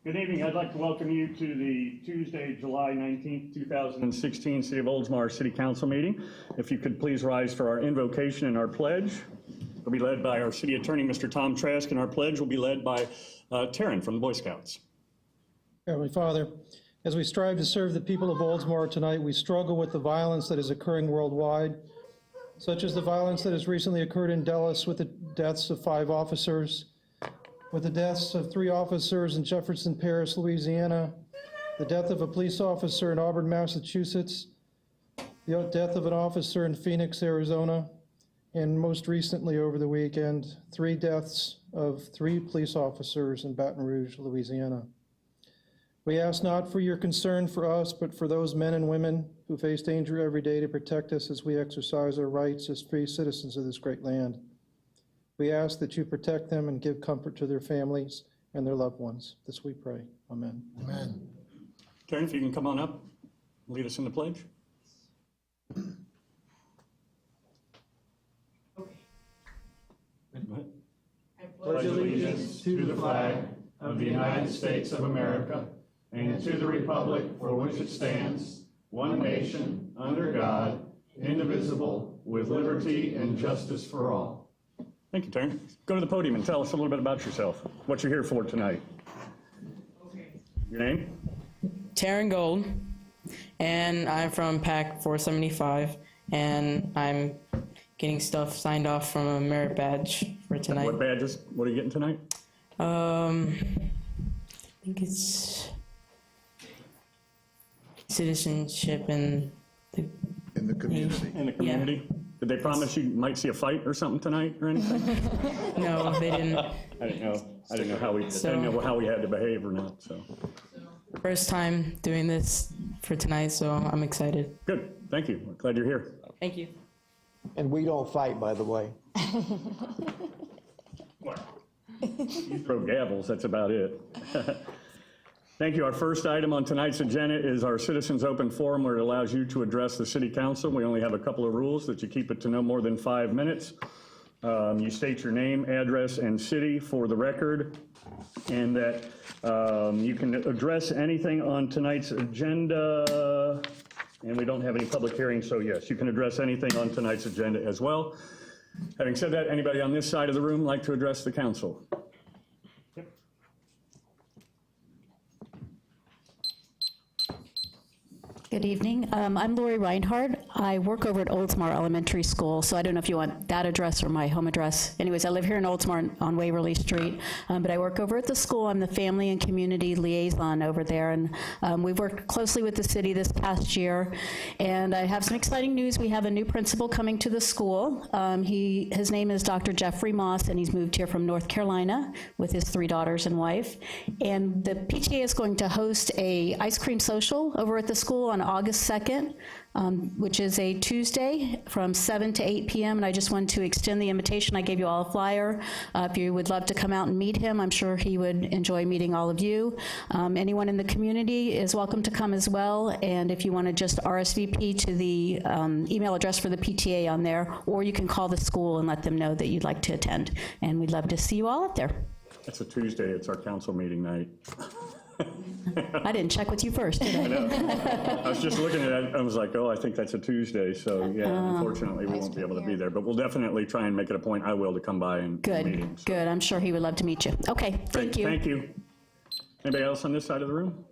Good evening. I'd like to welcome you to the Tuesday, July 19th, 2016 City of Oldsmar City Council meeting. If you could please rise for our invocation and our pledge. We'll be led by our City Attorney, Mr. Tom Trask, and our pledge will be led by Taryn from the Boy Scouts. Heavenly Father, as we strive to serve the people of Oldsmar tonight, we struggle with the violence that is occurring worldwide, such as the violence that has recently occurred in Dallas with the deaths of 5 officers, with the deaths of 3 officers in Jefferson Parish, Louisiana, the death of a police officer in Auburn, Massachusetts, the death of an officer in Phoenix, Arizona, and most recently over the weekend, 3 deaths of 3 police officers in Baton Rouge, Louisiana. We ask not for your concern for us, but for those men and women who face danger every day to protect us as we exercise our rights as free citizens of this great land. We ask that you protect them and give comfort to their families and their loved ones. This we pray. Amen. Amen. Taryn, if you can come on up, lead us in the pledge. Go ahead. I pledge allegiance to the flag of the United States of America and to the republic for which it stands, one nation, under God, indivisible, with liberty and justice for all. Thank you, Taryn. Go to the podium and tell us a little bit about yourself, what you're here for tonight. Your name? Taryn Gold, and I'm from PAC 475, and I'm getting stuff signed off from a merit badge for tonight. What badges? What are you getting tonight? I think it's citizenship in the community. In the community? Yeah. Did they promise you might see a fight or something tonight or anything? No, they didn't. I didn't know how we had to behave or not. So first time doing this for tonight, so I'm excited. Good. Thank you. We're glad you're here. Thank you. And we don't fight, by the way. What? You throw gavels, that's about it. Thank you. Our first item on tonight's agenda is our Citizens Open Forum, where it allows you to address the City Council. We only have a couple of rules: that you keep it to no more than 5 minutes. You state your name, address, and city for the record, and that you can address anything on tonight's agenda. And we don't have any public hearings, so yes, you can address anything on tonight's agenda as well. Having said that, anybody on this side of the room like to address the council? Yep. Good evening. I'm Lori Reinhardt. I work over at Oldsmar Elementary School, so I don't know if you want that address or my home address. Anyways, I live here in Oldsmar on Waverly Street, but I work over at the school. I'm the family and community liaison over there, and we've worked closely with the city this past year, and I have some exciting news. We have a new principal coming to the school. His name is Dr. Jeffrey Moss, and he's moved here from North Carolina with his 3 daughters and wife, and the PTA is going to host a ice cream social over at the school on August 2nd, which is a Tuesday from 7 to 8 p.m. And I just wanted to extend the invitation. I gave you all a flyer. If you would love to come out and meet him, I'm sure he would enjoy meeting all of you. Anyone in the community is welcome to come as well. And if you want to just RSVP to the email address for the PTA on there, or you can call the school and let them know that you'd like to attend. And we'd love to see you all out there. It's a Tuesday. It's our council meeting night. I didn't check with you first, did I? I know. I was just looking at it. I was like, oh, I think that's a Tuesday. So, yeah, unfortunately, we won't be able to be there. But we'll definitely try and make it a point. I will to come by and meet him. So. Good. I'm sure he would love to meet you. Okay, thank you. Thank you. Anybody else on this side of the room?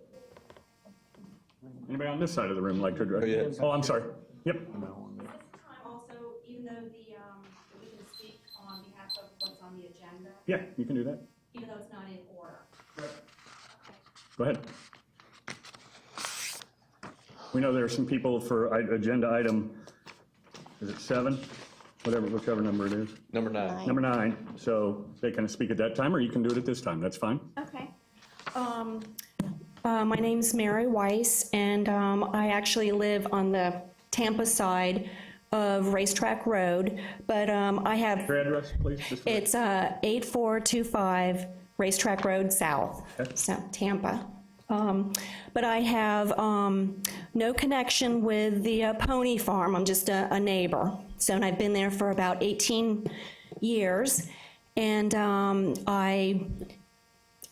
Anybody on this side of the room like to address? Oh, I'm sorry. Yep. Is this time also, even though we can speak on behalf of what's on the agenda? Yeah, you can do that. Even though it's not in order? Right. Go ahead. We know there are some people for agenda item, is it 7? Whichever number it is. Number 9. Number 9. So they can speak at that time, or you can do it at this time. That's fine. Okay. My name's Mary Weiss, and I actually live on the Tampa side of Racetrack Road, but I have... Your address, please? It's 8425 Racetrack Road South, okay. So Tampa. But I have no connection with the pony farm. I'm just a neighbor. So, and I've been there for about 18 years, and I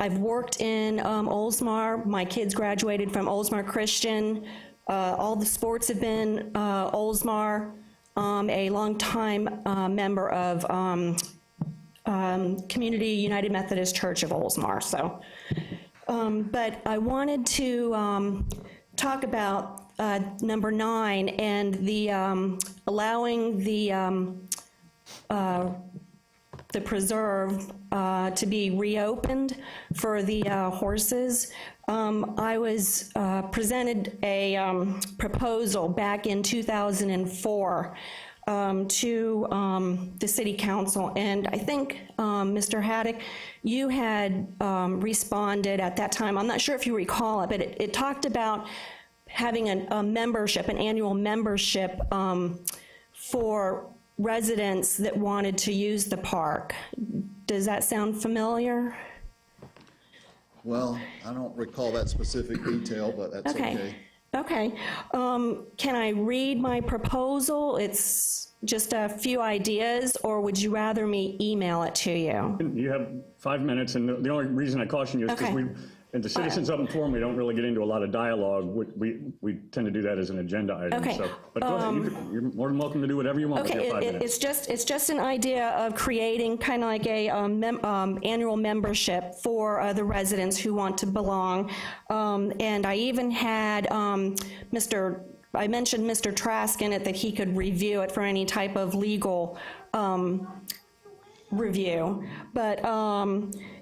I've worked in Oldsmar. My kids graduated from Oldsmar Christian. All the sports have been Oldsmar. A longtime member of Community United Methodist Church of Oldsmar. So, but I wanted to talk about number 9 and the allowing the preserve to be reopened for the horses. I was presented a proposal back in 2004 to the city council, and I think, Mr. Haddock, you had responded at that time. I'm not sure if you recall it, but it talked about having a membership, an annual membership for residents that wanted to use the park. Does that sound familiar? Well, I don't recall that specific detail, but that's okay. Okay. Can I read my proposal? It's just a few ideas, or would you rather me email it to you? You have 5 minutes, and the only reason I caution you is because Okay. in the Citizens Open Forum, we don't really get into a lot of dialogue. We tend to do that as an agenda item. Okay. So, but go ahead, you're more than welcome to do whatever you want with your 5 minutes. It's just an idea of creating kind of like a annual membership for the residents who want to belong. And I even had I mentioned Mr. Trask in it, that he could review it for any type of legal review, but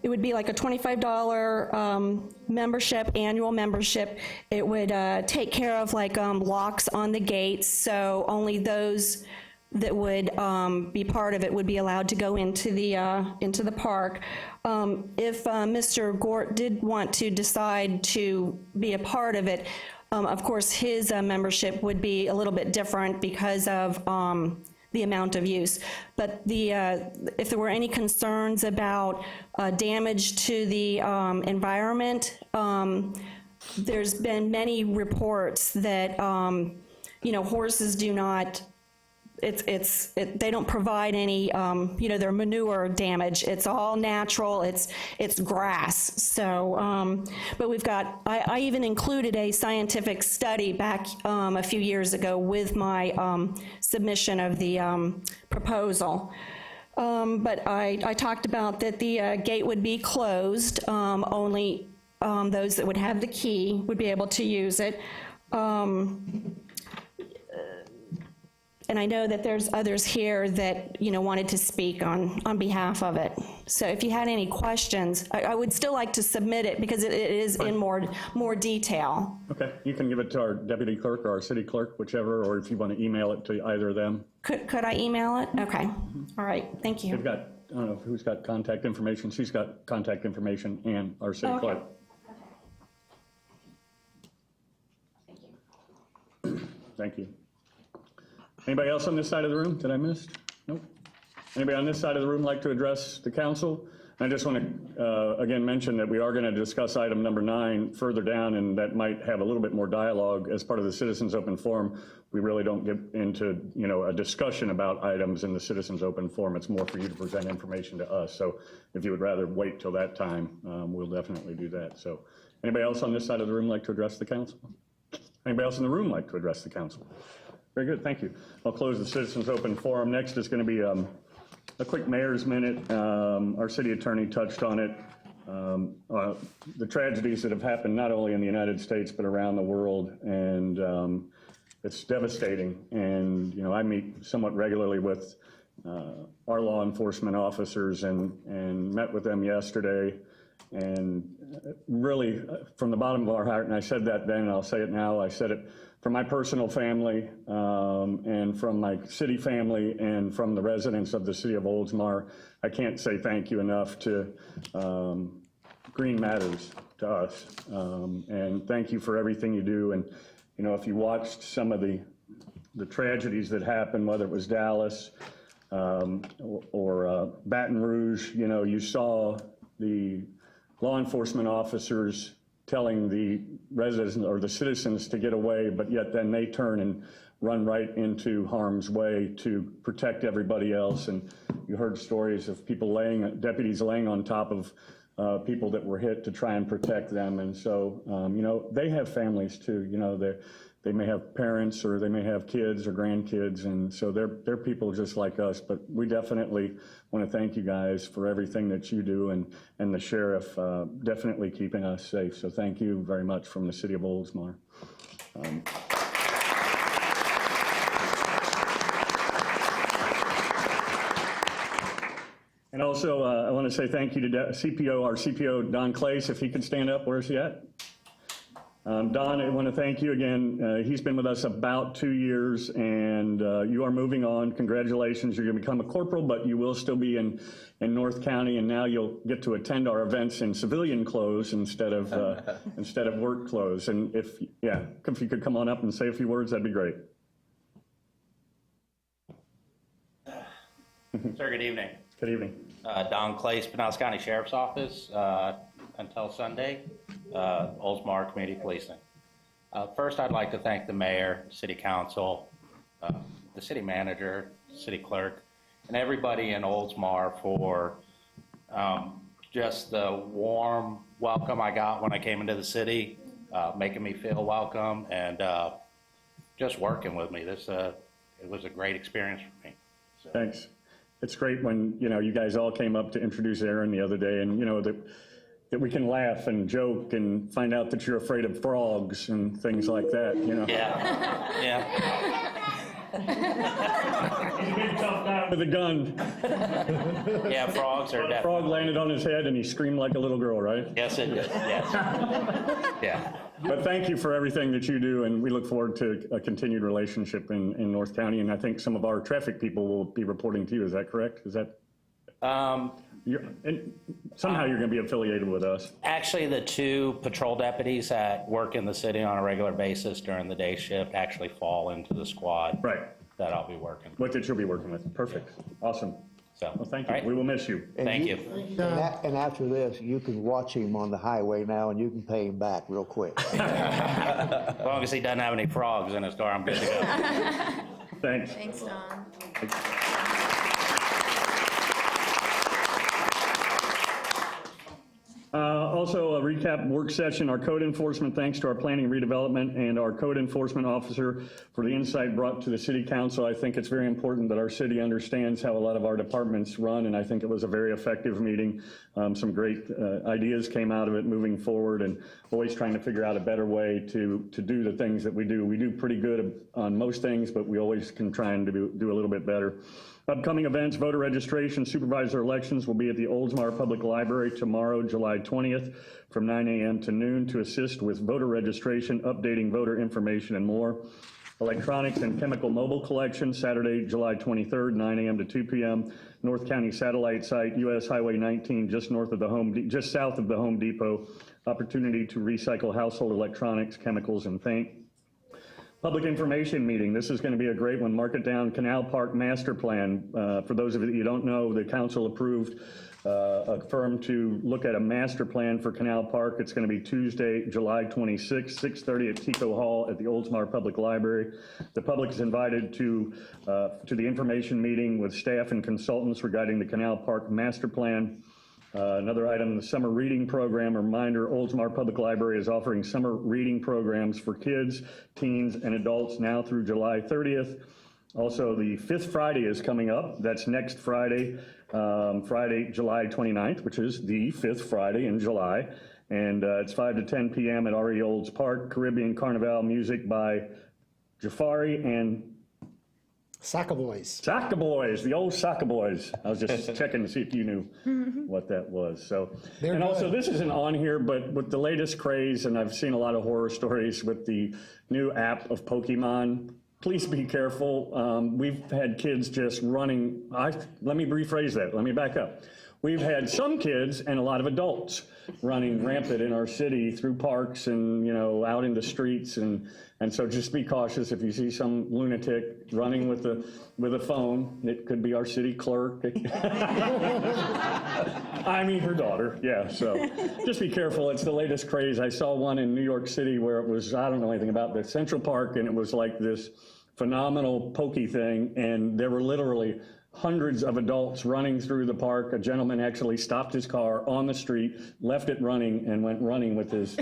it would be like a $25 membership, annual membership. It would take care of like locks on the gates, so only those that would be part of it would be allowed to go into the park. If Mr. Gort did want to decide to be a part of it, of course his membership would be a little bit different because of the amount of use. But if there were any concerns about damage to the environment, there's been many reports that horses do not. They don't provide any their manure damage. It's all natural. It's grass. So, but we've got. I even included a scientific study back a few years ago with my submission of the proposal. But I talked about that the gate would be closed. Only those that would have the key would be able to use it. And I know that there's others here that, wanted to speak on behalf of it. So if you had any questions, I would still like to submit it because it is in more detail. Okay, you can give it to our deputy clerk or our city clerk, whichever, or if you want to email it to either of them. Could I email it? Okay. All right. Thank you. They've got, I don't know who's got contact information. She's got contact information and our city clerk. Thank you. Anybody else on this side of the room that I missed? Nope. Anybody on this side of the room like to address the council? I just want to, again, mention that we are going to discuss item number 9 further down, and that might have a little bit more dialogue as part of the Citizens Open Forum. We really don't get into, a discussion about items in the Citizens Open Forum. It's more for you to present information to us. So if you would rather wait till that time, we'll definitely do that. So anybody else on this side of the room like to address the council? Anybody else in the room like to address the council? Very good, thank you. I'll close the Citizens Open Forum. Next is going to be a quick mayor's minute. Our city attorney touched on it. The tragedies that have happened not only in the United States but around the world, and it's devastating. And I meet somewhat regularly with our law enforcement officers and met with them yesterday. And really, from the bottom of our heart, and I said that then, and I'll say it now, I said it from my personal family and from my city family and from the residents of the city of Oldsmar, I can't say thank you enough to Green Matters, to us. And thank you for everything you do. And, if you watched some of the tragedies that happened, whether it was Dallas or Baton Rouge, you saw the law enforcement officers telling the residents or the citizens to get away, but yet then they turn and run right into harm's way to protect everybody else. And you heard stories of people deputies laying on top of people that were hit to try and protect them. And so, you know, they have families too. You know, they may have parents or they may have kids or grandkids, and so they're people just like us. But we definitely want to thank you guys for everything that you do, and the sheriff definitely keeping us safe. So thank you very much from the city of Oldsmar. And also, I want to say thank you to our CPO, Don Clace, if he could stand up. Where's he at? Don, I want to thank you again. He's been with us about 2 years, and you are moving on. Congratulations. You're going to become a corporal, but you will still be in North County, and now you'll get to attend our events in civilian clothes instead of work clothes. And if you could come on up and say a few words, that'd be great. Sir, good evening. Good evening. Don Clace, Pinellas County Sheriff's Office, until Sunday, Oldsmar Community Policing. First, I'd like to thank the mayor, city council, the city manager, city clerk, and everybody in Oldsmar for just the warm welcome I got when I came into the city, making me feel welcome, and just working with me. It was a great experience for me. So. Thanks. It's great when, you know, you guys all came up to introduce Aaron the other day, and, you know, that we can laugh and joke and find out that you're afraid of frogs and things like that, you know. Yeah, yeah. He's a big tough guy with a gun. Yeah, frogs are definitely. Frog landed on his head and he screamed like a little girl, right? Yes, it did, yes. Yeah. But thank you for everything that you do, and we look forward to a continued relationship in North County, and I think some of our traffic people will be reporting to you. Is that correct? Is that? Somehow you're going to be affiliated with us. Actually, the 2 patrol deputies that work in the city on a regular basis during the day shift actually fall into the squad. Right. That I'll be working with. What that you'll be working with. Perfect. Awesome. So, well, thank you. right. We will miss you. Thank you. And after this, you can watch him on the highway now, and you can pay him back real quick. As long as he doesn't have any frogs in his car, I'm good to go. Thanks. Thanks, Don. Also, a recap work session, our code enforcement, thanks to our planning redevelopment and our code enforcement officer for the insight brought to the city council. I think it's very important that our city understands how a lot of our departments run, and I think it was a very effective meeting. Some great ideas came out of it moving forward, and always trying to figure out a better way to do the things that we do. We do pretty good on most things, but we always can try and do a little bit better. Upcoming events, voter registration, supervisor elections will be at the Oldsmar Public Library tomorrow, July 20th, from 9 a.m. to noon to assist with voter registration, updating voter information, and more. Electronics and chemical mobile collection, Saturday, July 23rd, 9 a.m. to 2 p.m. North County Satellite Site, U.S. Highway 19, just south of the Home Depot. Opportunity to recycle household electronics, chemicals, and paint. Public information meeting. This is going to be a great one. Mark it down. Canal Park Master Plan. For those of you that don't know, the council approved a firm to look at a master plan for Canal Park. It's going to be Tuesday, July 26th, 6:30 at Tico Hall at the Oldsmar Public Library. The public is invited to the information meeting with staff and consultants regarding the Canal Park Master Plan. Another item, the summer reading program. A reminder, Oldsmar Public Library is offering summer reading programs for kids, teens, and adults now through July 30th. Also, the 5th Friday is coming up. That's next Friday, Friday, July 29th, which is the 5th Friday in July. And it's 5 to 10 p.m. at R.E. Olds Park. Caribbean Carnival music by Jafari and Soccer Boys. Soccer Boys, the old Soccer Boys. I was just checking to see if you knew what that was. So, They're and good. also this isn't on here, but with the latest craze, and I've seen a lot of horror stories with the new app of Pokemon. Please be careful. We've had kids just running. Let me rephrase that. Let me back up. We've had some kids and a lot of adults running rampant in our city through parks and, you know, out in the streets. And so just be cautious if you see some lunatic running with a phone. It could be our city clerk. I mean, her daughter. Yeah, so just be careful. It's the latest craze. I saw one in New York City where it was, I don't know anything about the Central Park, and it was like this phenomenal pokey thing, and there were literally hundreds of adults running through the park. A gentleman actually stopped his car on the street, left it running, and went running with his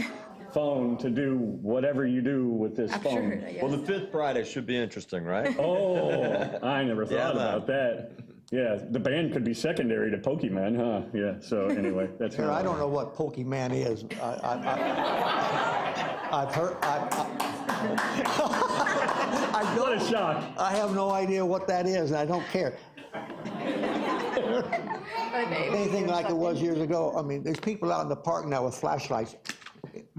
phone to do whatever you do with this phone. Well, the fifth Friday should be interesting, right? Oh, I never thought man. about that. Yeah, the band could be secondary to Pokemon, huh? Yeah, so anyway, that's. Here, I don't know what Pokemon is. I've heard, What a shock. I have no idea what that is, and I don't care. Anything like it was years ago. I mean, there's people out in the park now with flashlights.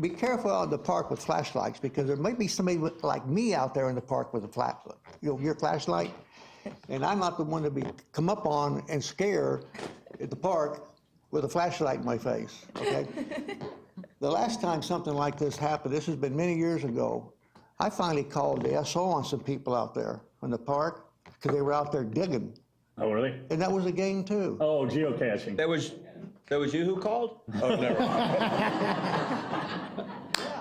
Be careful out in the park with flashlights, because there might be somebody like me out there in the park with a your flashlight, and I'm not the one to be come up on and scared at the park with a flashlight in my face, okay? The last time something like this happened, this has been many years ago, I finally called the SO on some people out there in the park because they were out there digging. Oh, really? And that was a game too. Oh, geocaching. That was you who called? Oh, never mind.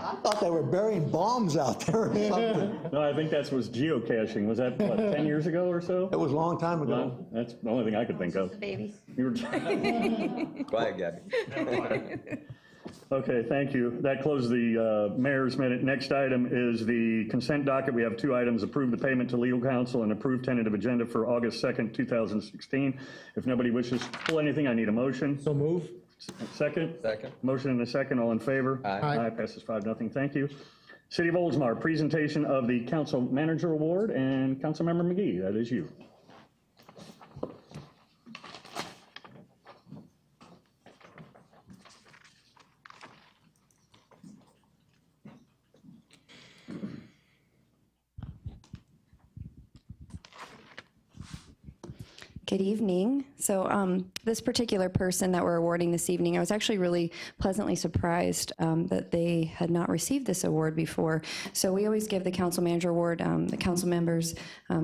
I thought they were burying bombs out there or something. No, I think that was geocaching. Was that, what, 10 years ago or so? It was a long time ago. No, that's the only thing I could think of. Baby. You were Quiet, Gabby. Okay, thank you. That closed the mayor's minute. Next item is the consent docket. We have two items: approve the payment to legal counsel and approve tentative agenda for August 2nd, 2016. If nobody wishes to pull anything, I need a motion. So move. Second? Second. Motion and a second. All in favor? Aye. Aye, passes 5-0. Thank you. City of Oldsmar, presentation of the Council Manager Award, and Councilmember McGee, that is you. Good evening. So this particular person that we're awarding this evening, I was actually really pleasantly surprised that they had not received this award before. So we always give the Council Manager Award. The council members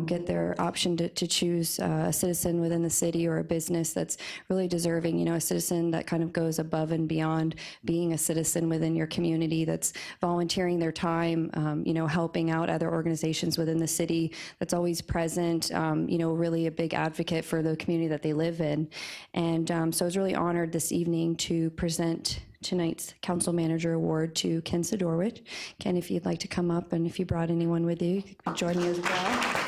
get their option to choose a citizen within the city or a business that's really deserving, you know, a citizen that kind of goes above and beyond being a citizen within your community, that's volunteering their time, you know, helping out other organizations within the city, that's always present, you know, really a big advocate for the community that they live in. And so I was really honored this evening to present tonight's Council Manager Award to Ken Sidorwich. Ken, if you'd like to come up, and if you brought anyone with you, you could join me as well.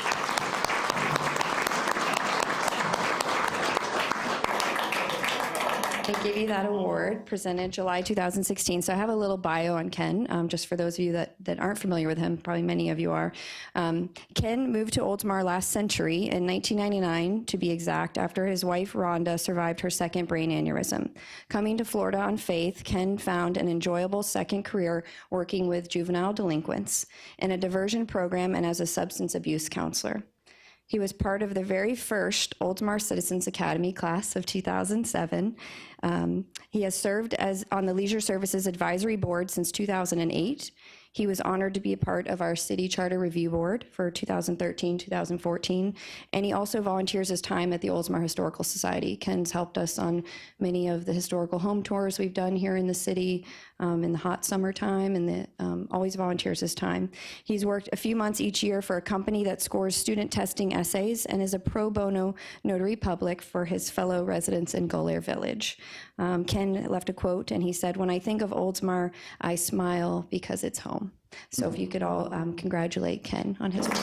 They give you that award, presented July 2016. So I have a little bio on Ken, just for those of you that aren't familiar with him. Probably many of you are. Ken moved to Oldsmar last century in 1999, to be exact, after his wife Rhonda survived her second brain aneurysm. Coming to Florida on faith, Ken found an enjoyable second career working with juvenile delinquents in a diversion program and as a substance abuse counselor. He was part of the very first Oldsmar Citizens Academy class of 2007. He has served on the Leisure Services Advisory Board since 2008. He was honored to be a part of our City Charter Review Board for 2013, 2014, and he also volunteers his time at the Oldsmar Historical Society. Ken's helped us on many of the historical home tours we've done here in the city in the hot summertime, and always volunteers his time. He's worked a few months each year for a company that scores student testing essays and is a pro bono notary public for his fellow residents in Golair Village. Ken left a quote, and he said, "When I think of Oldsmar, I smile because it's home." So if you could all congratulate Ken on his work.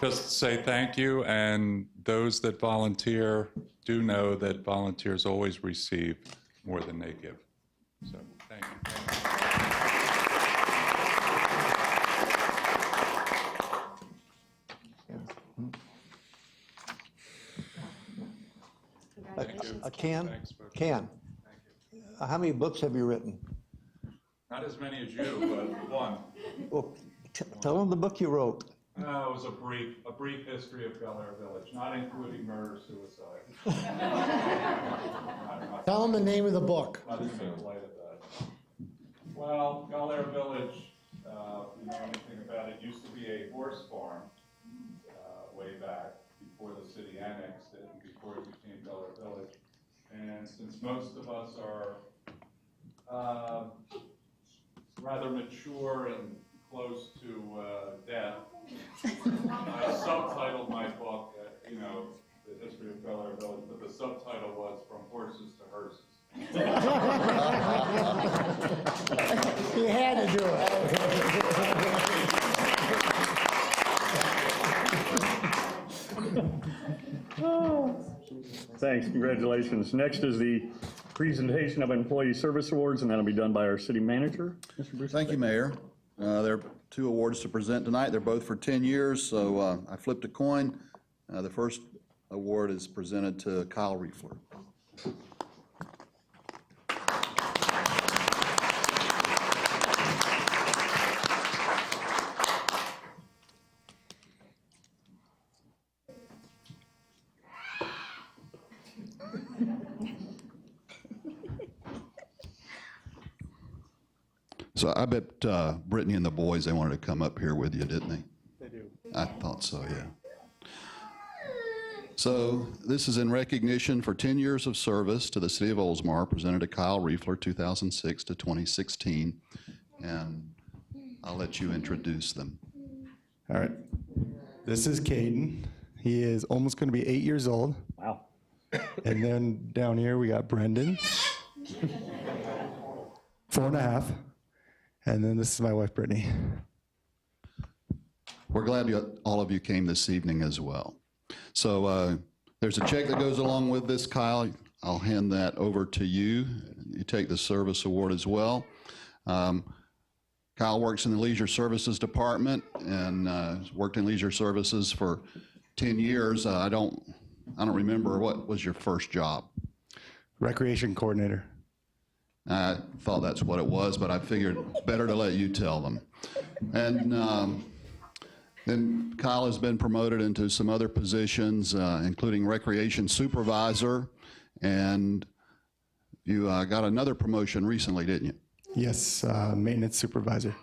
Just say thank you, and those that volunteer do know that volunteers always receive more than they give. So thank you. Ken, Thanks, folks. Ken, how many books have you written? Not as many as you, but one. Well, tell them the book you wrote. It was a brief history of Golair Village, not including murder, suicide. Tell them the name of the book. Not to make light of that. Well, Golair Village, if you know anything about it, used to be a horse farm way back before the city annexed it and before it became Golair Village. And since most of us are rather mature and close to death. I subtitled my book, you know, The History of Bel Air Village, but the subtitle was From Horses to Hearses. You had to do it. Thanks, congratulations. Next is the presentation of employee service awards, and that'll be done by our city manager, Mr. Bruce. Thank you, Mayor. There are 2 awards to present tonight. They're both for 10 years, so I flipped a coin. The first award is presented to Kyle Riefler. So I bet Brittany and the boys, they wanted to come up here with you, didn't they? They do. I thought so, yeah. So this is in recognition for 10 years of service to the city of Oldsmar, presented to Kyle Riefler, 2006 to 2016. And I'll let you introduce them. All right. This is Caden. He is almost going to be 8 years old. Wow. And then down here we got Brendan, 4.5. And then this is my wife, Brittany. We're glad all of you came this evening as well. So there's a check that goes along with this, Kyle. I'll hand that over to you. You take the service award as well. Kyle works in the Leisure Services Department and worked in Leisure Services for 10 years. I don't remember, what was your first job? Recreation coordinator. I thought that's what it was, but I figured better to let you tell them. And then Kyle has been promoted into some other positions, including recreation supervisor, and you got another promotion recently, didn't you? Yes, maintenance supervisor.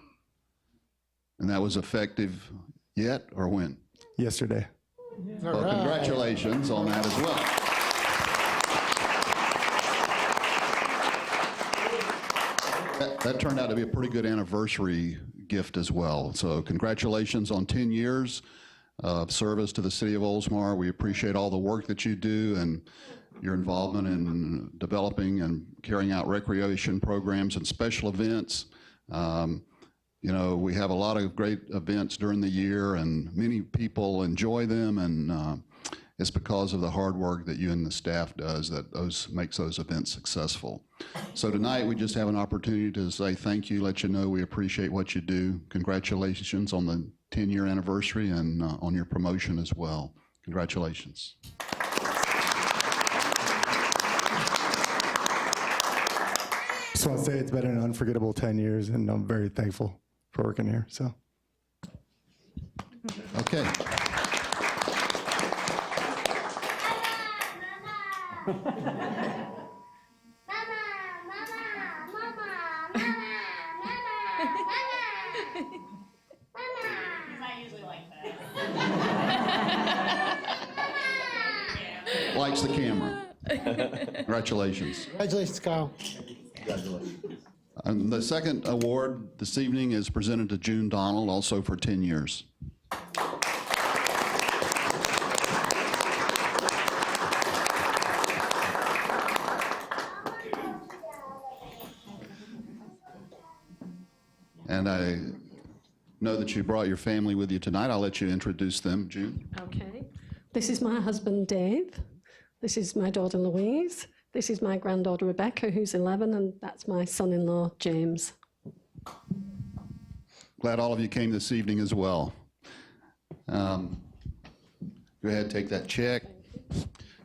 And that was effective yet, or when? Yesterday. Well, congratulations on that as well. That turned out to be a pretty good anniversary gift as well. So congratulations on 10 years of service to the city of Oldsmar. We appreciate all the work that you do and your involvement in developing and carrying out recreation programs and special events. You know, we have a lot of great events during the year and many people enjoy them, and it's because of the hard work that you and the staff does that makes those events successful. So tonight we just have an opportunity to say thank you, let you know we appreciate what you do. Congratulations on the 10-year anniversary and on your promotion as well. Congratulations. Just want to say it's been an unforgettable 10 years, and I'm very thankful for working here. So. Okay. Likes the camera. Congratulations. Congratulations, Kyle. And the second award this evening is presented to June Donald, also for 10 years. And I know that you brought your family with you tonight. I'll let you introduce them, June. Okay. This is my husband, Dave. This is my daughter, Louise. This is my granddaughter, Rebecca, who's 11, and that's my son-in-law, James. Glad all of you came this evening as well. Go ahead, take that check.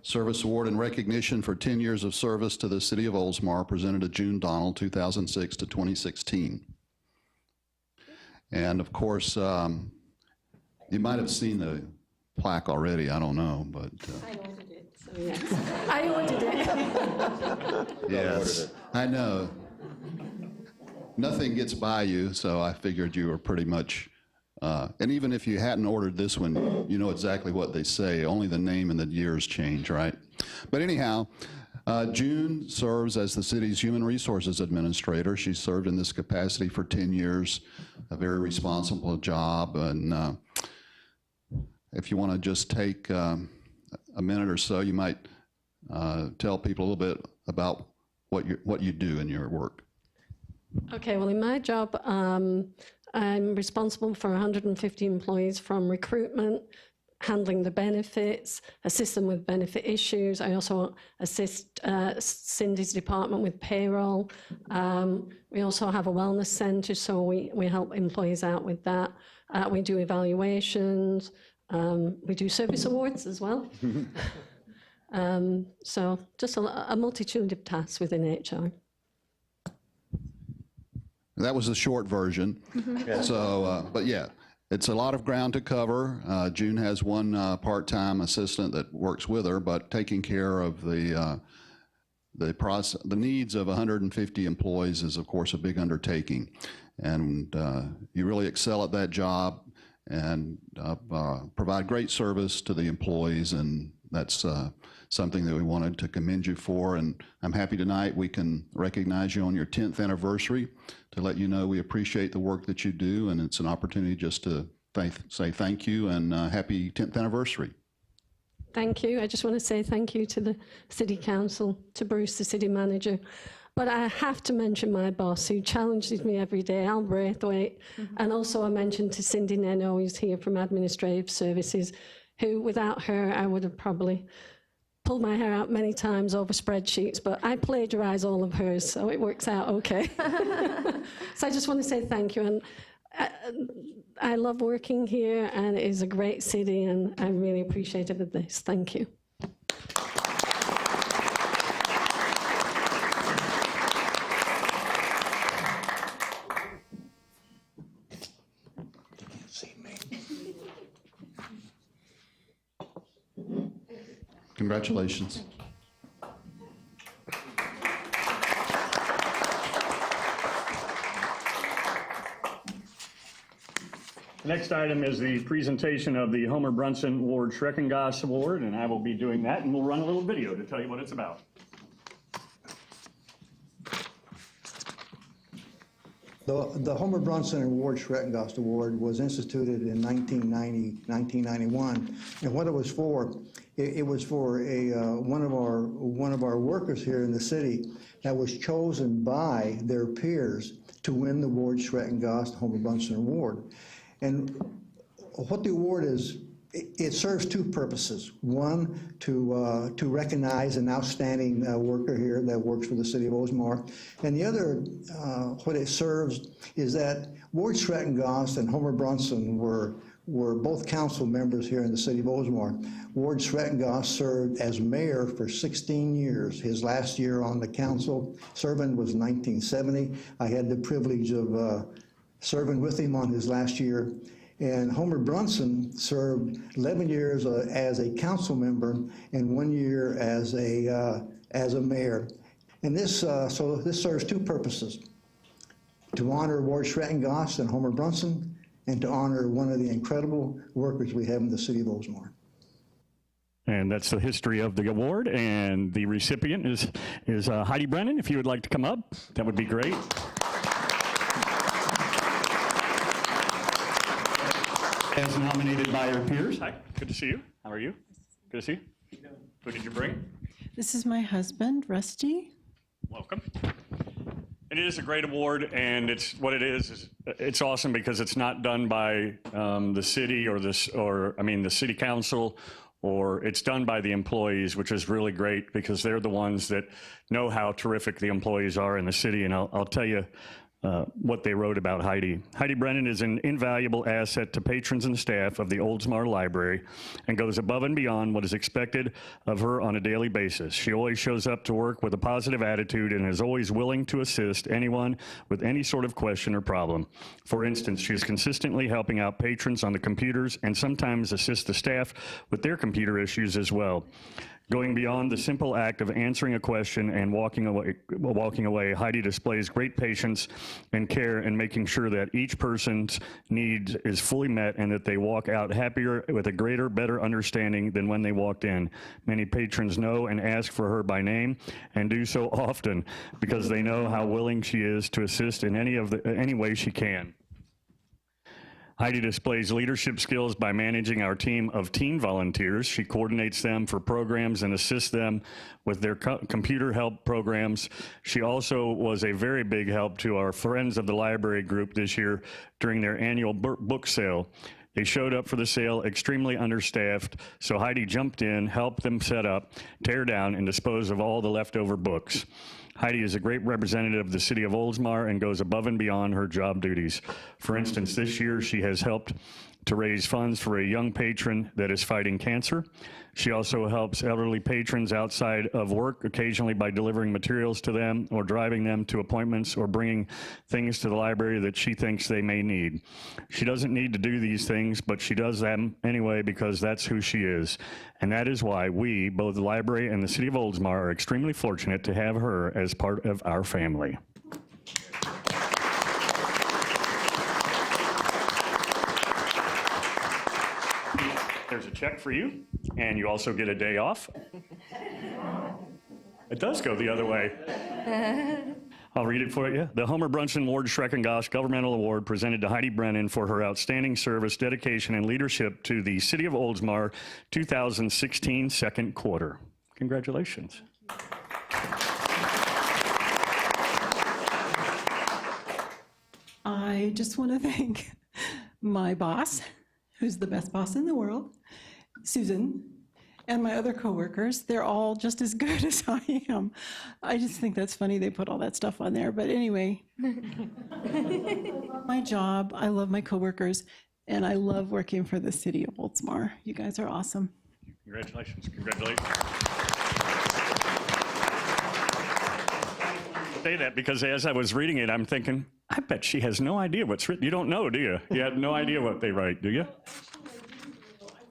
Service award in recognition for 10 years of service to the city of Oldsmar, presented to June Donald, 2006 to 2016. And of course, you might have seen the plaque already, I don't know, but. I ordered it, so yes. I ordered it. Yes, I know. Nothing gets by you, so I figured you were pretty much, and even if you hadn't ordered this one, you know exactly what they say, only the name and the years change, right? But anyhow, June serves as the city's Human Resources Administrator. She served in this capacity for 10 years, a very responsible job. And if you want to just take a minute or so, you might tell people a little bit about what you do in your work. Okay, well, in my job, I'm responsible for 150 employees, from recruitment, handling the benefits, assist them with benefit issues. I also assist Cindy's department with payroll. We also have a wellness center, so we help employees out with that. We do evaluations. We do service awards as well. So just a multitude of tasks within HR. That was the short version. So, but yeah, it's a lot of ground to cover. June has one part-time assistant that works with her, but taking care of the needs of 150 employees is, of course, a big undertaking. And you really excel at that job and provide great service to the employees, and that's something that we wanted to commend you for. And I'm happy tonight we can recognize you on your 10th anniversary to let you know we appreciate the work that you do, and it's an opportunity just to say thank you and happy 10th anniversary. Thank you. I just want to say thank you to the City Council, to Bruce, the City Manager. But I have to mention my boss, who challenges me every day, Al Braithwaite. And also I mentioned to Cindy Neno, who's here from Administrative Services, who without her I would have probably pulled my hair out many times over spreadsheets, but I plagiarize all of hers, so it works out okay. So I just want to say thank you. And I love working here, and it is a great city, and I'm really appreciative of this. Thank you. Congratulations. The next item is the presentation of the Homer Brunson-Ward Schrecengost Award, and I will be doing that, and we'll run a little video to tell you what it's about. The Homer Brunson-Ward Schrecengost Award was instituted in 1991, and what it was for, it was for one of our workers here in the city that was chosen by their peers to win the Ward Schrecengost Homer Brunson Award. And what the award is, it serves two purposes. One, to recognize an outstanding worker here that works for the city of Oldsmar. And the other, what it serves is that Ward Schrecengost and Homer Brunson were both council members here in the city of Oldsmar. Ward Schrecengost served as mayor for 16 years. His last year on the council serving was 1970. I had the privilege of serving with him on his last year. And Homer Brunson served 11 years as a council member and 1 year as a mayor. And this serves two purposes: to honor Ward Schrecengost and Homer Brunson, and to honor one of the incredible workers we have in the city of Oldsmar. And that's the history of the award, and the recipient is Heidi Brennan. If you would like to come up, that would be great. As nominated by our peers. Hi, good to see you. How are you? Good to see you. Who did you bring? This is my husband, Rusty. Welcome. It is a great award, and it's what it is it's awesome because it's not done by the city or the city council, or it's done by the employees, which is really great because they're the ones that know how terrific the employees are in the city. And I'll tell you what they wrote about Heidi. Heidi Brennan is an invaluable asset to patrons and staff of the Oldsmar Library and goes above and beyond what is expected of her on a daily basis. She always shows up to work with a positive attitude and is always willing to assist anyone with any sort of question or problem. For instance, she is consistently helping out patrons on the computers and sometimes assist the staff with their computer issues as well. Going beyond the simple act of answering a question and walking away, Heidi displays great patience and care in making sure that each person's needs is fully met and that they walk out happier with a greater, better understanding than when they walked in. Many patrons know and ask for her by name and do so often because they know how willing she is to assist in any way she can. Heidi displays leadership skills by managing our team of teen volunteers. She coordinates them for programs and assists them with their computer help programs. She also was a very big help to our Friends of the Library group this year during their annual book sale. They showed up for the sale extremely understaffed, so Heidi jumped in, helped them set up, tear down, and dispose of all the leftover books. Heidi is a great representative of the city of Oldsmar and goes above and beyond her job duties. For instance, this year she has helped to raise funds for a young patron that is fighting cancer. She also helps elderly patrons outside of work occasionally by delivering materials to them or driving them to appointments or bringing things to the library that she thinks they may need. She doesn't need to do these things, but she does them anyway because that's who she is. And that is why we, both the library and the city of Oldsmar, are extremely fortunate to have her as part of our family. There's a check for you, and you also get a day off. It does go the other way. I'll read it for you. The Homer Brunson-Ward Schrecengost Governmental Award presented to Heidi Brennan for her outstanding service, dedication, and leadership to the City of Oldsmar 2016 second quarter. Congratulations. I just want to thank my boss, who's the best boss in the world, Susan, and my other coworkers. They're all just as good as I am. I just think that's funny they put all that stuff on there. But anyway, I love my job, I love my coworkers, and I love working for the city of Oldsmar. You guys are awesome. Congratulations. Congratulations. I say that because as I was reading it, I'm thinking, I bet she has no idea what's written. You don't know, do you? You have no idea what they write, do you? I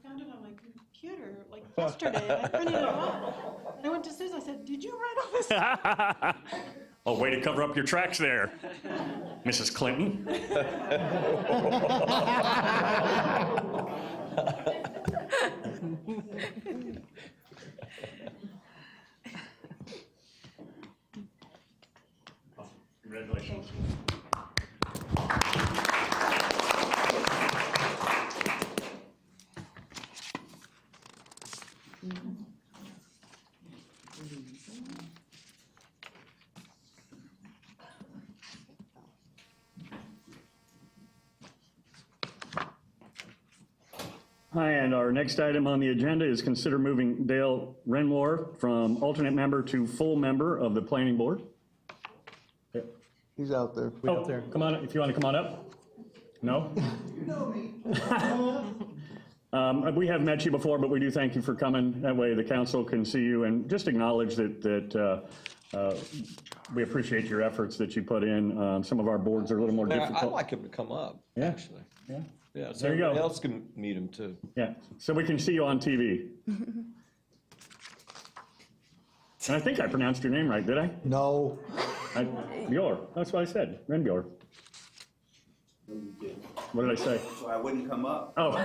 found it on my computer like yesterday. I printed it off. And I went to Susan, I said, did you write all this stuff? Oh, way to cover up your tracks there, Mrs. Clinton. Congratulations. Hi, and our next item on the agenda is consider moving Dale Renbjor from alternate member to full member of the planning board. He's out there. Oh, come on, if you want to come on up. No? We have met you before, but we do thank you for coming. That way the council can see you and just acknowledge that we appreciate your efforts that you put in. Some of our boards are a little more difficult. I'd like him to come up, Yeah. actually. Yeah. Yeah, so There you go. everybody else can meet him too. Yeah, so we can see you on TV. And I think I pronounced your name right, did I? No. Bjor, that's what I said, Renbjor. What did I say? So I wouldn't come up. Oh.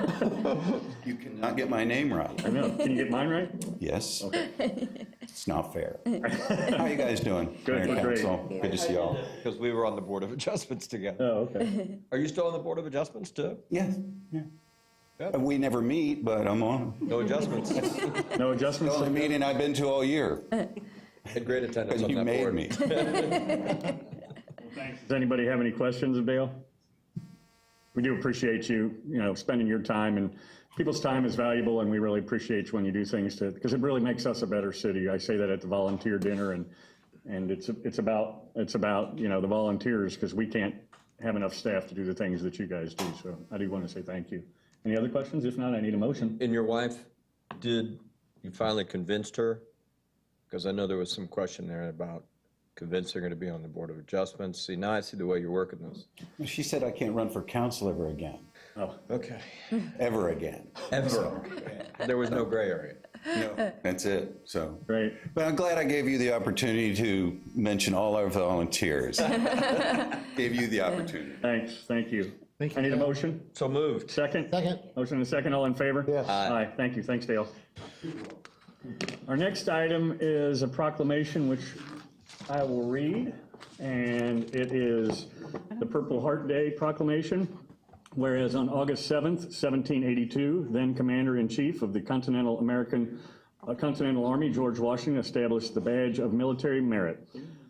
You cannot get my name right. I know. Can you get mine right? Yes. Okay. It's not fair. How you guys doing? Good, Mayor, great. Council? Good to see y'all, because we were on the Board of Adjustments together. Oh, okay. Are you still on the Board of Adjustments too? Yes. Yeah. We never meet, but I'm on. No adjustments? No The adjustments? only meeting I've been to all year. Had great attendance on You that made board. me. Thanks. Does anybody have any questions of Dale? We do appreciate you, spending your time, and people's time is valuable, and we really appreciate you when you do things because it really makes us a better city. I say that at the volunteer dinner, and it's about the volunteers, because we can't have enough staff to do the things that you guys do. So I do want to say thank you. Any other questions? If not, I need a motion. And your wife, did you finally convinced her? Because I know there was some question there about convincing her to be on the Board of Adjustments. See, now I see the way you're working this. She said I can't run for council ever again. Oh, Okay. ever again. Ever. There was no gray area. No, that's it, so. Great. But I'm glad I gave you the opportunity to mention all our volunteers. Gave you the opportunity. Thanks, thank you. Thank you, I need a Dale. motion? So moved. Second? Second. Motion and a second, all in favor? Yes. Aye, thank you, thanks, Dale. Our next item is a proclamation which I will read, and it is the Purple Heart Day proclamation. Whereas on August 7th, 1782, then Commander-in-Chief of the Continental Army, George Washington, established the Badge of Military Merit,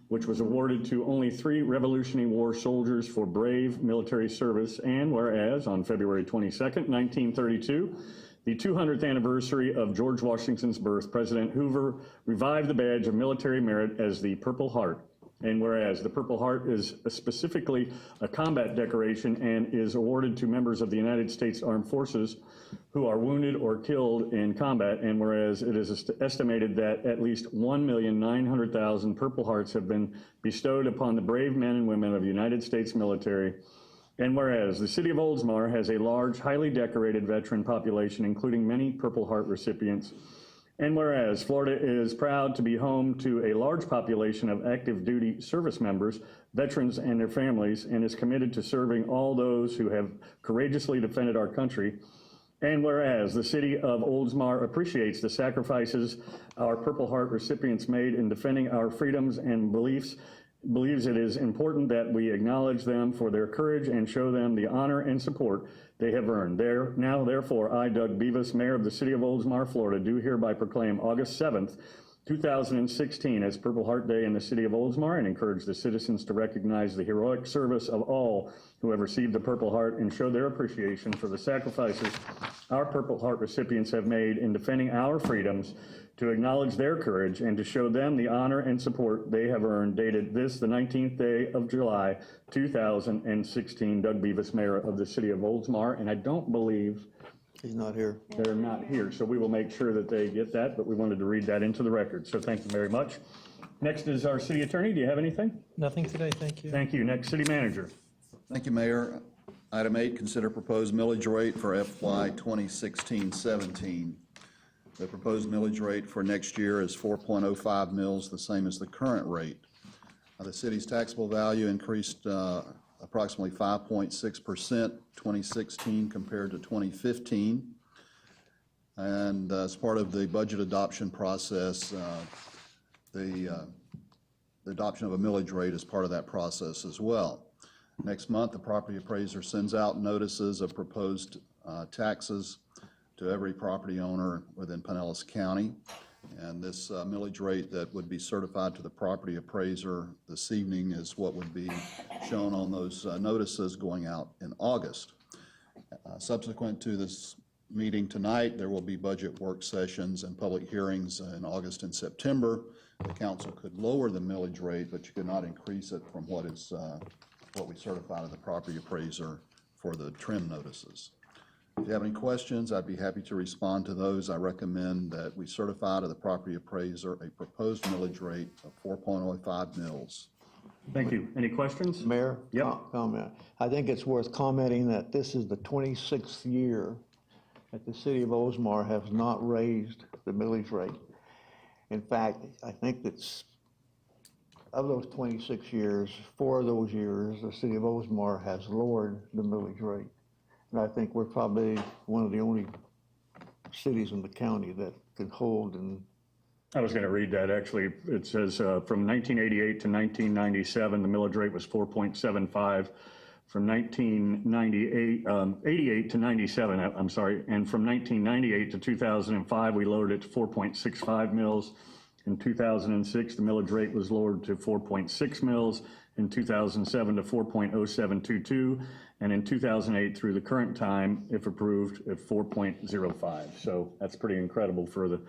which was awarded to only 3 Revolutionary War soldiers for brave military service. And whereas on February 22nd, 1932, the 200th anniversary of George Washington's birth, President Hoover revived the Badge of Military Merit as the Purple Heart. And whereas the Purple Heart is specifically a combat decoration and is awarded to members of the United States Armed Forces who are wounded or killed in combat, and whereas it is estimated that at least 1,900,000 Purple Hearts have been bestowed upon the brave men and women of the United States military, and whereas the city of Oldsmar has a large, highly decorated veteran population, including many Purple Heart recipients, and whereas Florida is proud to be home to a large population of active duty service members, veterans, and their families, and is committed to serving all those who have courageously defended our country. And whereas the city of Oldsmar appreciates the sacrifices our Purple Heart recipients made in defending our freedoms and believes it is important that we acknowledge them for their courage and show them the honor and support they have earned. Therefore, I, Doug Beavis, Mayor of the City of Oldsmar, Florida, do hereby proclaim August 7th, 2016 as Purple Heart Day in the City of Oldsmar, and encourage the citizens to recognize the heroic service of all who have received the Purple Heart and show their appreciation for the sacrifices our Purple Heart recipients have made in defending our freedoms, to acknowledge their courage and to show them the honor and support they have earned. Dated this, the 19th day of July, 2016. Doug Beavis, Mayor of the City of Oldsmar, and I don't believe He's not here. they're not here, so we will make sure that they get that, but we wanted to read that into the record, so thank you very much. Next is our city attorney. Do you have anything? Nothing today, thank you. Thank you. Next, city manager. Thank you, Mayor. Item 8, consider proposed millage rate for FY 2016-17. The proposed millage rate for next year is 4.05 mils, the same as the current rate. The city's taxable value increased approximately 5.6% 2016 compared to 2015. And as part of the budget adoption process, the adoption of a millage rate is part of that process as well. Next month, the property appraiser sends out notices of proposed taxes to every property owner within Pinellas County. And this millage rate that would be certified to the property appraiser this evening is what would be shown on those notices going out in August. Subsequent to this meeting tonight, there will be budget work sessions and public hearings in August and September. The council could lower the millage rate, but you could not increase it from what we certify to the property appraiser for the trim notices. If you have any questions, I'd be happy to respond to those. I recommend that we certify to the property appraiser a proposed millage rate of 4.05 mils. Thank you. Any questions? Mayor? Yep. Comment. I think it's worth commenting that this is the 26th year that the city of Oldsmar has not raised the millage rate. In fact, I think that's, of those 26 years, 4 of those years, the city of Oldsmar has lowered the millage rate. And I think we're probably one of the only cities in the county that can hold and. I was going to read that, actually. It says from 1988 to 1997, the millage rate was 4.75. From 1988 to 97, I'm sorry, and from 1998 to 2005, we lowered it to 4.65 mils. In 2006, the millage rate was lowered to 4.6 mils. In 2007 to 4.0722, and in 2008 through the current time, if approved, at 4.05. So that's pretty incredible for the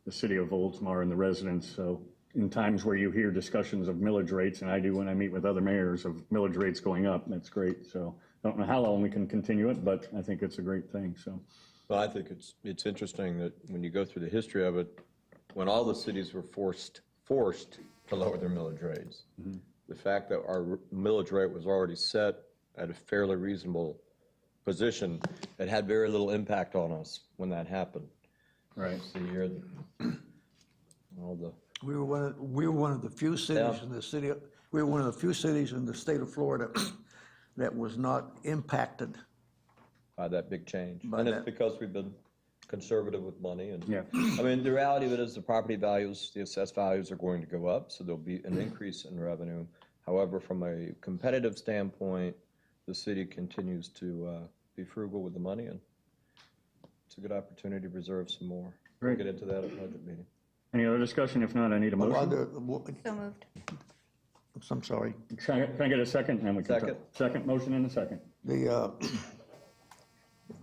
city of Oldsmar and the residents. So in times where you hear discussions of millage rates, and I do when I meet with other mayors, of millage rates going up, that's great. So I don't know how long we can continue it, but I think it's a great thing. So, well, I think it's interesting that when you go through the history of it, when all the cities were forced to lower their millage rates, the fact that our millage rate was already set at a fairly reasonable position, it had very little impact on us when that happened. Right. So you hear all the, We were one of the few cities in the city, we were one of the few cities in the state of Florida that was not impacted. by that big change. By And it's that. because we've been conservative with money. And Yeah. I mean, the reality of it is the property values, the assessed values are going to go up, so there'll be an increase in revenue. However, from a competitive standpoint, the city continues to be frugal with the money, and it's a good opportunity to reserve some more. We'll Great. get into that at budget meeting. Any other discussion? If not, I need a motion. So moved. I'm sorry. Can I get a second? And we can Second. Second, motion and a second.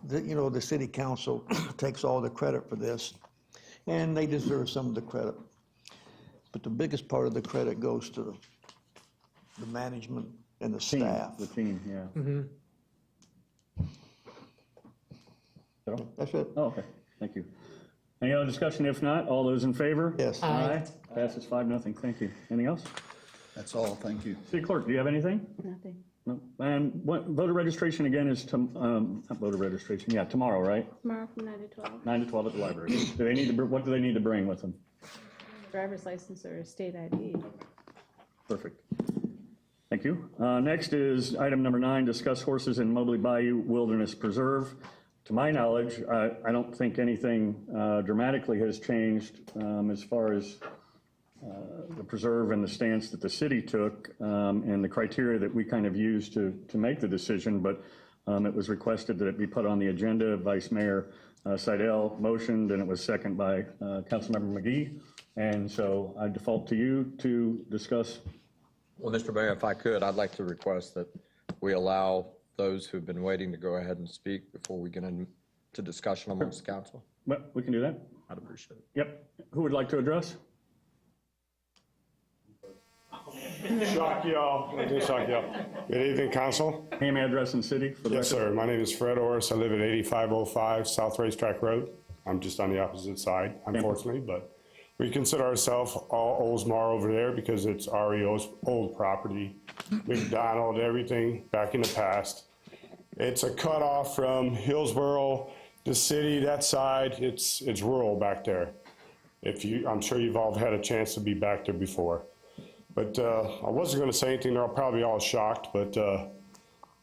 The city council takes all the credit for this, and they deserve some of the credit. But the biggest part of the credit goes to the management and the staff. The team, yeah. That's it. Oh, okay, thank you. Any other discussion? If not, all those in favor? Yes. Aye. Passes 5-0, thank you. Anything else? That's all, thank you. City Clerk, do you have anything? Nothing. No. And what, voter registration again is, not voter registration, yeah, tomorrow, right? Tomorrow from 9 to 12. 9 to 12 at the library. Do they need to, what do they need to bring with them? Driver's license or state ID. Perfect. Thank you. Next is item number 9, discuss horses in Mobley Bayou Wilderness Preserve. To my knowledge, I don't think anything dramatically has changed as far as the preserve and the stance that the city took and the criteria that we kind of used to make the decision, but it was requested that it be put on the agenda. Vice Mayor Seidel motioned, and it was seconded by Councilmember McGee. And so I default to you to discuss. Well, Mr. Mayor, if I could, I'd like to request that we allow those who've been waiting to go ahead and speak before we get into discussion amongst council. But we can do that. I'd appreciate it. Yep. Who would like to address? Shock y'all. I do shock y'all. Good evening, council. Name, address, and city for the Yes, record. sir. My name is Fred Orris. I live at 8505 South Racetrack Road. I'm just on the opposite side, unfortunately, but we consider ourselves all Oldsmar over there because it's REO's old property. McDonald, everything back in the past. It's a cutoff from Hillsborough, the city, that side. It's rural back there. I'm sure you've all had a chance to be back there before. But I wasn't going to say anything. They're probably all shocked. But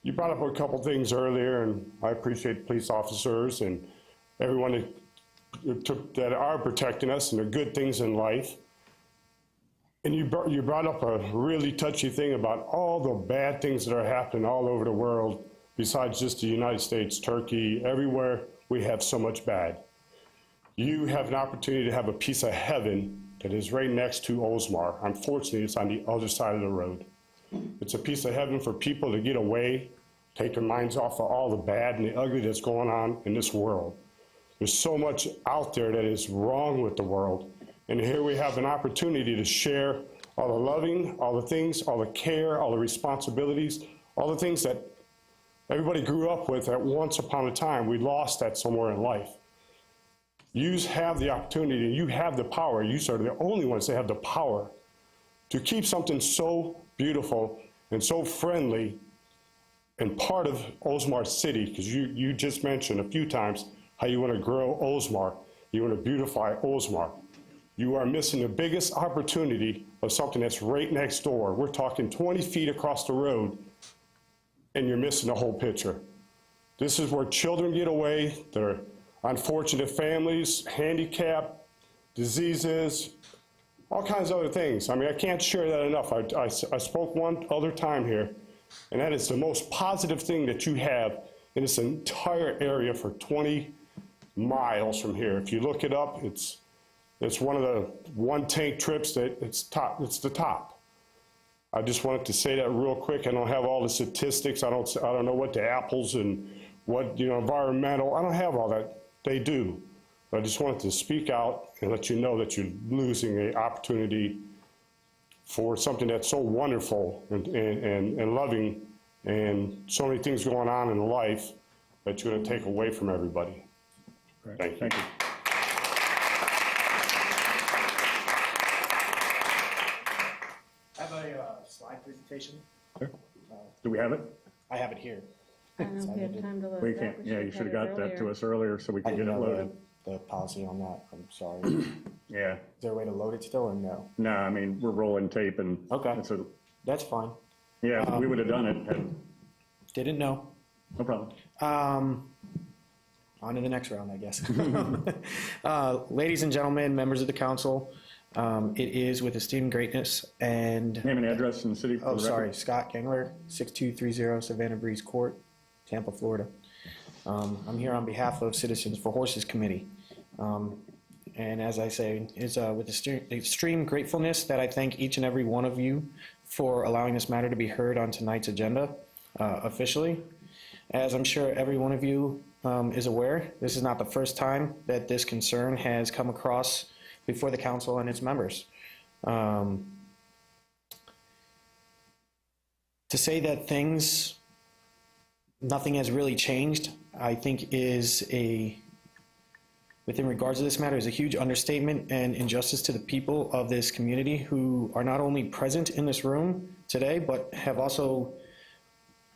you brought up a couple things earlier, and I appreciate police officers and everyone that are protecting us, and the good things in life. And you brought up a really touchy thing about all the bad things that are happening all over the world, besides just the United States, Turkey, everywhere we have so much bad. You have an opportunity to have a piece of heaven that is right next to Oldsmar. Unfortunately, it's on the other side of the road. It's a piece of heaven for people to get away, take their minds off of all the bad and the ugly that's going on in this world. There's so much out there that is wrong with the world. And here we have an opportunity to share all the loving, all the things, all the care, all the responsibilities, all the things that everybody grew up with at once upon a time. We lost that somewhere in life. You have the opportunity, you have the power. You are the only ones that have the power to keep something so beautiful and so friendly and part of Oldsmar City, because you just mentioned a few times how you want to grow Oldsmar, you want to beautify Oldsmar. You are missing the biggest opportunity of something that's right next door. We're talking 20 feet across the road, and you're missing the whole picture. This is where children get away, their unfortunate families, handicap, diseases, all kinds of other things. I mean, I can't share that enough. I spoke one other time here, and that is the most positive thing that you have in this entire area for 20 miles from here. If you look it up, it's one of the one-tank trips that it's the top. I just wanted to say that real quick. I don't have all the statistics. I don't know what the apples and what, environmental, I don't have all that. They do. But I just wanted to speak out and let you know that you're losing an opportunity for something that's so wonderful and loving, and so many things going on in life that you're going to take away from everybody. Thank you. Thank you. I have a slide presentation. Sure. Do we have it? I have it here. I don't know if we have time to load We it up. can't, We yeah, you should have got that to us earlier so we I could get didn't it know loaded. the policy on that, I'm sorry. Yeah. Is there a way to load it still or no? No, I mean, we're rolling tape and. Okay. it's a- That's fine. Yeah, we would have done it. Didn't know. No problem. On to the next round, I guess. Ladies and gentlemen, members of the council, it is with esteemed greatness and... Name and address in the city. Oh, sorry, Scott Gangler, 6230 Savannah Breeze Court, Tampa, Florida. I'm here on behalf of Citizens for Horses Committee. And as I say, it's with extreme gratefulness that I thank each and every one of you for allowing this matter to be heard on tonight's agenda officially. As I'm sure every one of you is aware, this is not the first time that this concern has come across before the council and its members. To say that nothing has really changed, I think within regards to this matter, is a huge understatement and injustice to the people of this community who are not only present in this room today, but have also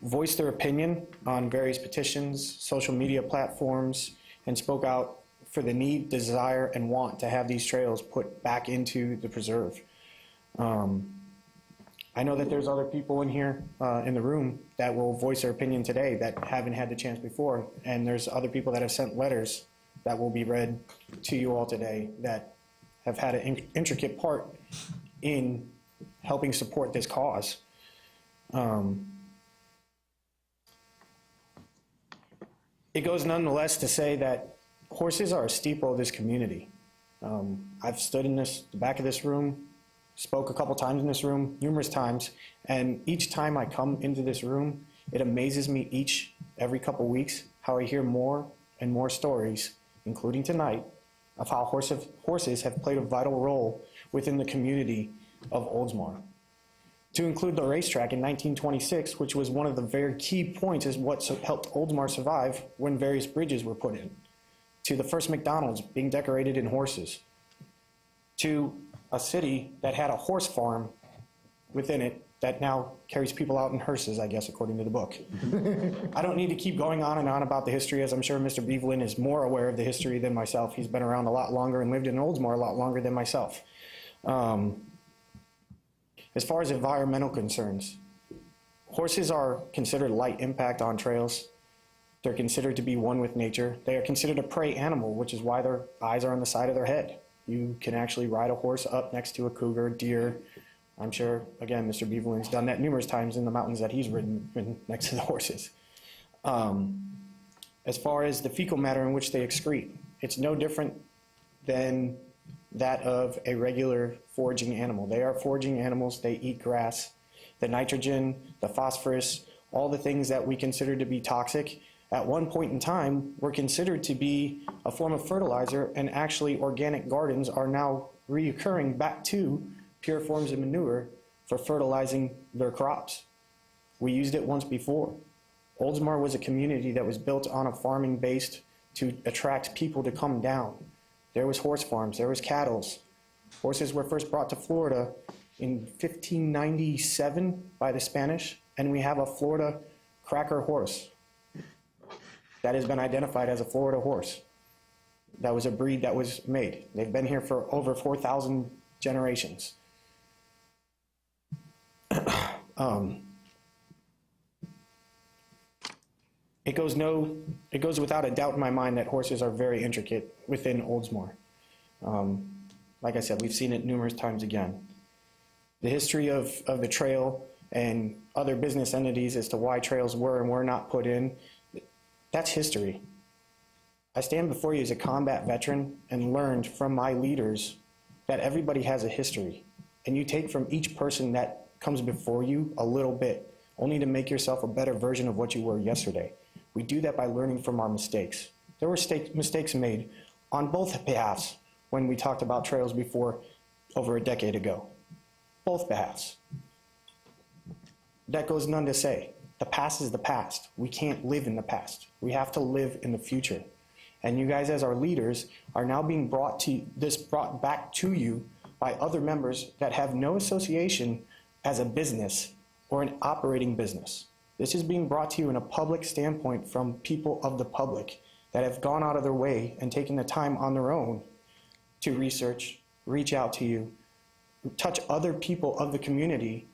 voiced their opinion on various petitions, social media platforms, and spoke out for the need, desire, and want to have these trails put back into the preserve. I know that there's other people in here in the room that will voice their opinion today that haven't had the chance before, and there's other people that have sent letters that will be read to you all today that have had an intricate part in helping support this cause. It goes nonetheless to say that horses are a staple of this community. I've stood in the back of this room, spoke a couple times in this room, numerous times, and each time I come into this room, it amazes me every couple weeks how I hear more and more stories, including tonight, of how horses have played a vital role within the community of Oldsmar. To include the racetrack in 1926, which was one of the very key points is what helped Oldsmar survive when various bridges were put in, to the first McDonald's being decorated in horses, to a city that had a horse farm within it that now carries people out in hearses, I guess, according to the book. I don't need to keep going on and on about the history, as I'm sure Mr. Bevelin is more aware of the history than myself. He's been around a lot longer and lived in Oldsmar a lot longer than myself. As far as environmental concerns, horses are considered light impact on trails. They're considered to be one with nature. They are considered a prey animal, which is why their eyes are on the side of their head. You can actually ride a horse up next to a cougar, deer. I'm sure, again, Mr. Bevelin's done that numerous times in the mountains that he's ridden next to the horses. As far as the fecal matter in which they excrete, it's no different than that of a regular foraging animal. They are foraging animals. They eat grass. The nitrogen, the phosphorus, all the things that we consider to be toxic, at one point in time were considered to be a form of fertilizer, and actually organic gardens are now reoccurring back to pure forms of manure for fertilizing their crops. We used it once before. Oldsmar was a community that was built on a farming based to attract people to come down. There was horse farms, there was cattle. Horses were first brought to Florida in 1597 by the Spanish, and we have a Florida cracker horse that has been identified as a Florida horse. That was a breed that was made. They've been here for over 4,000 generations. It goes without a doubt in my mind that horses are very intricate within Oldsmar. Like I said, we've seen it numerous times again. The history of the trail and other business entities as to why trails were and were not put in, that's history. I stand before you as a combat veteran and learned from my leaders that everybody has a history, and you take from each person that comes before you a little bit, only to make yourself a better version of what you were yesterday. We do that by learning from our mistakes. There were mistakes made on both behalves when we talked about trails before over a decade ago. Both behalves. That goes none to say. The past is the past. We can't live in the past. We have to live in the future. And you guys as our leaders are now being brought back to you by other members that have no association as a business or an operating business. This is being brought to you in a public standpoint from people of the public that have gone out of their way and taken the time on their own to research, reach out to you, touch other people of the community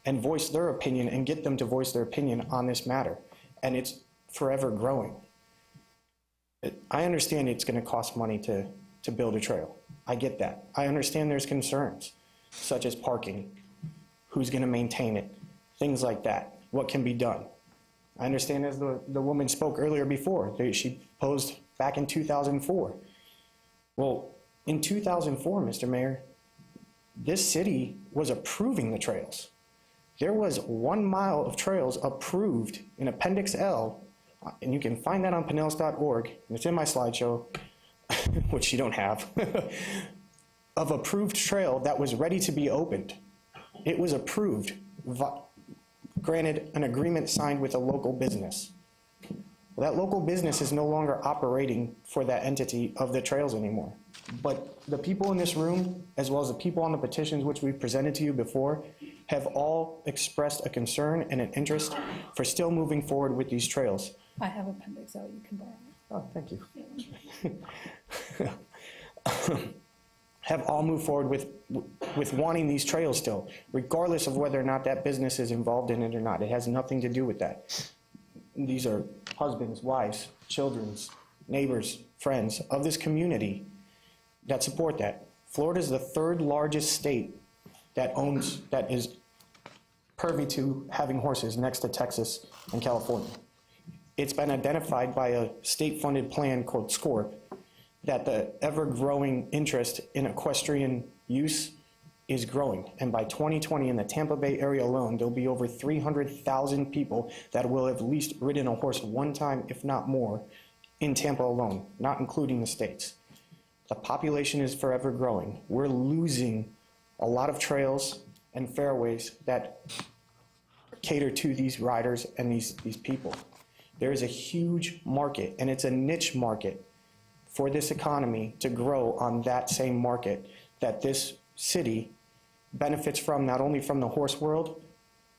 and voice their opinion and get them to voice their opinion on this matter. And it's forever growing. I understand it's going to cost money to build a trail. I get that. I understand there's concerns, such as parking, who's going to maintain it, things like that, what can be done. I understand, as the woman spoke earlier before, she posed back in 2004. Well, in 2004, Mr. Mayor, this city was approving the trails. There was 1 mile of trails approved in Appendix L, and you can find that on Pinellas.org, and it's in my slideshow, which you don't have, of approved trail that was ready to be opened. It was approved, granted an agreement signed with a local business. Well, that local business is no longer operating for that entity of the trails anymore. But the people in this room, as well as the people on the petitions which we've presented to you before, have all expressed a concern and an interest for still moving forward with these trails. I have Appendix L, you can borrow it. Oh, thank you. Have all moved forward with wanting these trails still, regardless of whether or not that business is involved in it or not. It has nothing to do with that. These are husbands, wives, children's, neighbors, friends of this community that support that. Florida is the 3rd largest state that is privy to having horses, next to Texas and California. It's been identified by a state-funded plan called SCORP that the ever-growing interest in equestrian use is growing. And by 2020, in the Tampa Bay area alone, there'll be over 300,000 people that will have at least ridden a horse one time, if not more, in Tampa alone, not including the states. The population is forever growing. We're losing a lot of trails and fairways that cater to these riders and these people. There is a huge market, and it's a niche market for this economy to grow on that same market that this city benefits from, not only from the horse world,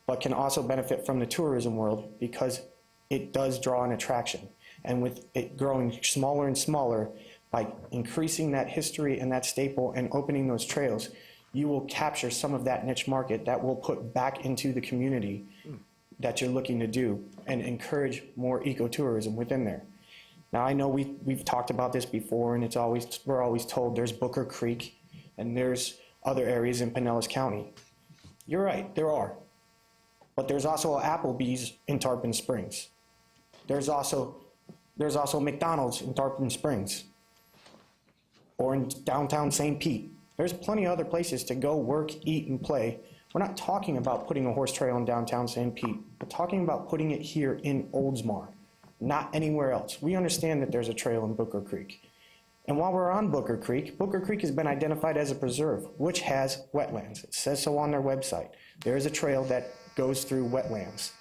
but can also benefit from the tourism world, because it does draw an attraction. And with it growing smaller and smaller, by increasing that history and that staple and opening those trails, you will capture some of that niche market that will put back into the community that you're looking to do and encourage more ecotourism within there. Now, I know we've talked about this before, and we're always told there's Booker Creek and there's other areas in Pinellas County. You're right, there are. But there's also Applebee's in Tarpon Springs. There's also McDonald's in Tarpon Springs, or in downtown St. Pete. There's plenty of other places to go work, eat, and play. We're not talking about putting a horse trail in downtown St. Pete. We're talking about putting it here in Oldsmar, not anywhere else. We understand that there's a trail in Booker Creek. And while we're on Booker Creek has been identified as a preserve, which has wetlands. It says so on their website. There is a trail that goes through wetlands.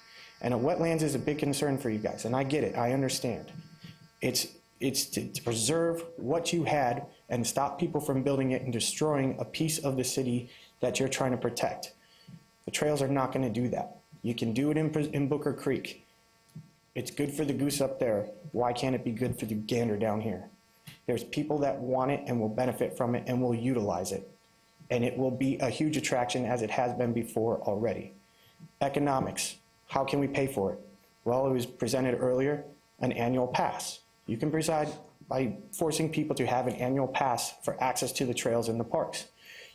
And wetlands is a big concern for you guys, and I get it, I understand. It's to preserve what you had and stop people from building it and destroying a piece of the city that you're trying to protect. The trails are not going to do that. You can do it in Booker Creek. It's good for the goose up there. Why can't it be good for the gander down here? There's people that want it and will benefit from it and will utilize it. And it will be a huge attraction, as it has been before already. Economics. How can we pay for it? Well, it was presented earlier, an annual pass. You can preside by forcing people to have an annual pass for access to the trails in the parks.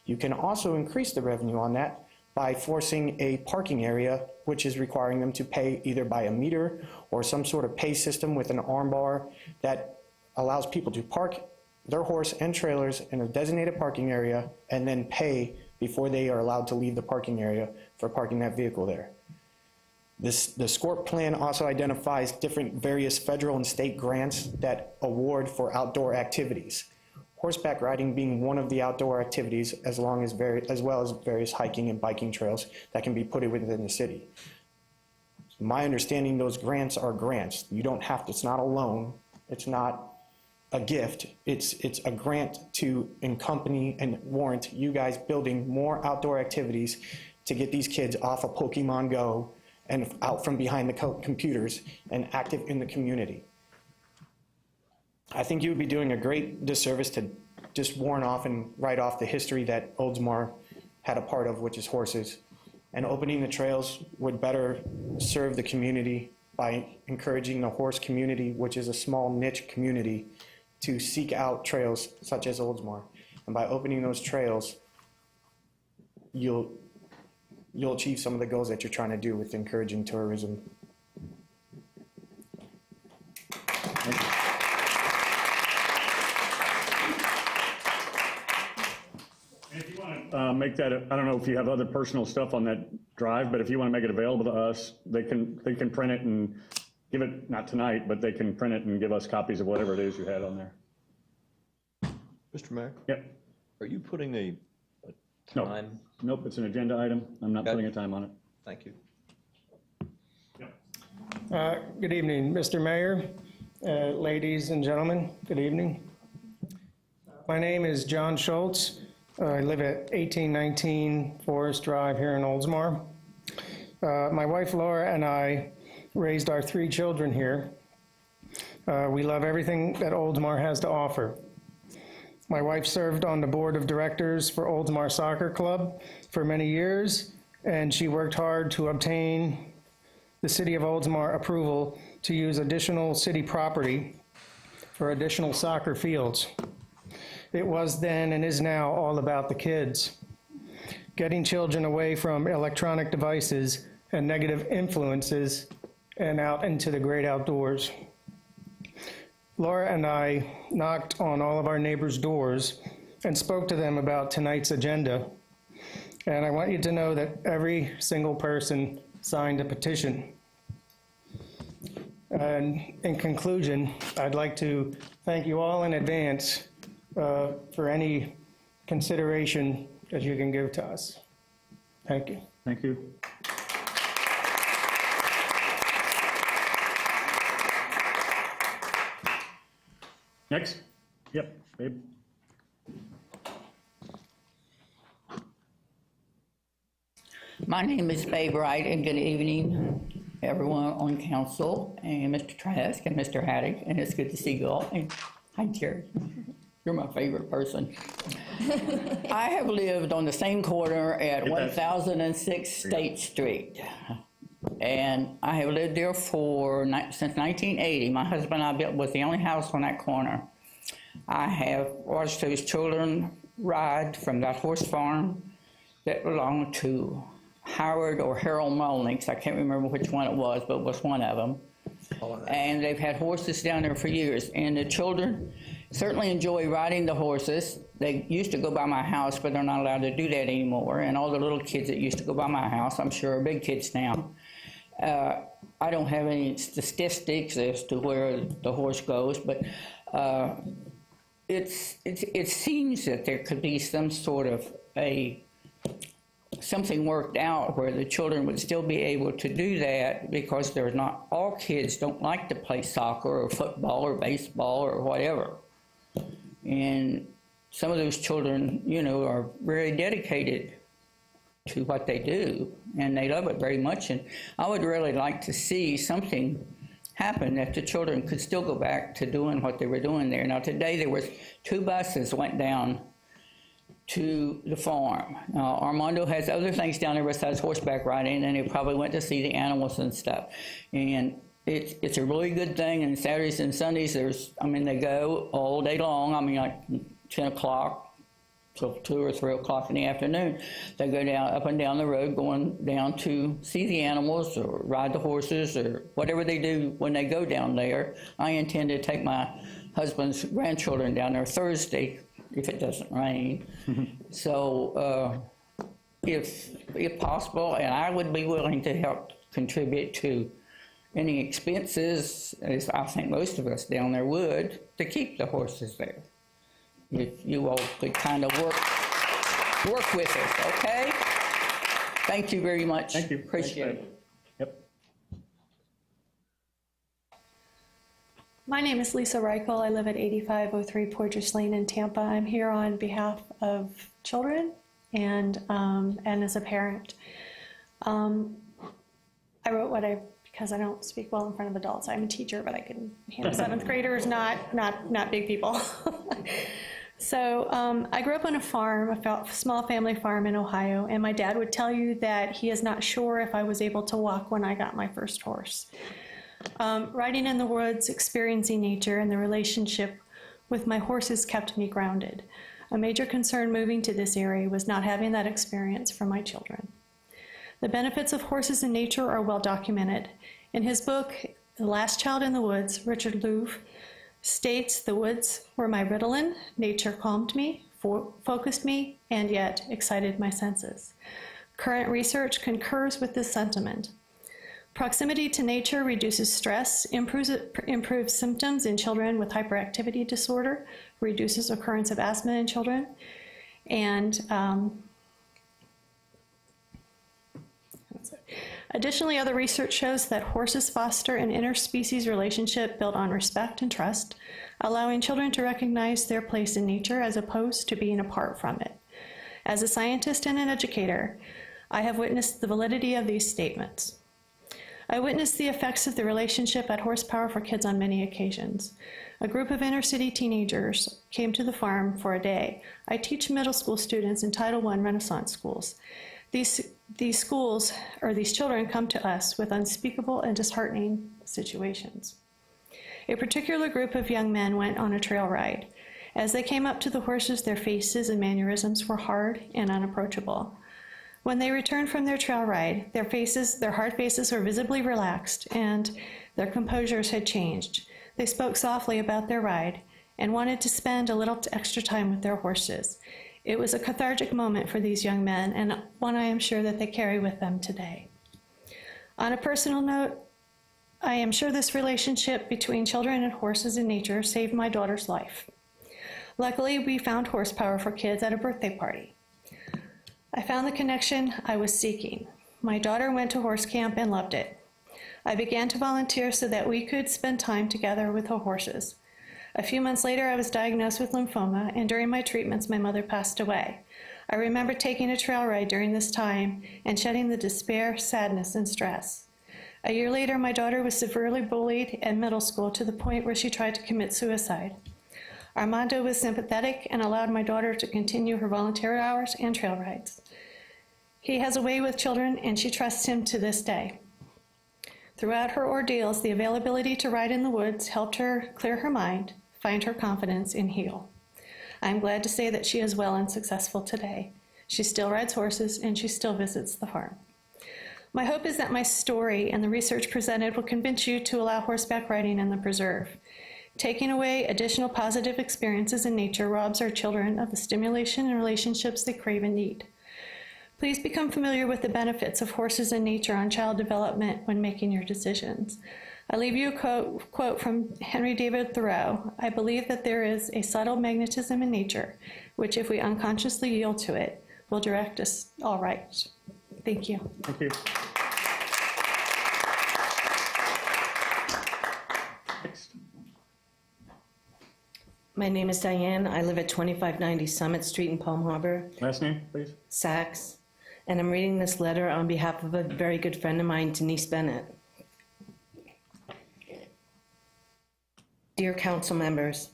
You can also increase the revenue on that by forcing a parking area, which is requiring them to pay either by a meter or some sort of pay system with an arm bar that allows people to park their horse and trailers in a designated parking area and then pay before they are allowed to leave the parking area for parking that vehicle there. The SCORP plan also identifies different various federal and state grants that award for outdoor activities. Horseback riding being one of the outdoor activities, as well as various hiking and biking trails that can be put within the city. My understanding, those grants are grants. You don't have to, it's not a loan, it's not a gift, it's a grant to accompany and warrant you guys building more outdoor activities to get these kids off of Pokemon Go and out from behind the computers and active in the community. I think you would be doing a great disservice to just warn off and write off the history that Oldsmar had a part of, which is horses. And opening the trails would better serve the community by encouraging the horse community, which is a small niche community, to seek out trails such as Oldsmar. And by opening those trails, you'll achieve some of the goals that you're trying to do with encouraging tourism. If you want to make that, I don't know if you have other personal stuff on that drive, but if you want to make it available to us, they can print it and give it, not tonight, but they can print it and give us copies of whatever it is you had on there. Mr. Mayor? Yep. Are you putting a time? Nope, it's an agenda item. I'm not putting a time on it. Thank you. Good evening, Mr. Mayor, ladies and gentlemen, good evening. My name is John Schultz. I live at 1819 Forest Drive here in Oldsmar. My wife Laura and I raised our 3 children here. We love everything that Oldsmar has to offer. My wife served on the board of directors for Oldsmar Soccer Club for many years, and she worked hard to obtain the City of Oldsmar approval to use additional city property for additional soccer fields. It was then and is now all about the kids, getting children away from electronic devices and negative influences and out into the great outdoors. Laura and I knocked on all of our neighbors' doors and spoke to them about tonight's agenda. And I want you to know that every single person signed a petition. And in conclusion, I'd like to thank you all in advance for any consideration that you can give to us. Thank you. Thank you. Next. Yep, babe. My name is Babe Wright, and good evening, everyone on council, and Mr. Trask and Mr. Haddock, and it's good to see you all. And hi, Jerry. You're my favorite person. I have lived on the same corner at 1006 State Street, and I have lived there since 1980. My husband and I was the only house on that corner. I have watched those children ride from that horse farm that belonged to Howard or Harold Molnix. I can't remember which one it was, but it was one of them. And they've had horses down there for years. And the children certainly enjoy riding the horses. They used to go by my house, but they're not allowed to do that anymore. And all the little kids that used to go by my house, I'm sure are big kids now. I don't have any statistics as to where the horse goes, but it seems that there could be some sort of something worked out where the children would still be able to do that, because there's not, all kids don't like to play soccer or football or baseball or whatever. And some of those children, you know, are very dedicated to what they do, and they love it very much. And I would really like to see something happen that the children could still go back to doing what they were doing there. Now today there was 2 buses went down to the farm. Now Armando has other things down there besides horseback riding, and he probably went to see the animals and stuff. And it's a really good thing. And Saturdays and Sundays, they go all day long. I mean, like 10 o'clock till 2 or 3 o'clock in the afternoon. They go down, up and down the road, going down to see the animals or ride the horses or whatever they do when they go down there. I intend to take my husband's grandchildren down there Thursday, if it doesn't rain. So if possible, and I would be willing to help contribute to any expenses, as I think most of us down there would, to keep the horses there. If you all could kind of work with us, okay? Thank you very much. Thank you. Appreciate it. Yep. My name is Lisa Reichel. I live at 8503 Porters Lane in Tampa. I'm here on behalf of children and as a parent. I I wrote because I don't speak well in front of adults. I'm a teacher, but I can handle seventh graders, not big people. So I grew up on a farm, a small family farm in Ohio, and my dad would tell you that he is not sure if I was able to walk when I got my first horse. Riding in the woods, experiencing nature, and the relationship with my horses kept me grounded. A major concern moving to this area was not having that experience for my children. The benefits of horses in nature are well documented. In his book, The Last Child in the Woods, Richard Louv states, "The woods were my Ritalin, nature calmed me, focused me, and yet excited my senses." Current research concurs with this sentiment. Proximity to nature reduces stress, improves symptoms in children with hyperactivity disorder, reduces occurrence of asthma in children, and additionally, other research shows that horses foster an interspecies relationship built on respect and trust, allowing children to recognize their place in nature as opposed to being apart from it. As a scientist and an educator, I have witnessed the validity of these statements. I witnessed the effects of the relationship at Horsepower for Kids on many occasions. A group of inner-city teenagers came to the farm for a day. I teach middle school students in Title I Renaissance schools. These schools, or these children, come to us with unspeakable and disheartening situations. A particular group of young men went on a trail ride. As they came up to the horses, their faces and mannerisms were hard and unapproachable. When they returned from their trail ride, their hard faces were visibly relaxed and their composures had changed. They spoke softly about their ride and wanted to spend a little extra time with their horses. It was a cathartic moment for these young men, and one I am sure that they carry with them today. On a personal note, I am sure this relationship between children and horses in nature saved my daughter's life. Luckily, we found Horsepower for Kids at a birthday party. I found the connection I was seeking. My daughter went to horse camp and loved it. I began to volunteer so that we could spend time together with the horses. A few months later, I was diagnosed with lymphoma, and during my treatments, my mother passed away. I remember taking a trail ride during this time and shedding the despair, sadness, and stress. A year later, my daughter was severely bullied at middle school to the point where she tried to commit suicide. Armando was sympathetic and allowed my daughter to continue her volunteer hours and trail rides. He has a way with children, and she trusts him to this day. Throughout her ordeals, the availability to ride in the woods helped her clear her mind, find her confidence, and heal. I'm glad to say that she is well and successful today. She still rides horses, and she still visits the farm. My hope is that my story and the research presented will convince you to allow horseback riding in the preserve. Taking away additional positive experiences in nature robs our children of the stimulation and relationships they crave and need. Please become familiar with the benefits of horses in nature on child development when making your decisions. I leave you a quote from Henry David Thoreau. "I believe that there is a subtle magnetism in nature, which if we unconsciously yield to it, will direct us all right." Thank you. Thank you. Next. My name is Diane. I live at 2590 Summit Street in Palm Harbor. Last name, please. Sachs. And I'm reading this letter on behalf of a very good friend of mine, Denise Bennett. Dear council members,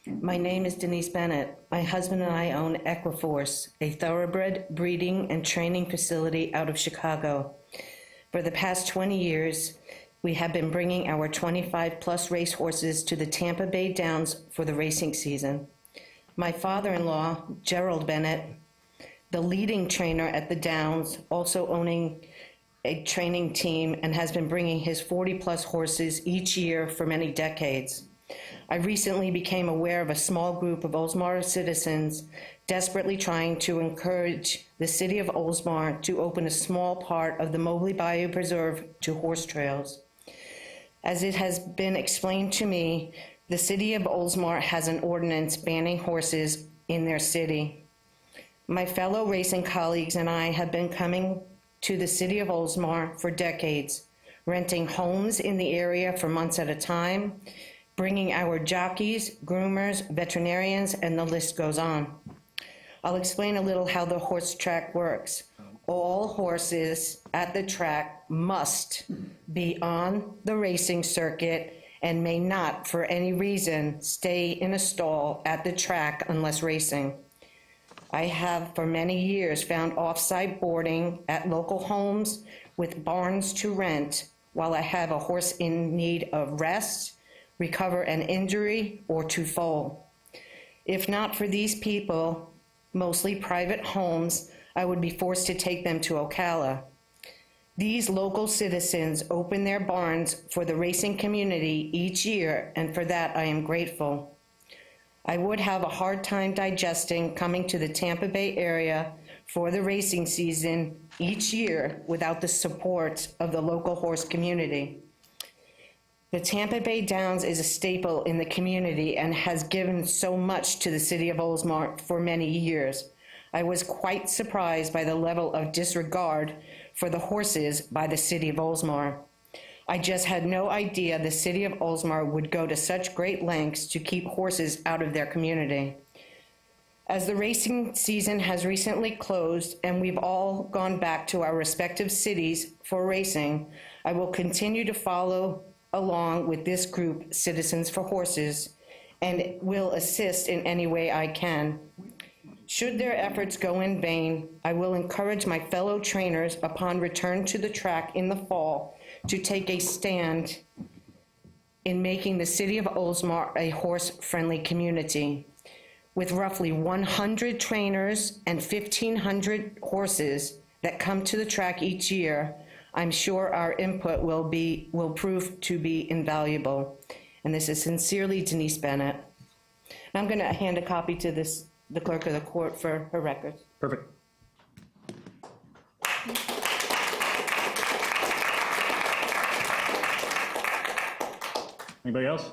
my name is Denise Bennett. My husband and I own Equiforce, a thoroughbred breeding and training facility out of Chicago. For the past 20 years, we have been bringing our 25-plus racehorses to the Tampa Bay Downs for the racing season. My father-in-law, Gerald Bennett, the leading trainer at the Downs, also owning a training team, and has been bringing his 40-plus horses each year for many decades. I recently became aware of a small group of Oldsmar citizens desperately trying to encourage the city of Oldsmar to open a small part of the Mobley Bayou Preserve to horse trails. As it has been explained to me, the city of Oldsmar has an ordinance banning horses in their city. My fellow racing colleagues and I have been coming to the city of Oldsmar for decades, renting homes in the area for months at a time, bringing our jockeys, groomers, veterinarians, and the list goes on. I'll explain a little how the horse track works. all horses at the track must be on the racing circuit and may not, for any reason, stay in a stall at the track unless racing. I have for many years found off-site boarding at local homes with barns to rent while I have a horse in need of rest, recover an injury, or to foal. If not for these people, mostly private homes, I would be forced to take them to Ocala. These local citizens open their barns for the racing community each year, and for that I am grateful. I would have a hard time digesting coming to the Tampa Bay area for the racing season each year without the support of the local horse community. The Tampa Bay Downs is a staple in the community and has given so much to the city of Oldsmar for many years. I was quite surprised by the level of disregard for the horses by the city of Oldsmar. I just had no idea the city of Oldsmar would go to such great lengths to keep horses out of their community. As the racing season has recently closed and we've all gone back to our respective cities for racing, I will continue to follow along with this group, Citizens for Horses, and will assist in any way I can. Should their efforts go in vain, I will encourage my fellow trainers upon return to the track in the fall to take a stand in making the city of Oldsmar a horse-friendly community. With roughly 100 trainers and 1,500 horses that come to the track each year, I'm sure our input will prove to be invaluable. And this is sincerely Denise Bennett. I'm going to hand a copy to the clerk of the court for her records. Perfect. Anybody else?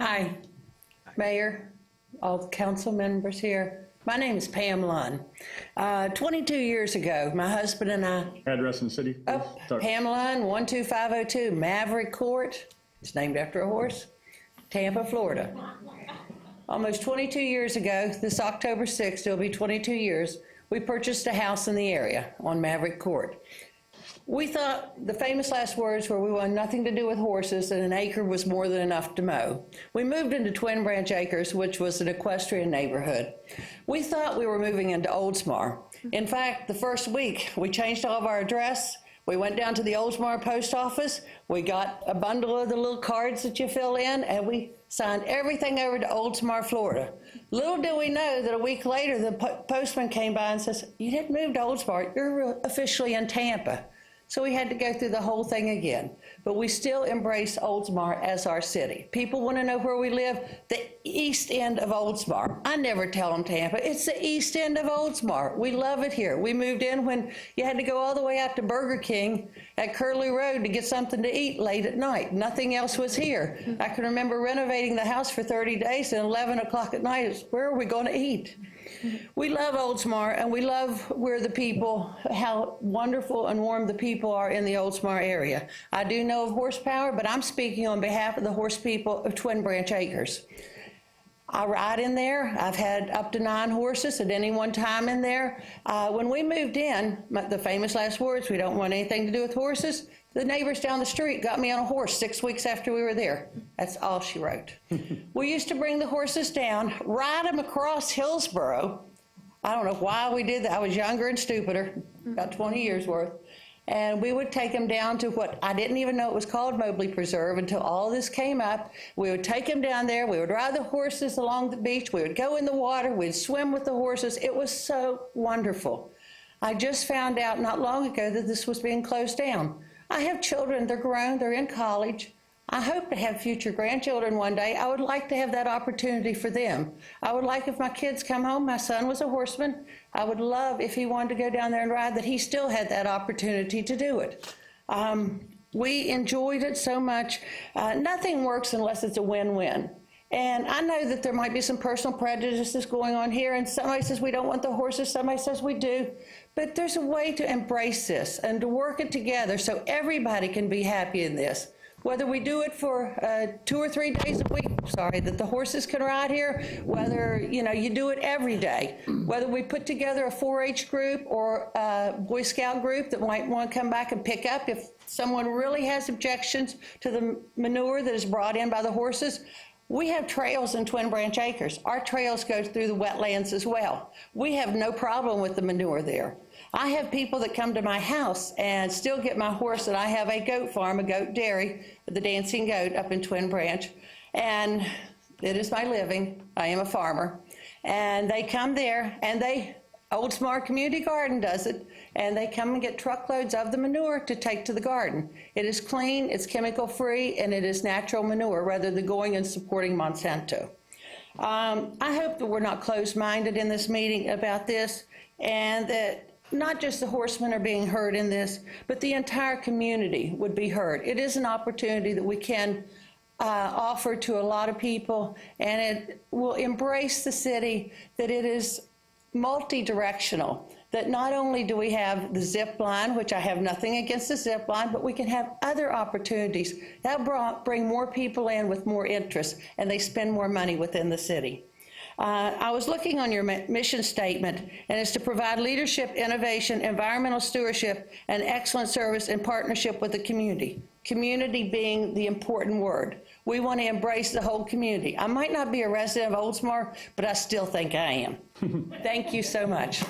Hi, Mayor, all the council members here. My name is Pam Lunn. 22 years ago, my husband and I... Address and city. Pam Lunn, 12502 Maverick Court. It's named after a horse. Tampa, Florida. Almost 22 years ago, this October 6th, it'll be 22 years, we purchased a house in the area on Maverick Court. We thought the famous last words were we wanted nothing to do with horses and an acre was more than enough to mow. We moved into Twin Branch Acres, which was an equestrian neighborhood. We thought we were moving into Oldsmar. In fact, the first week, we changed all of our address. We went down to the Oldsmar post office. We got a bundle of the little cards that you fill in, and we signed everything over to Oldsmar, Florida. Little do we know that a week later, the postman came by and says, "You didn't move to Oldsmar, you're officially in Tampa." So we had to go through the whole thing again. But we still embrace Oldsmar as our city. People want to know where we live. The east end of Oldsmar. I never tell them Tampa. It's the east end of Oldsmar. We love it here. We moved in when you had to go all the way out to Burger King at Curly Road to get something to eat late at night. Nothing else was here. I can remember renovating the house for 30 days and 11 o'clock at night is, where are we going to eat? We love Oldsmar, and we love where the people, how wonderful and warm the people are in the Oldsmar area. I do know of horsepower, but I'm speaking on behalf of the horse people of Twin Branch Acres. I ride in there. I've had up to 9 horses at any one time in there. When we moved in, the famous last words, we don't want anything to do with horses. The neighbors down the street got me on a horse 6 weeks after we were there. That's all she wrote. We used to bring the horses down, ride them across Hillsborough. I don't know why we did that. I was younger and stupider, about 20 years worth. And we would take them down to what I didn't even know it was called Mobley Preserve until all this came up. We would take them down there. We would ride the horses along the beach. We would go in the water. We'd swim with the horses. It was so wonderful. I just found out not long ago that this was being closed down. I have children. They're grown. They're in college. I hope to have future grandchildren one day. I would like to have that opportunity for them. I would like if my kids come home, my son was a horseman, I would love if he wanted to go down there and ride that he still had that opportunity to do it. We enjoyed it so much. Nothing works unless it's a win-win. And I know that there might be some personal prejudices going on here, and somebody says we don't want the horses, somebody says we do. But there's a way to embrace this and to work it together so everybody can be happy in this. Whether we do it for 2 or 3 days a week, that the horses can ride here, whether, you do it every day, whether we put together a 4-H group or a Boy Scout group that might want to come back and pick up if someone really has objections to the manure that is brought in by the horses. We have trails in Twin Branch Acres. Our trails go through the wetlands as well. We have no problem with the manure there. I have people that come to my house and still get my horse, and I have a goat farm, a goat dairy, the Dancing Goat up in Twin Branch, and it is my living. I am a farmer. And they come there, and Oldsmar Community Garden does it, and they come and get truckloads of the manure to take to the garden. It is clean, it's chemical-free, and it is natural manure rather than going and supporting Monsanto. I hope that we're not closed-minded in this meeting about this, and that not just the horsemen are being heard in this, but the entire community would be heard. It is an opportunity that we can offer to a lot of people, and it will embrace the city, that it is multi-directional, that not only do we have the zip line, which I have nothing against the zip line, but we can have other opportunities that bring more people in with more interest, and they spend more money within the city. I was looking on your mission statement, and it's to provide leadership, innovation, environmental stewardship, and excellent service in partnership with the community. Community being the important word. We want to embrace the whole community. I might not be a resident of Oldsmar, but I still think I am. Thank you so much.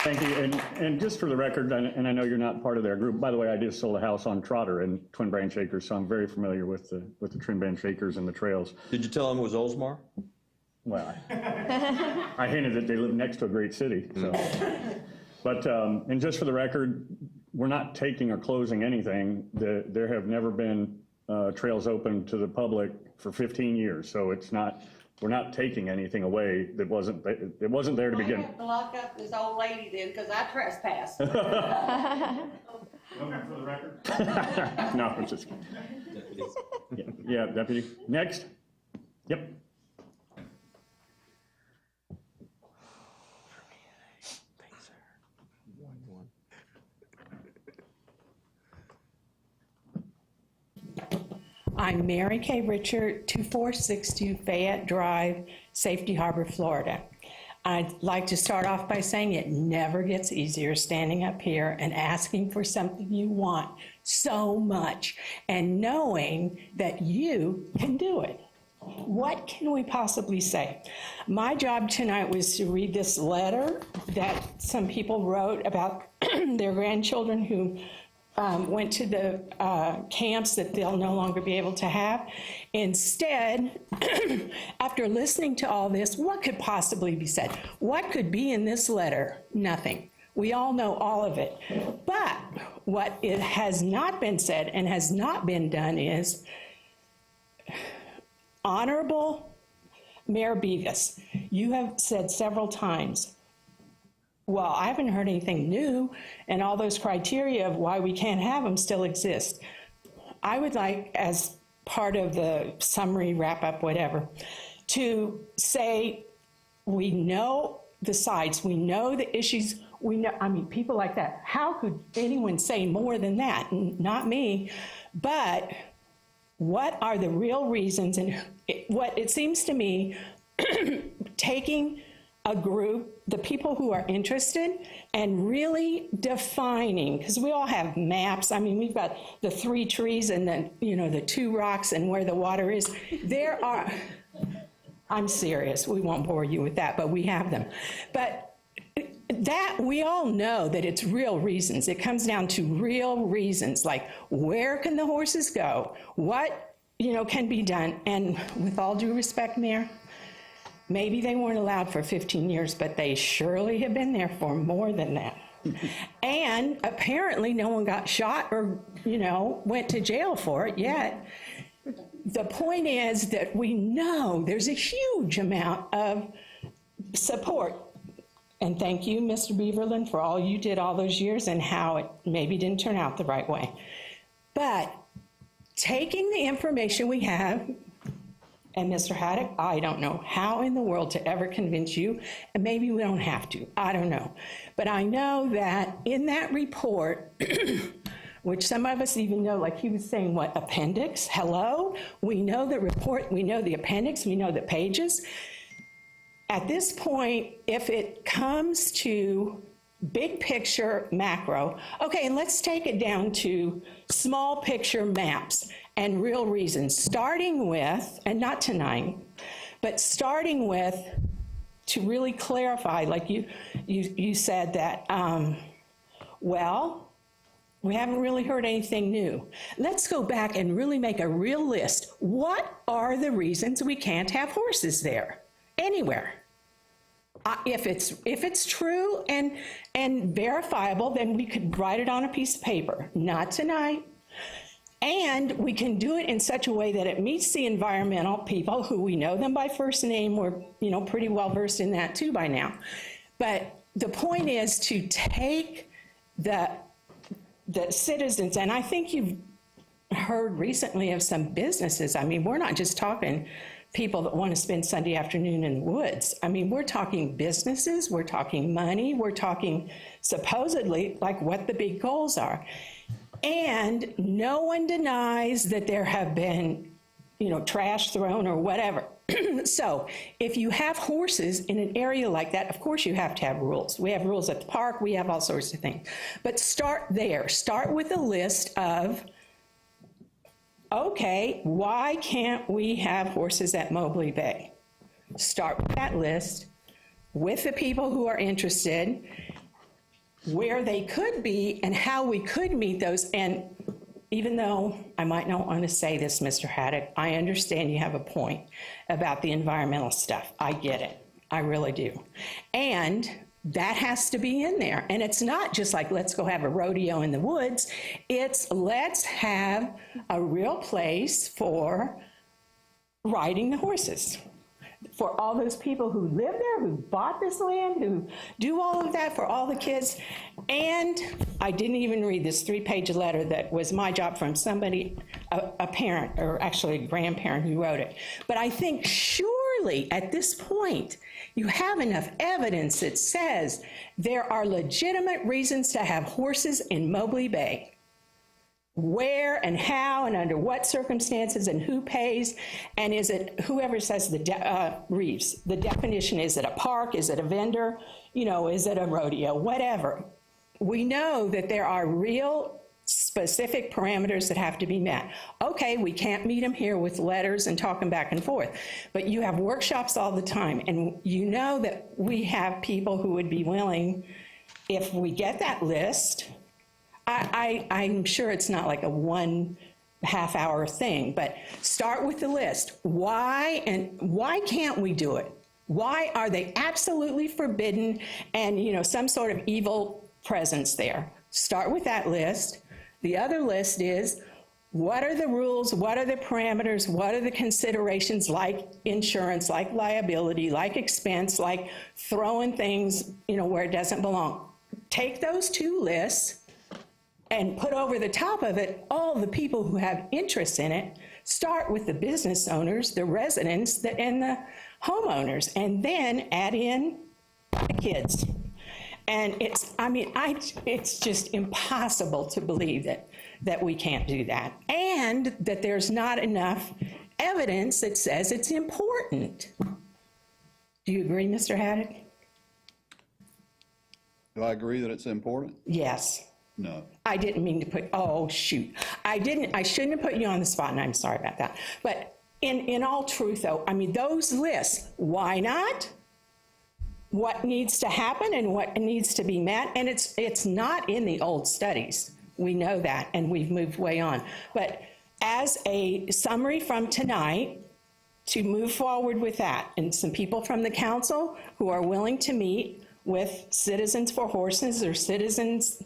Thank you, and just for the record, and I know you're not part of their group, by the way, I just sold a house on Trotter in Twin Branch Acres, so I'm very familiar with the Twin Branch Acres and the trails. Did you tell them it was Oldsmar? Well, I hinted that they live next to a great city, so. But, and just for the record, we're not taking or closing anything. There have never been trails open to the public for 15 years, so it's not, we're not taking anything away that wasn't there to begin. I have to lock up this old lady then, because I trespassed. Looking for the record? No, I'm just kidding. Yeah, Deputy. Next. Yep. I'm Mary Kay Richard, 2462 Fayette Drive, Safety Harbor, Florida. I'd like to start off by saying it never gets easier standing up here and asking for something you want so much and knowing that you can do it. What can we possibly say? My job tonight was to read this letter that some people wrote about their grandchildren who went to the camps that they'll no longer be able to have. Instead, after listening to all this, what could possibly be said? What could be in this letter? Nothing. We all know all of it. But what it has not been said and has not been done is, Honorable Mayor Beavis, you have said several times, well, I haven't heard anything new, and all those criteria of why we can't have them still exist. I would like, as part of the summary, wrap-up, whatever, to say we know the sites, we know the issues, we know, I mean, people like that. How could anyone say more than that? Not me, but what are the real reasons, and what it seems to me, taking a group, the people who are interested, and really defining, because we all have maps. I mean, we've got the 3 trees and then, the 2 rocks and where the water is. There are, I'm serious, we won't bore you with that, but we have them. But that, we all know that it's real reasons. It comes down to real reasons, like where can the horses go? What, can be done? And with all due respect, Mayor, maybe they weren't allowed for 15 years, but they surely have been there for more than that. And apparently no one got shot or, went to jail for it yet. The point is that we know there's a huge amount of support. And thank you, Mr. Beaverland, for all you did all those years and how it maybe didn't turn out the right way. But taking the information we have And Mr. Haddock, I don't know how in the world to ever convince you, and maybe we don't have to, I don't know. But I know that in that report, which some of us even know, like he was saying, what, appendix? Hello? We know the report, we know the appendix, we know the pages. At this point, if it comes to big picture macro, okay, and let's take it down to small picture maps and real reasons, starting with, and not tonight, but starting with, to really clarify, like you said that, well, we haven't really heard anything new. Let's go back and really make a real list. What are the reasons we can't have horses there, anywhere? If it's true and verifiable, then we could write it on a piece of paper. Not tonight. And we can do it in such a way that it meets the environmental people who we know them by first name. We're pretty well versed in that too by now. But the point is to take the citizens, and I think you've heard recently of some businesses. I mean, we're not just talking people that want to spend Sunday afternoon in the woods. I mean, we're talking businesses, we're talking money, we're talking supposedly like what the big goals are. And no one denies that there have been, trash thrown or whatever. So if you have horses in an area like that, of course you have to have rules. We have rules at the park, we have all sorts of things. But start there. Start with a list of, okay, why can't we have horses at Mobley Bay? Start with that list with the people who are interested, where they could be and how we could meet those. And even though I might not want to say this, Mr. Haddock, I understand you have a point about the environmental stuff. I get it. I really do. And that has to be in there. And it's not just like, let's go have a rodeo in the woods. It's let's have a real place for riding the horses. For all those people who live there, who bought this land, who do all of that, for all the kids. And I didn't even read this 3-page letter that was my job from somebody, a parent, or actually a grandparent who wrote it. But I think surely at this point, you have enough evidence that says there are legitimate reasons to have horses in Mobley Bay. Where and how and under what circumstances and who pays, and is it, whoever says Reeves, the definition, is it a park, is it a vendor, is it a rodeo, whatever. We know that there are real specific parameters that have to be met. Okay, we can't meet them here with letters and talking back and forth, but you have workshops all the time, and you know that we have people who would be willing, if we get that list. I'm sure it's not like a 1.5 hour thing, but start with the list. Why and why can't we do it? Why are they absolutely forbidden and, some sort of evil presence there? Start with that list. The other list is, what are the rules? What are the parameters? What are the considerations, like insurance, like liability, like expense, like throwing things, where it doesn't belong? Take those 2 lists and put over the top of it all the people who have interest in it. Start with the business owners, the residents, and the homeowners, and then add in the kids. And it's just impossible to believe that we can't do that, and that there's not enough evidence that says it's important. Do you agree, Mr. Haddock? Do I agree that it's important? Yes. No. I didn't mean to put, oh, shoot. I shouldn't have put you on the spot, and I'm sorry about that. But in all truth, though, those lists, why not? What needs to happen and what needs to be met, and it's not in the old studies. We know that, and we've moved way on. But as a summary from tonight, to move forward with that, and some people from the council who are willing to meet with Citizens for Horses or citizens,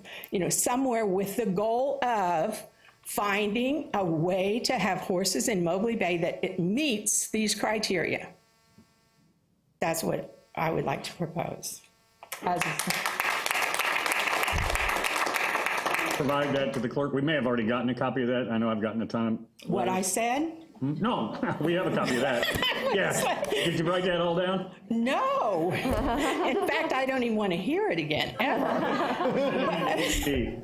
somewhere with the goal of finding a way to have horses in Mobley Bay that it meets these criteria. That's what I would like to propose. Provide that to the clerk. We may have already gotten a copy of that. I know I've gotten a ton. What I said? No, we have a copy of that. Yeah. Did you write that all down? No. In fact, I don't even want to hear it again, ever.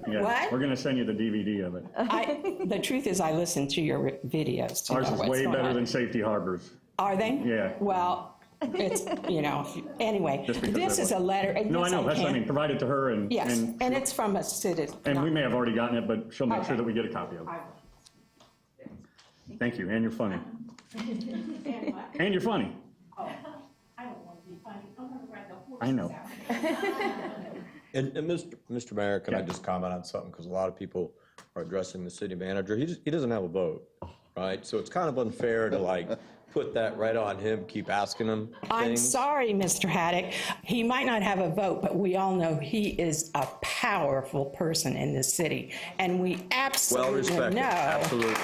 Yeah. What? We're going to send you the DVD of it. The truth is, I listen to your videos to Ours know is what's way going better on. than Safety Harbors. Are they? Yeah. Well, it's, anyway, Just because this that is a was- letter. No, I yes, know, that's what I can. mean, provide it to her and. Yes, and it's from a citizen. And we may have already gotten it, but she'll make sure Okay. that we get a copy of it. Thank you, and you're funny. And you're funny. I don't want to be funny. I'm going to write the horse. I know. And Mr. Mayor, can I just comment on something? Because a lot of people are addressing the city manager. He doesn't have a vote, right? So it's kind of unfair to like put that right on him, keep asking him I'm things. sorry, Mr. Haddock. He might not have a vote, but we all know he is a powerful person in this city. And we Well absolutely respected, know absolutely.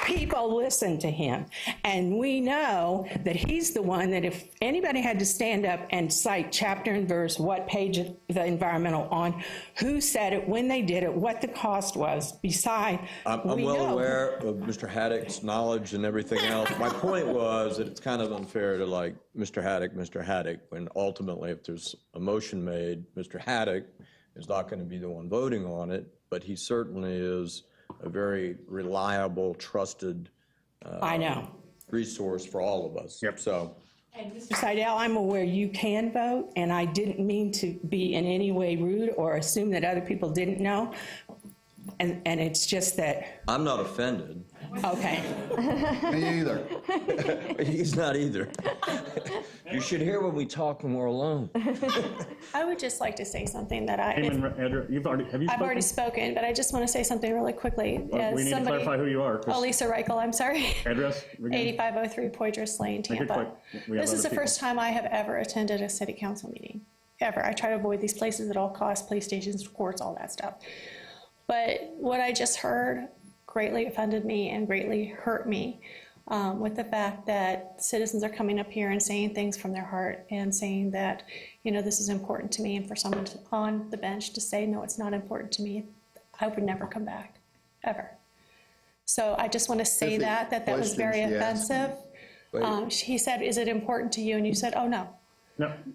people listen to him. And we know that he's the one that if anybody had to stand up and cite chapter and verse, what page of the environmental on, who said it, when they did it, what the cost was, beside, I'm we well know. aware of Mr. Haddock's knowledge and everything else. My point was that it's kind of unfair to like Mr. Haddock, when ultimately if there's a motion made, Mr. Haddock is not going to be the one voting on it, but he certainly is a very reliable, trusted I know. resource for all of us. Yep. So. And Mr. Seidel, I'm aware you can vote, and I didn't mean to be in any way rude or assume that other people didn't know. And it's just that, I'm not offended. okay. Me either. He's not either. You should hear when we talk when we're alone. I would just like to say something that Have you spoken? I've already spoken, but I just want to say something really quickly. We need to clarify who you are. 'cause- Oh, Lisa Reichel, I'm sorry. Address? again? 8503 Poydras Lane, Make it Tampa. quick. We have This is other the first time I have ever attended a city council meeting, ever. I try to avoid these places at all costs, police stations, courts, all that stuff. But what I just heard greatly offended me and greatly hurt me with the fact that citizens are coming up here and saying things from their heart and saying that, you know, this is important to me, and for someone on the bench to say, no, it's not important to me, I would never come back, ever. So I just want to say that was very offensive. He said, is it important to you? And you said, oh, no.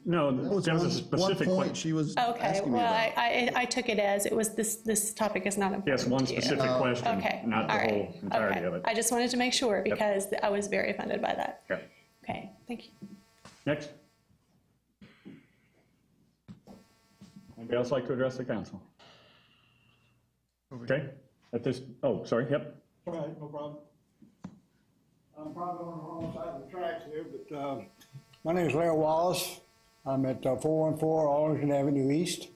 No, that was a specific point she was Okay, asking me well, about. I took it as it was this topic is not important Yes, one to you. specific question, Okay, not the all right, whole entirety okay. of it. I just wanted to make sure because I was very offended by that. Yep. Okay, thank you. Next. Anybody else like to address the council? Okay, at this, oh, sorry, yep. All right, no problem. I'm probably on the wrong side of the tracks here, but my name is Larry Wallace. I'm at 414 Arlington Avenue East.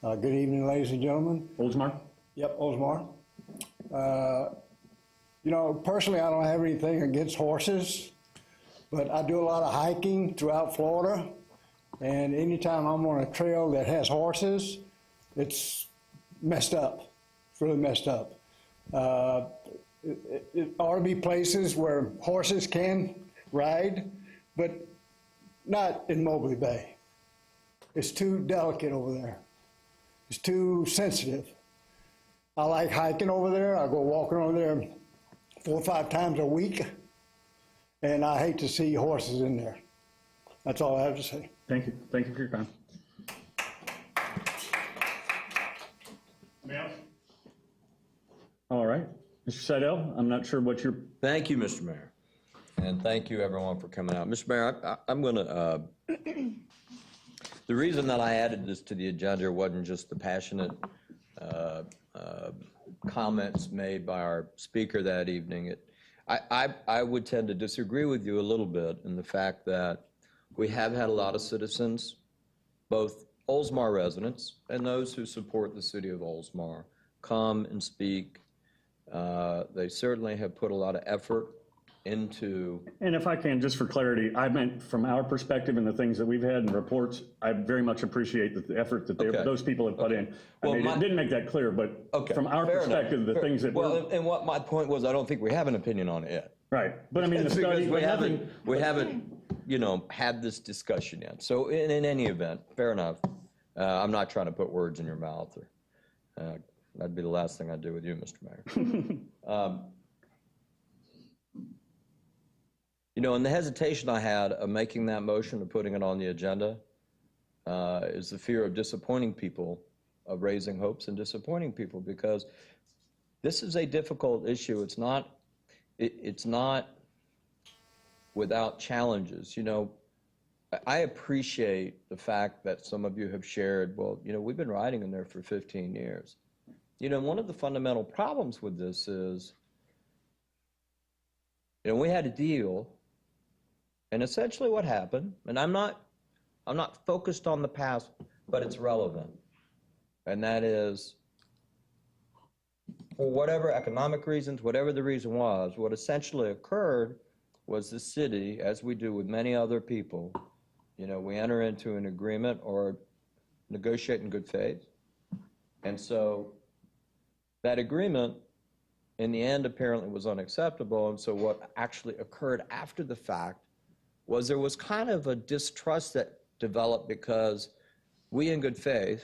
Good evening, ladies and gentlemen. Oldsmar? Yep, Oldsmar. You know, personally, I don't have anything against horses, but I do a lot of hiking throughout Florida, and anytime I'm on a trail that has horses, it's messed up. It's really messed up. It ought to be places where horses can ride, but not in Mobley Bay. It's too delicate over there. It's too sensitive. I like hiking over there. I go walking over there 4 or 5 times a week, and I hate to see horses in there. That's all I have to say. Thank you. Thank you for your time. Anybody else? All right. Mr. Seidel, I'm not sure what your... Thank you, Mr. Mayor. And thank you, everyone, for coming out. Mr. Mayor, I'm going to, the reason that I added this to the agenda wasn't just the passionate comments made by our speaker that evening. I would tend to disagree with you a little bit in the fact that we have had a lot of citizens, both Oldsmar residents and those who support the city of Oldsmar, come and speak. They certainly have put a lot of effort into... And if I can, just for clarity, I meant from our perspective and the things that we've had and reports, I very much appreciate the effort that those people have put in. Well, I didn't make that clear, but from our perspective, the things that Well, and what my point was, I don't think we have an opinion on it yet. Right, but I mean, the study... we haven't, you know, had this discussion yet. So in any event, fair enough. I'm not trying to put words in your mouth, or that'd be the last thing I'd do with you, Mr. Mayor. You know, and the hesitation I had of making that motion and putting it on the agenda is the fear of disappointing people, of raising hopes and disappointing people, because this is a difficult issue. It's not without challenges. You know, I appreciate the fact that some of you have shared, well, you know, we've been riding in there for 15 years. You know, one of the fundamental problems with this is, you know, we had a deal, and essentially what happened, and I'm not focused on the past, but it's relevant, and that is, for whatever economic reasons, whatever the reason was, what essentially occurred was the city, as we do with many other people, you know, we enter into an agreement or negotiate in good faith. And so that agreement, in the end, apparently was unacceptable. And so what actually occurred after the fact was there was kind of a distrust that developed because we, in good faith,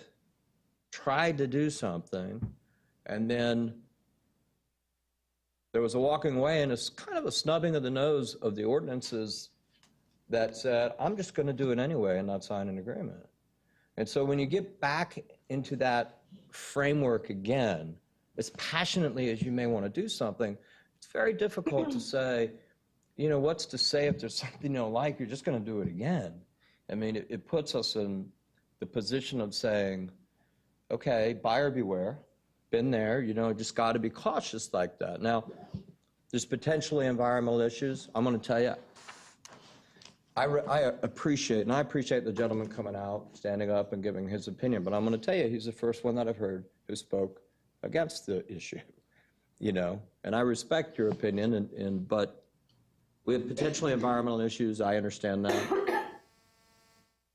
tried to do something, and then there was a walking away and it's kind of a snubbing of the nose of the ordinances that said, I'm just going to do it anyway and not sign an agreement. And so when you get back into that framework again, as passionately as you may want to do something, it's very difficult to say, you know, what's to say if there's something you don't like, you're just going to do it again. I mean, it puts us in the position of saying, okay, buyer beware, been there, you know, just got to be cautious like that. Now, there's potentially environmental issues. I'm going to tell you, I appreciate the gentleman coming out, standing up and giving his opinion, but I'm going to tell you, he's the first one that I've heard who spoke against the issue, you know, and I respect your opinion, but we have potentially environmental issues. I understand that.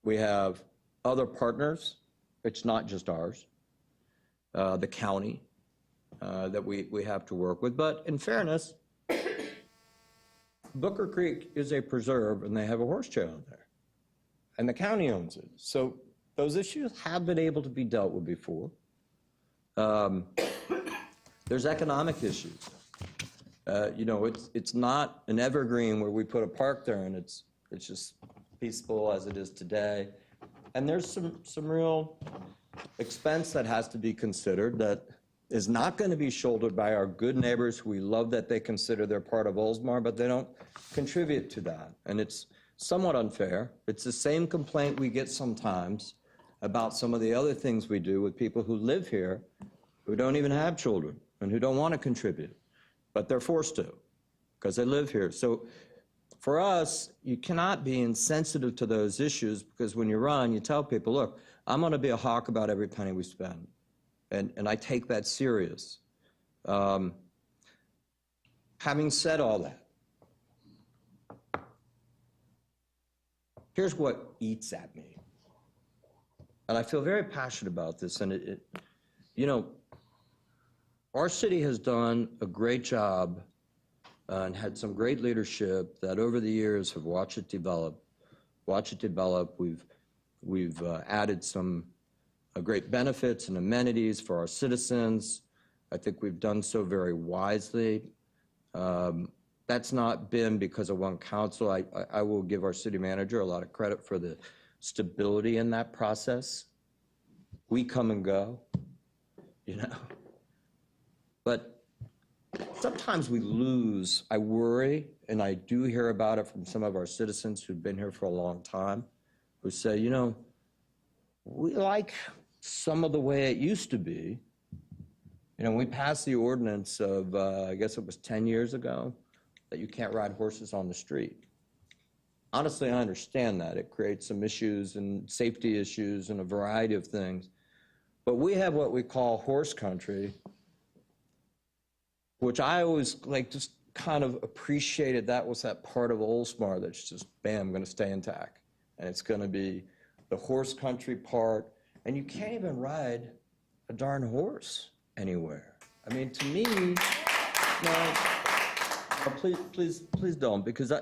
We have other partners. It's not just ours. The county that we have to work with. But in fairness, Booker Creek is a preserve and they have a horse trail there. And the county owns it. So those issues have been able to be dealt with before. There's economic issues. You know, it's not an evergreen where we put a park there and it's just peaceful as it is today. And there's some real expense that has to be considered that is not going to be shouldered by our good neighbors who we love that they consider they're part of Oldsmar, but they don't contribute to that. And it's somewhat unfair. It's the same complaint we get sometimes about some of the other things we do with people who live here who don't even have children and who don't want to contribute, but they're forced to because they live here. So for us, you cannot be insensitive to those issues because when you run, you tell people, look, I'm going to be a hawk about every penny we spend. And I take that serious. Having said all that, here's what eats at me. And I feel very passionate about this. And you know, our city has done a great job and had some great leadership that over the years have watched it develop. We've added some great benefits and amenities for our citizens. I think we've done so very wisely. That's not been because of one council. I will give our city manager a lot of credit for the stability in that process. We come and go, you know. But sometimes we lose. I worry, and I do hear about it from some of our citizens who've been here for a long time, who say, you know, we like some of the way it used to be. You know, we passed the ordinance of, I guess it was 10 years ago, that you can't ride horses on the street. Honestly, I understand that. It creates some issues and safety issues and a variety of things. But we have what we call horse country, which I always just kind of appreciated. That was that part of Oldsmar that's just, bam, going to stay intact. And it's going to be the horse country part. And you can't even ride a darn horse anywhere. I mean, to me, no, please don't, because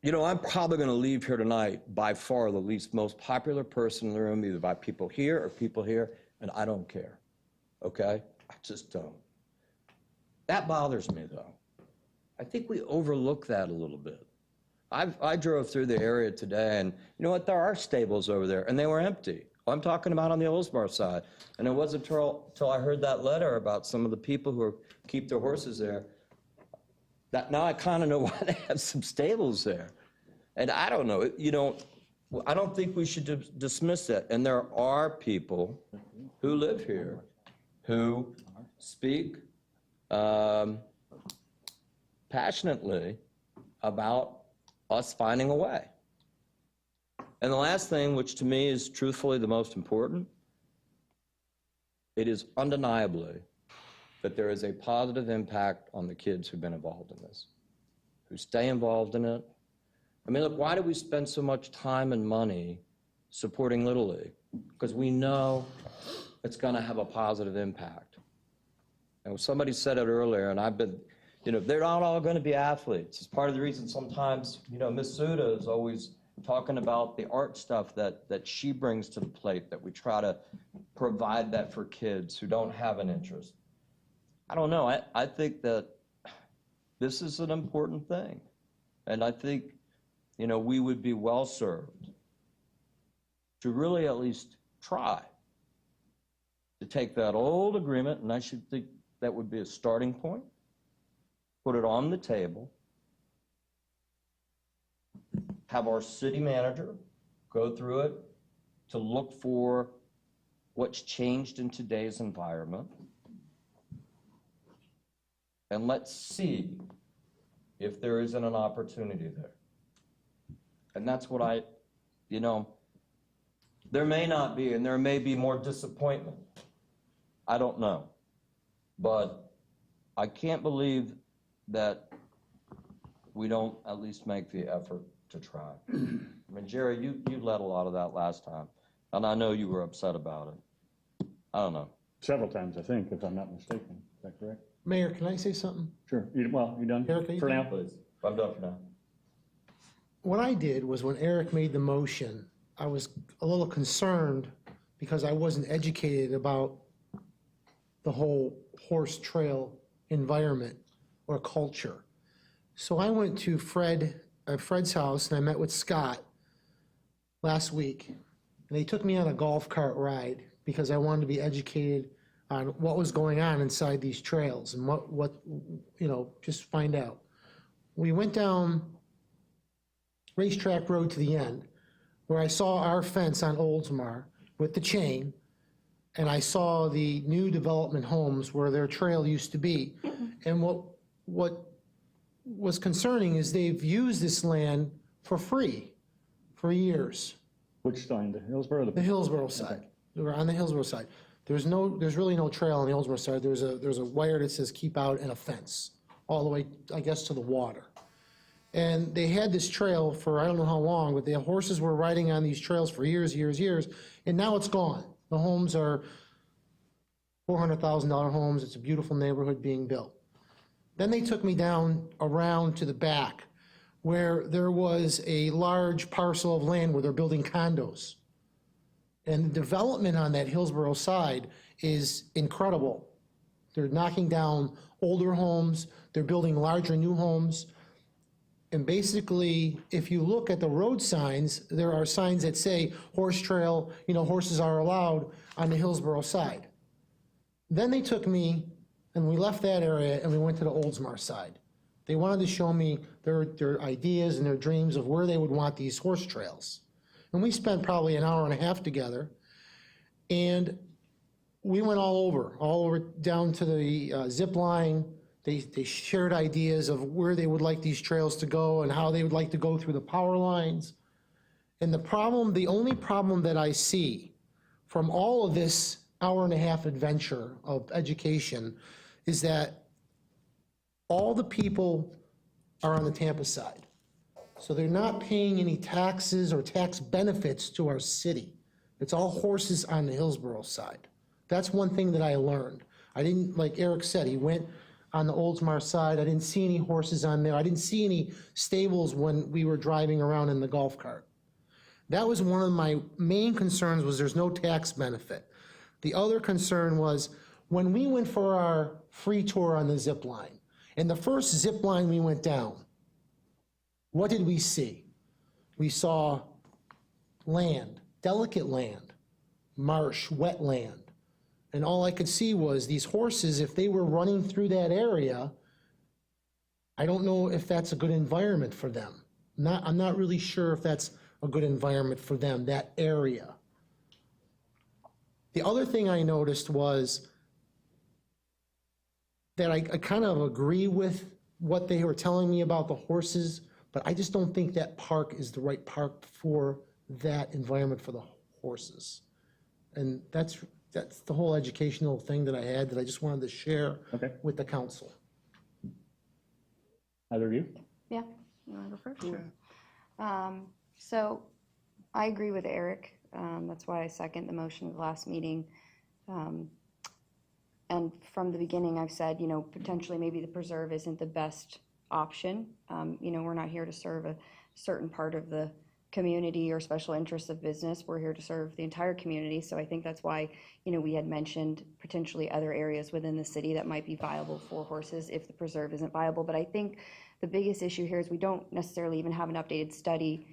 you know, I'm probably going to leave here tonight by far the most popular person in the room, either by people here or people here, and I don't care, okay? I just don't. That bothers me, though. I think we overlook that a little bit. I drove through the area today, and you know what? There are stables over there, and they were empty. I'm talking about on the Oldsmar side. And it wasn't till I heard that letter about some of the people who keep their horses there, that now I kind of know why they have some stables there. And I don't know, I don't think we should dismiss that. And there are people who live here who speak passionately about us finding a way. And the last thing, which to me is truthfully the most important, it is undeniably that there is a positive impact on the kids who've been involved in this, who stay involved in it. I mean, look, why do we spend so much time and money supporting Little League? Because we know it's going to have a positive impact. And somebody said it earlier, and I've been, they're not all going to be athletes. It's part of the reason sometimes, Miss Suda is always talking about the art stuff that she brings to the plate, that we try to provide that for kids who don't have an interest. I don't know. I think that this is an important thing. And I think, we would be well served to really at least try to take that old agreement, and I should think that would be a starting point, put it on the table, have our city manager go through it to look for what's changed in today's environment, and let's see if there isn't an opportunity there. And that's what there may not be, and there may be more disappointment. I don't know. But I can't believe that we don't at least make the effort to try. I mean, Jerry, you led a lot of that last time, and I know you were upset about it. I don't know. Several times, I think, if I'm not mistaken. Is that correct? Mayor, can I say something? Sure. You done? Eric, for now? Please. I'm done for now. What I did was when Eric made the motion, I was a little concerned because I wasn't educated about the whole horse trail environment or culture. So I went to Fred's house and I met with Scott last week, and they took me on a golf cart ride because I wanted to be educated on what was going on inside these trails and what just find out. We went down Racetrack Road to the end, where I saw our fence on Oldsmar with the chain, and I saw the new development homes where their trail used to be. And what was concerning is they've used this land for free for years. Which side, the Hillsborough? The Hillsborough side. We're on the Hillsborough side. There's really no trail on the Oldsmar side. There's a wire that says keep out and a fence all the way, I guess, to the water. And they had this trail for I don't know how long, but the horses were riding on these trails for years, and now it's gone. The homes are $400,000 homes. It's a beautiful neighborhood being built. Then they took me down around to the back where there was a large parcel of land where they're building condos. And the development on that Hillsborough side is incredible. They're knocking down older homes, they're building larger new homes. And basically, if you look at the road signs, there are signs that say horse trail, horses are allowed on the Hillsborough side. Then they took me and we left that area and we went to the Oldsmar side. They wanted to show me their ideas and their dreams of where they would want these horse trails. And we spent probably an hour and a half together. And we went all over down to the zip line. They shared ideas of where they would like these trails to go and how they would like to go through the power lines. And the only problem that I see from all of this hour and a half adventure of education is that all the people are on the Tampa side. So they're not paying any taxes or tax benefits to our city. It's all horses on the Hillsborough side. That's one thing that I learned. I didn't, like Eric said, he went on the Oldsmar side. I didn't see any horses on there. I didn't see any stables when we were driving around in the golf cart. That was one of my main concerns, was there's no tax benefit. The other concern was when we went for our free tour on the zip line, And the first zip line we went down, what did we see? We saw land, delicate land, marsh, wetland. And all I could see was these horses, if they were running through that area, I don't know if that's a good environment for them. I'm not really sure if that's a good environment for them, that area. The other thing I noticed was that I kind of agree with what they were telling me about the horses, but I just don't think that park is the right park for that environment for the horses. And that's the whole educational thing that I had that I just wanted to share with the council. Either of you? Yeah, you want to go first? Sure. So I agree with Eric. That's why I second the motion of the last meeting. And from the beginning, I've said, potentially maybe the preserve isn't the best option. We're not here to serve a certain part of the community or special interests of business. We're here to serve the entire community. So I think that's why, we had mentioned potentially other areas within the city that might be viable for horses if the preserve isn't viable. But I think the biggest issue here is we don't necessarily even have an updated study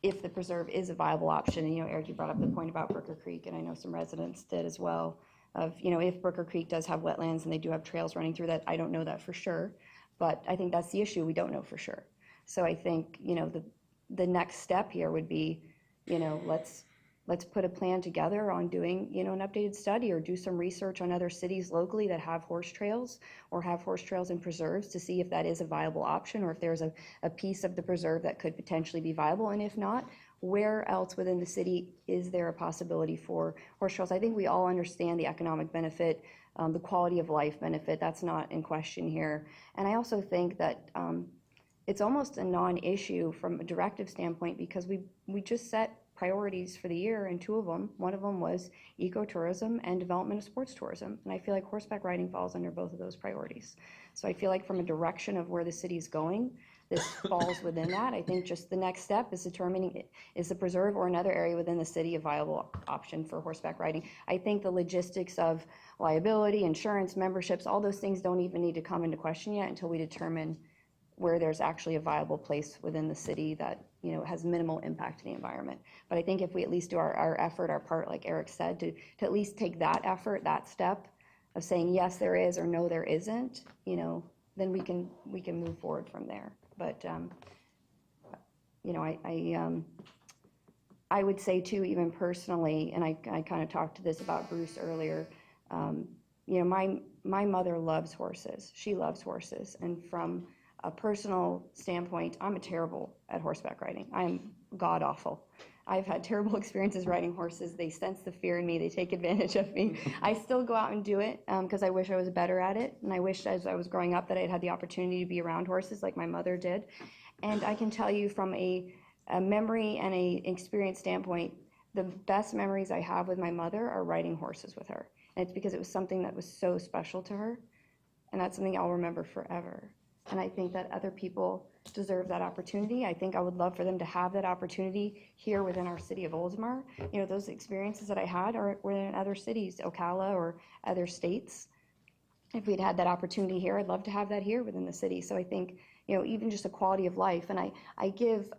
if the preserve is a viable option. And, Eric, you brought up the point about Brooker Creek, and I know some residents did as well, of, if Brooker Creek does have wetlands and they do have trails running through that, I don't know that for sure. But I think that's the issue. We don't know for sure. So I think, the next step here would be, let's put a plan together on doing, an updated study or do some research on other cities locally that have horse trails or have horse trails and preserves to see if that is a viable option or if there's a piece of the preserve that could potentially be viable. And if not, where else within the city is there a possibility for horse trails? I think we all understand the economic benefit, the quality of life benefit. That's not in question here. And I also think that it's almost a non-issue from a directive standpoint because we just set priorities for the year, and two of them, one of them was ecotourism and development of sports tourism. And I feel like horseback riding falls under both of those priorities. So I feel like from a direction of where the city's going, this falls within that. I think just the next step is determining is the preserve or another area within the city a viable option for horseback riding. I think the logistics of liability, insurance, memberships, all those things don't even need to come into question yet until we determine where there's actually a viable place within the city that has minimal impact to the environment. But I think if we at least do our effort, our part, like Eric said, to at least take that effort, that step of saying yes there is or no there isn't, then we can move forward from there. But I would say too, even personally, and I kind of talked to this about Bruce earlier. My mother loves horses. She loves horses, and from a personal standpoint, I'm terrible at horseback riding. I'm god awful. I've had terrible experiences riding horses. They sense the fear in me. They take advantage of me. I still go out and do it because I wish I was better at it. And I wish as I was growing up that I'd had the opportunity to be around horses like my mother did. And I can tell you from a memory and a experience standpoint, the best memories I have with my mother are riding horses with her. And it's because it was something that was so special to her. And that's something I'll remember forever. And I think that other people deserve that opportunity. I think I would love for them to have that opportunity here within our city of Oldsmar. Those experiences that I had were in other cities, Ocala or other states. If we'd had that opportunity here, I'd love to have that here within the city. So I think, even just a quality of life. And I give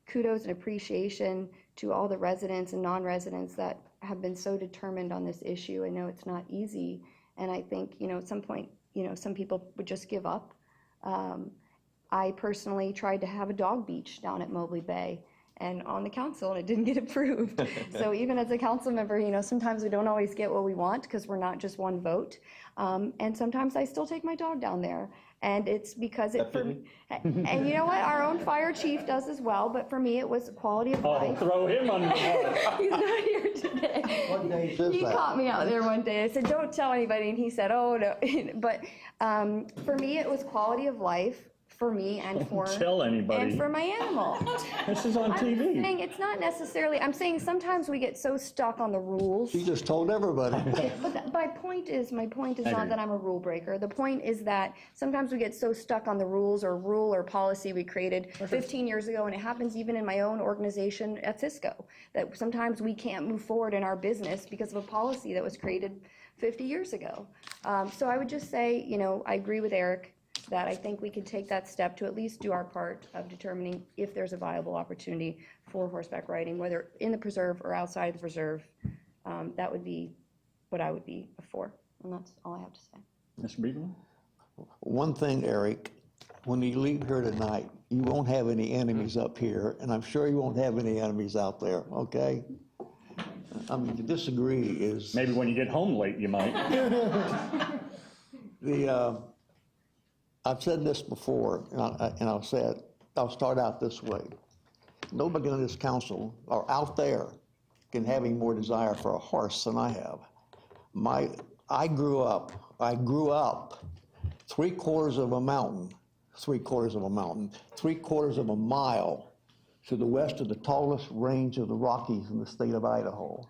kudos and appreciation to all the residents and non-residents that have been so determined on this issue. I know it's not easy. And I think, at some point, some people would just give up. I personally tried to have a dog beach down at Mobley Bay and on the council, and it didn't get approved. So even as a council member, sometimes we don't always get what we want because we're not just one vote. And sometimes I still take my dog down there. And it's because and you know what? Our own fire chief does as well. But for me, it was quality of life. Throw him under the bus. He's not here today. What day is He that? caught me out there one day. I said, don't tell anybody. And he said, oh, no. But for me, it was quality of life for me and for tell anybody. And for my animal. This is on TV. I'm saying it's not necessarily, I'm saying sometimes we get so stuck on the rules. She just told everybody. But my point is not that I'm a rule breaker. The point is that sometimes we get so stuck on the rules or rule or policy we created 15 years ago, and it happens even in my own organization at Cisco, that sometimes we can't move forward in our business because of a policy that was created 50 years ago. So I would just say, I agree with Eric. that I think we could take that step to at least do our part of determining if there's a viable opportunity for horseback riding, whether in the preserve or outside the preserve. That would be what I would be for, and that's all I have to say. Mr. Beaton? One thing, Eric, when you leave here tonight, you won't have any enemies up here, and I'm sure you won't have any enemies out there, okay? I mean, to disagree is... Maybe when you get home late, you might. I've said this before, and I'll say it, I'll start out this way. Nobody on this council, or out there, can have any more desire for a horse than I have. I grew up 3/4 of a mountain, 3/4 of a mile to the west of the tallest range of the Rockies in the state of Idaho.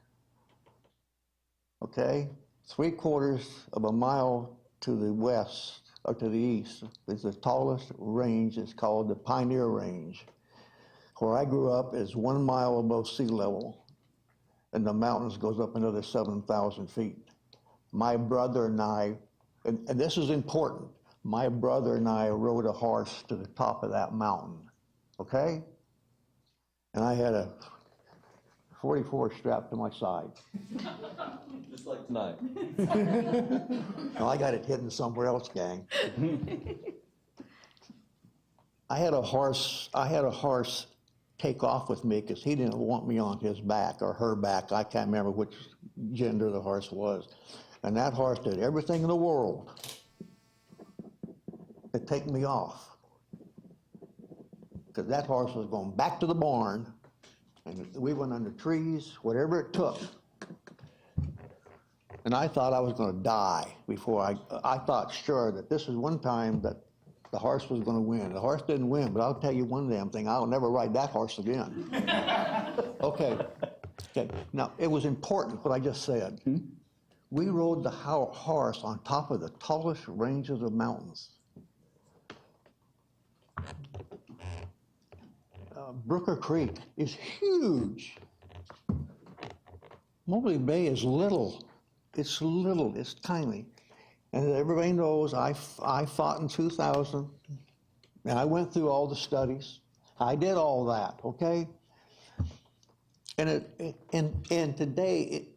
Okay? 3/4 of a mile to the west, or to the east, is the tallest range. It's called the Pioneer Range. Where I grew up is 1 mile above sea level, and the mountains goes up another 7,000 feet. My brother and I, and this is important, my brother and I rode a horse to the top of that mountain, okay? And I had a 44 strapped to my side. Just like tonight. No, I got it hidden somewhere else, gang. I had a horse take off with me because he didn't want me on his back or her back. I can't remember which gender the horse was. And that horse did everything in the world to take me off. Because that horse was going back to the barn, and we went under trees, whatever it took. And I thought I was going to die before I thought sure that this was one time that the horse was going to win. The horse didn't win, but I'll tell you one damn thing, I'll never ride that horse again. Okay. Now, it was important what I just said. We rode the horse on top of the tallest range of the mountains. Brooker Creek is huge. Mobley Bay is little. It's little, it's tiny. And everybody knows I fought in 2000, and I went through all the studies. I did all that, okay? And today,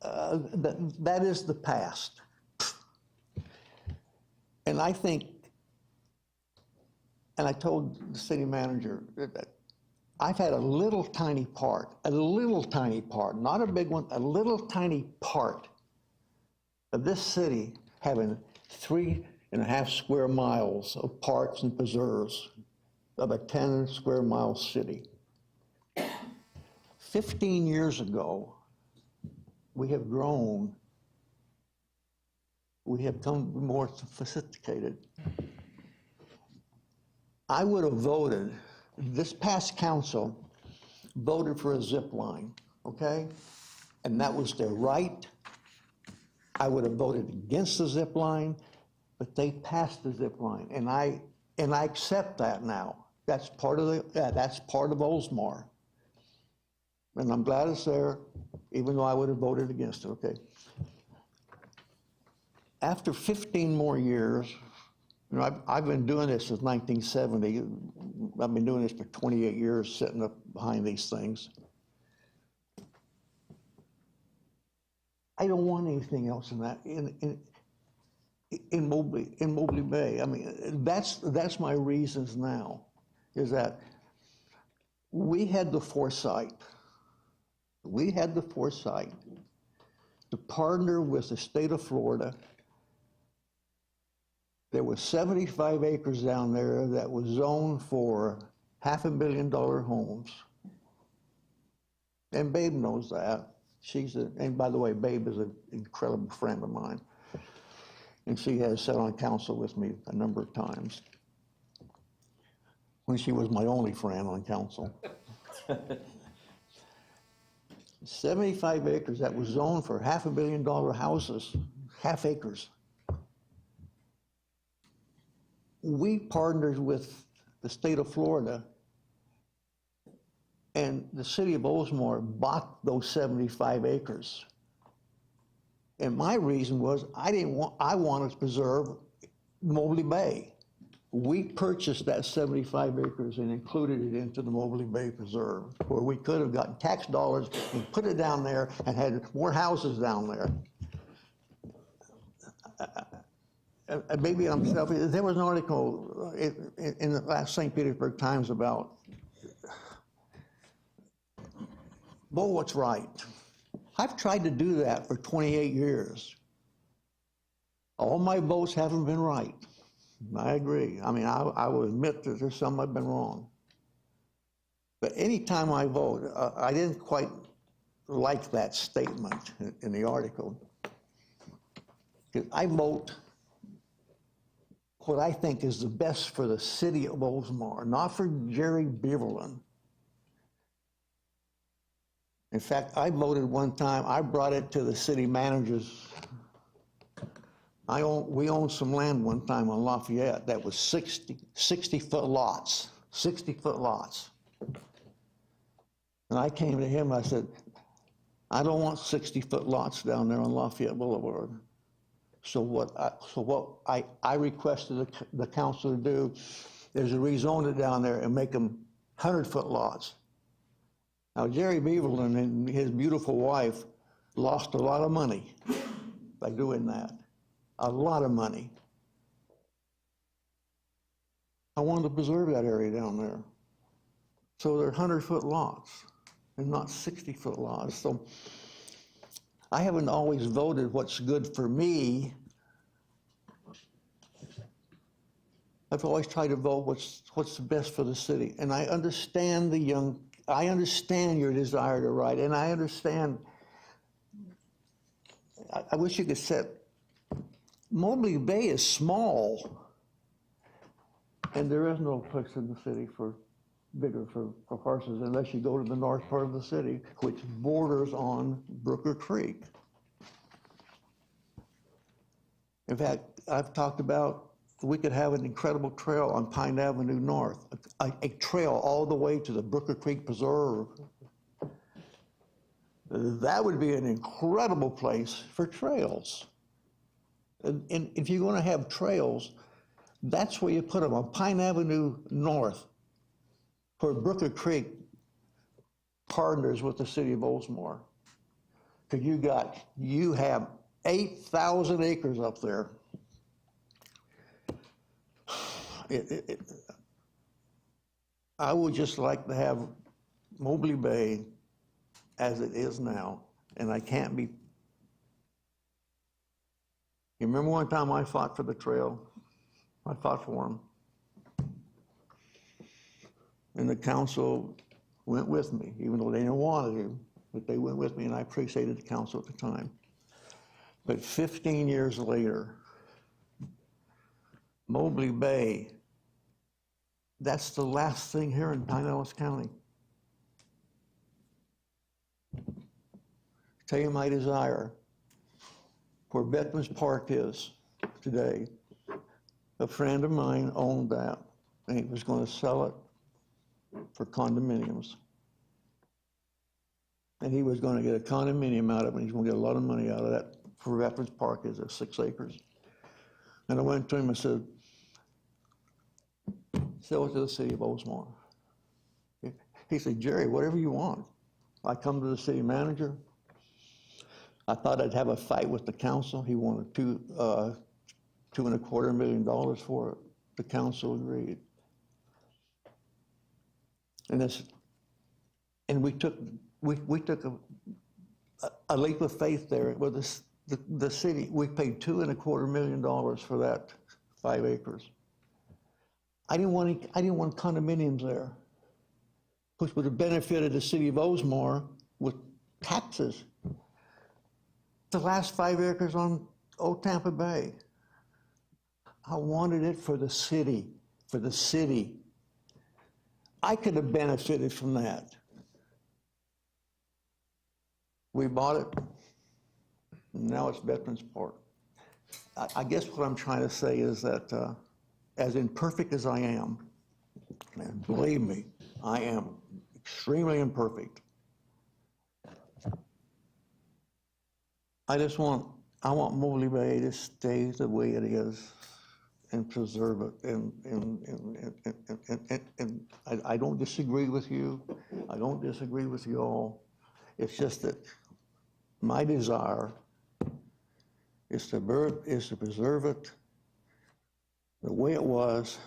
that is the past. And I think, and I told the city manager that I've had a little tiny part, not a big one, a little tiny part of this city having 3.5 square miles of parks and preserves of a 10 square mile city. 15 years ago, we have grown. We have become more sophisticated. I would have voted, this past council voted for a zip line, okay? And that was their right. I would have voted against the zip line, but they passed the zip line, and I accept that now. That's part of Oldsmar, and I'm glad it's there, even though I would have voted against it. Okay. After 15 more years, you know, I've been doing this since 1970. I've been doing this for 28 years, sitting up behind these things. I don't want anything else in that in Mobley Bay. I mean, that's my reasons now, is that we had the foresight. We had the foresight to partner with the state of Florida. There was 75 acres down there that was zoned for $500 million homes. And Babe knows that. And by the way, Babe is an incredible friend of mine. And she has sat on council with me a number of times when she was my only friend on council. 75 acres that was zoned for $500 million houses, half acres. We partnered with the state of Florida, and the city of Oldsmar bought those 75 acres. And my reason was I wanted to preserve Mobley Bay. we purchased that 75 acres and included it into the Mobley Bay Preserve, where we could have gotten tax dollars and put it down there and had more houses down there. Maybe I'm selfish. There was an article in the last St. Petersburg Times about, vote what's right. I've tried to do that for 28 years. All my votes haven't been right. I agree. I mean, I will admit that there's some I've been wrong. But anytime I vote, I didn't quite like that statement in the article. I vote what I think is the best for the city of Oldsmar, not for Jerry Beaverland. In fact, I voted one time, I brought it to the city managers. We owned some land one time on Lafayette that was 60-foot lots, 60-foot lots. And I came to him, I said, I don't want 60-foot lots down there on Lafayette Boulevard. So what I requested the council to do is to rezone it down there and make them 100-foot lots. Now, Jerry Beaverland and his beautiful wife lost a lot of money by doing that. A lot of money. I wanted to preserve that area down there. So they're 100-foot lots and not 60-foot lots. So I haven't always voted what's good for me. I've always tried to vote what's the best for the city. And I understand I understand your desire to write, and I understand, I wish you could set, Mobley Bay is small, and there is no place in the city bigger for horses unless you go to the north part of the city, which borders on Brooker Creek. In fact, I've talked about we could have an incredible trail on Pine Avenue North, a trail all the way to the Brooker Creek Preserve. That would be an incredible place for trails. And if you're going to have trails, that's where you put them, on Pine Avenue North, where Brooker Creek partners with the city of Oldsmar. Because you have 8,000 acres up there. I would just like to have Mobley Bay as it is now, and I can't be. You remember one time I fought for the trail? I fought for them. And the council went with me, even though they didn't want to, but they went with me, and I appreciated the council at the time. But 15 years later, Mobley Bay, that's the last thing here in Pinellas County. Tell you my desire, where Veterans Park is today, a friend of mine owned that, and he was going to sell it for condominiums. And he was going to get a condominium out of it, and he's going to get a lot of money out of that. For Veterans Park is 6 acres. And I went to him and said, sell it to the city of Oldsmar. He said, Jerry, whatever you want. I come to the city manager. I thought I'd have a fight with the council. He wanted $2.25 million for it. The council agreed. And we took a leap of faith there with the city. We paid $2.25 million for that 5 acres. I didn't want condominiums there, which would have benefited the city of Oldsmar with taxes. The last 5 acres on Old Tampa Bay. I wanted it for the city, I could have benefited from that. We bought it, now it's Veterans Park. I guess what I'm trying to say is that as imperfect as I am, and believe me, I am extremely imperfect. I want Mobley Bay to stay the way it is. and preserve it. And I don't disagree with you. I don't disagree with you all. It's just that my desire is to preserve it the way it was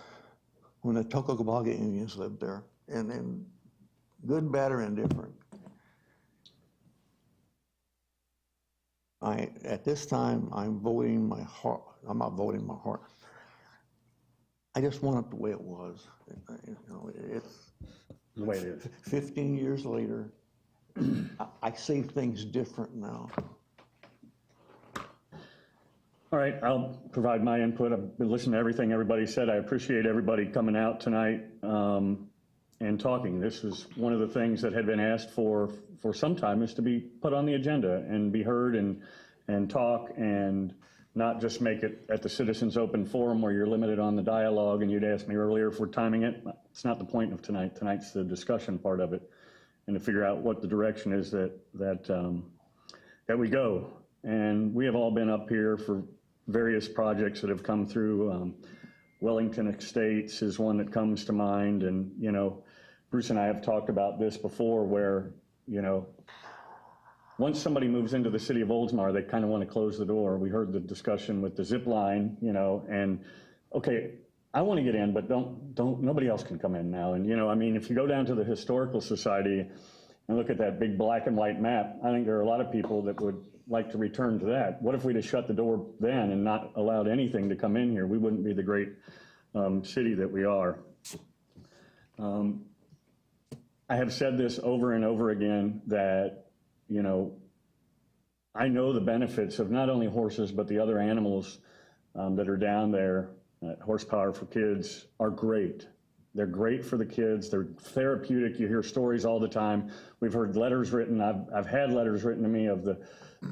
when the Tocogabaga Indians lived there, and good, bad, or indifferent. At this time, I'm voting my heart. I'm not voting my heart. I just want it the way it was. You know, it's The way it is. 15 years later, I see things different now. All right, I'll provide my input. I've been listening to everything everybody said. I appreciate everybody coming out tonight and talking. This is one of the things that had been asked for some time, is to be put on the agenda and be heard and talk, and not just make it at the Citizens Open Forum where you're limited on the dialogue. And you'd asked me earlier if we're timing it. It's not the point of tonight. Tonight's the discussion part of it, and to figure out what the direction is that we go. And we have all been up here for various projects that have come through. Wellington Estates is one that comes to mind. And, you know, Bruce and I have talked about this before, where, you know, once somebody moves into the city of Oldsmar, they kind of want to close the door. We heard the discussion with the zip line, you know, and okay, I want to get in, but nobody else can come in now. And, you know, I mean, if you go down to the Historical Society and look at that big black and white map, I think there are a lot of people that would like to return to that. What if we just shut the door then and not allowed anything to come in here? We wouldn't be the great city that we are. I have said this over and over again, that, you know, I know the benefits of not only horses, but the other animals that are down there. Horsepower for Kids are great. They're great for the kids. They're therapeutic. You hear stories all the time. We've heard letters written. I've had letters written to me of the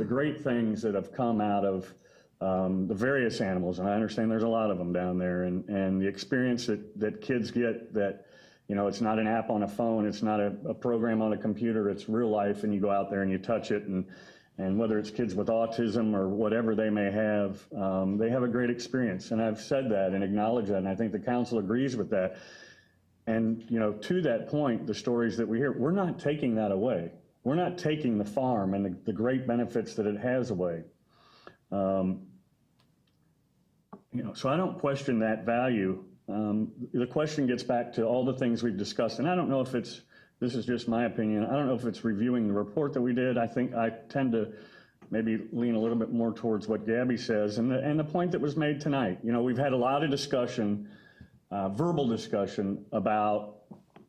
great things that have come out of the various animals. And I understand there's a lot of them down there. And the experience that kids get, that, you know, it's not an app on a phone. It's not a program on a computer. It's real life. And you go out there and you touch it. And whether it's kids with autism or whatever they may have, they have a great experience. And I've said that and acknowledged that. And I think the council agrees with that. And, you know, to that point, the stories that we hear, we're not taking that away. We're not taking the farm and the great benefits that it has away. You know, so I don't question that value. The question gets back to all the things we've discussed. And I don't know if this is just my opinion, I don't know if it's reviewing the report that we did. I think I tend to maybe lean a little bit more towards what Gabby says and the point that was made tonight. You know, we've had a lot of discussion, verbal discussion about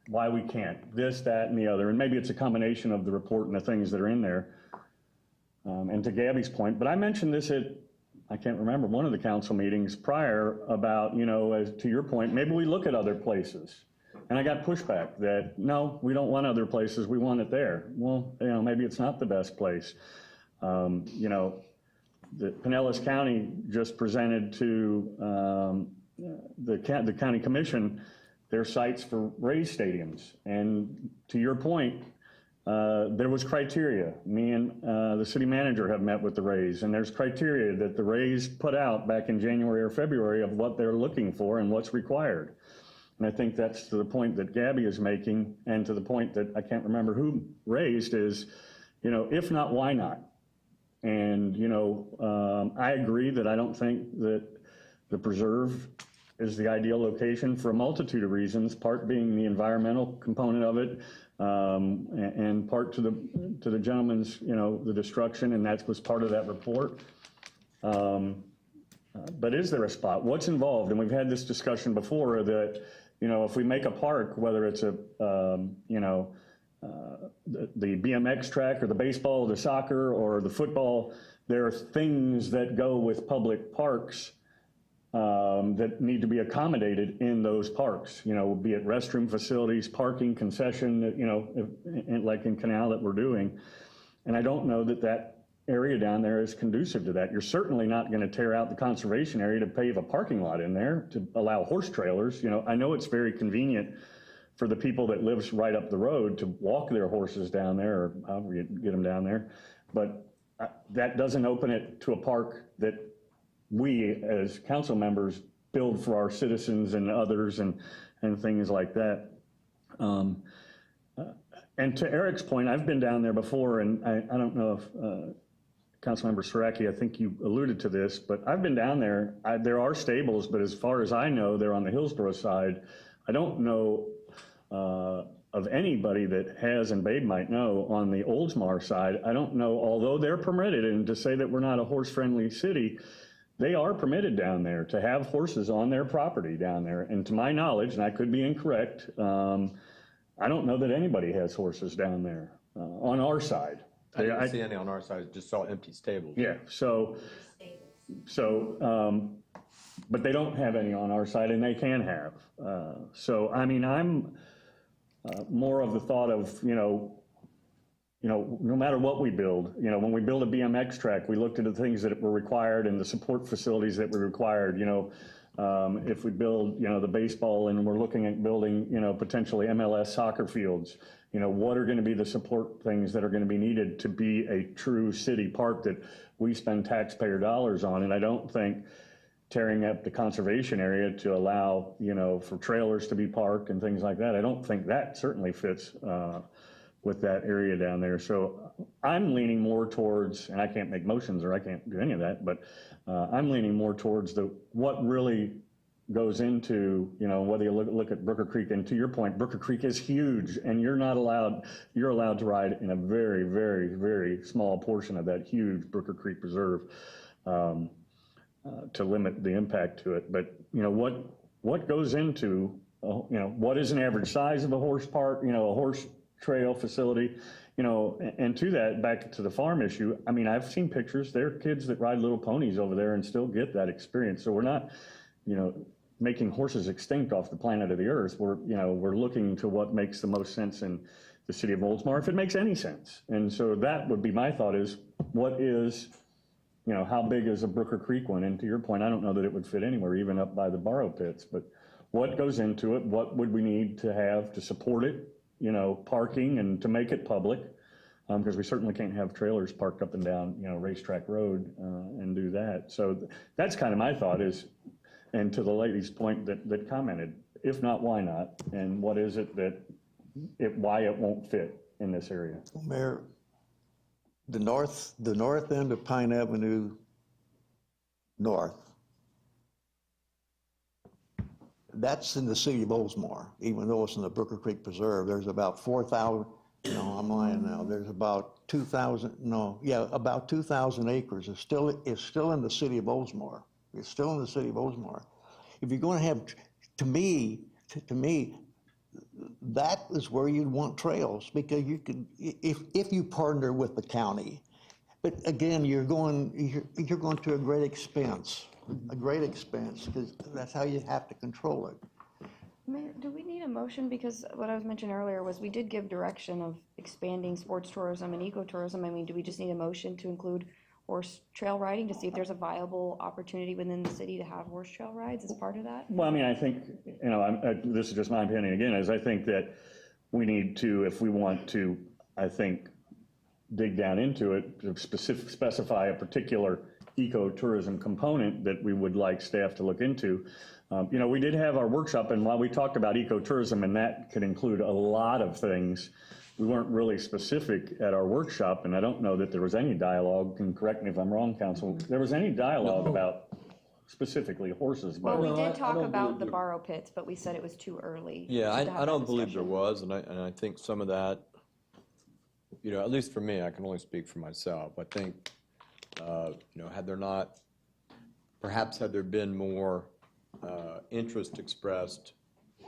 why we can't, this, that, and the other. And maybe it's a combination of the report and the things that are in there. And to Gabby's point, but I mentioned this at, I can't remember, one of the council meetings prior about, you know, as to your point, maybe we look at other places. And I got pushback that, no, we don't want other places, we want it there. Well, you know, maybe it's not the best place. You know, the Pinellas County just presented to the county commission their sites for Rays stadiums. And to your point, there was criteria. Me and the city manager have met with the Rays, and there's criteria that the Rays put out back in January or February of what they're looking for and what's required. And I think that's to the point that Gabby is making, and to the point that I can't remember who raised is, you know, if not, why not? And, you know, I agree that I don't think that the preserve is the ideal location for a multitude of reasons, part being the environmental component of it, and part to the gentleman's, you know, the destruction, and that was part of that report. But is there a spot? What's involved? And we've had this discussion before that, you know, if we make a park, whether it's a, you know, the BMX track or the baseball or the soccer or the football, there are things that go with public parks that need to be accommodated in those parks, you know, be it restroom facilities, parking, concession, you know, like in Canal that we're doing. And I don't know that that area down there is conducive to that. You're certainly not going to tear out the conservation area to pave a parking lot in there to allow horse trailers. You know, I know it's very convenient for the people that lives right up the road to walk their horses down there, or however you get them down there. But that doesn't open it to a park that we as council members build for our citizens and others and things like that. And to Eric's point, I've been down there before, and I don't know if Councilmember Saraki, I think you alluded to this, but I've been down there. There are stables, but as far as I know, they're on the Hillsborough side. I don't know of anybody that has, and Babe might know, on the Oldsmar side. I don't know, although they're permitted, and to say that we're not a horse-friendly city, they are permitted down there to have horses on their property down there. And to my knowledge, and I could be incorrect, I don't know that anybody has horses down there on our side. I didn't see any on our side, just saw empty stables. Yeah, but they don't have any on our side, and they can have. So, I mean, I'm more of the thought of, no matter what we build, when we build a BMX track, we looked at the things that were required and the support facilities that were required, if we build, the baseball and we're looking at building, potentially MLS soccer fields, what are going to be the support things that are going to be needed to be a true city park that we spend taxpayer dollars on? And I don't think tearing up the conservation area to allow, for trailers to be parked and things like that, I don't think that certainly fits with that area down there. So I'm leaning more towards, and I can't make motions or I can't do any of that, but I'm leaning more towards what really goes into, whether you look at Brooker Creek, and to your point, Brooker Creek is huge, and you're allowed to ride in a very, very, very small portion of that huge Brooker Creek Preserve to limit the impact to it. But, what goes into, what is an average size of a horse park, a horse trail facility, and to that, back to the farm issue, I mean, I've seen pictures, there are kids that ride little ponies over there and still get that experience. So we're not, making horses extinct off the planet of the earth. We're looking to what makes the most sense in the city of Oldsmar, if it makes any sense. And so that would be my thought is, what is, how big is a Brooker Creek one? And to your point, I don't know that it would fit anywhere, even up by the borrow pits, but what goes into it? What would we need to have to support it? Parking and to make it public, because we certainly can't have trailers parked up and down, Racetrack Road and do that. So that's kind of my thought is, and to the lady's point that commented, if not, why not? And what is it why it won't fit in this area? Mayor, the north end of Pine Avenue North, that's in the city of Oldsmar, even though it's in the Brooker Creek Preserve. There's about 4,000, I'm lying now, there's about 2,000, about 2,000 acres. It's still in the city of Oldsmar. It's still in the city of Oldsmar. If you're going to have, to me, that is where you'd want trails, because you could, if you partner with the county. But again, you're going to a great expense, because that's how you have to control it. Mayor, do we need a motion? Because what I was mentioning earlier was we did give direction of expanding sports tourism and ecotourism. I mean, do we just need a motion to include horse trail riding to see if there's a viable opportunity within the city to have horse trail rides as part of that? Well, I mean, I think, this is just my opinion again, is I think that we need to, if we want to, I think, dig down into it, to specify a particular ecotourism component that we would like staff to look into. We did have our workshop, and while we talked about ecotourism, and that could include a lot of things, we weren't really specific at our workshop, and I don't know that there was any dialogue, and correct me if I'm wrong, Council, there was any dialogue about specifically horses. Well, we did talk about the borrow pits, but we said it was too early. Yeah, I don't believe there was, and I think some of that, at least for me, I can only speak for myself. I think, had there been more interest expressed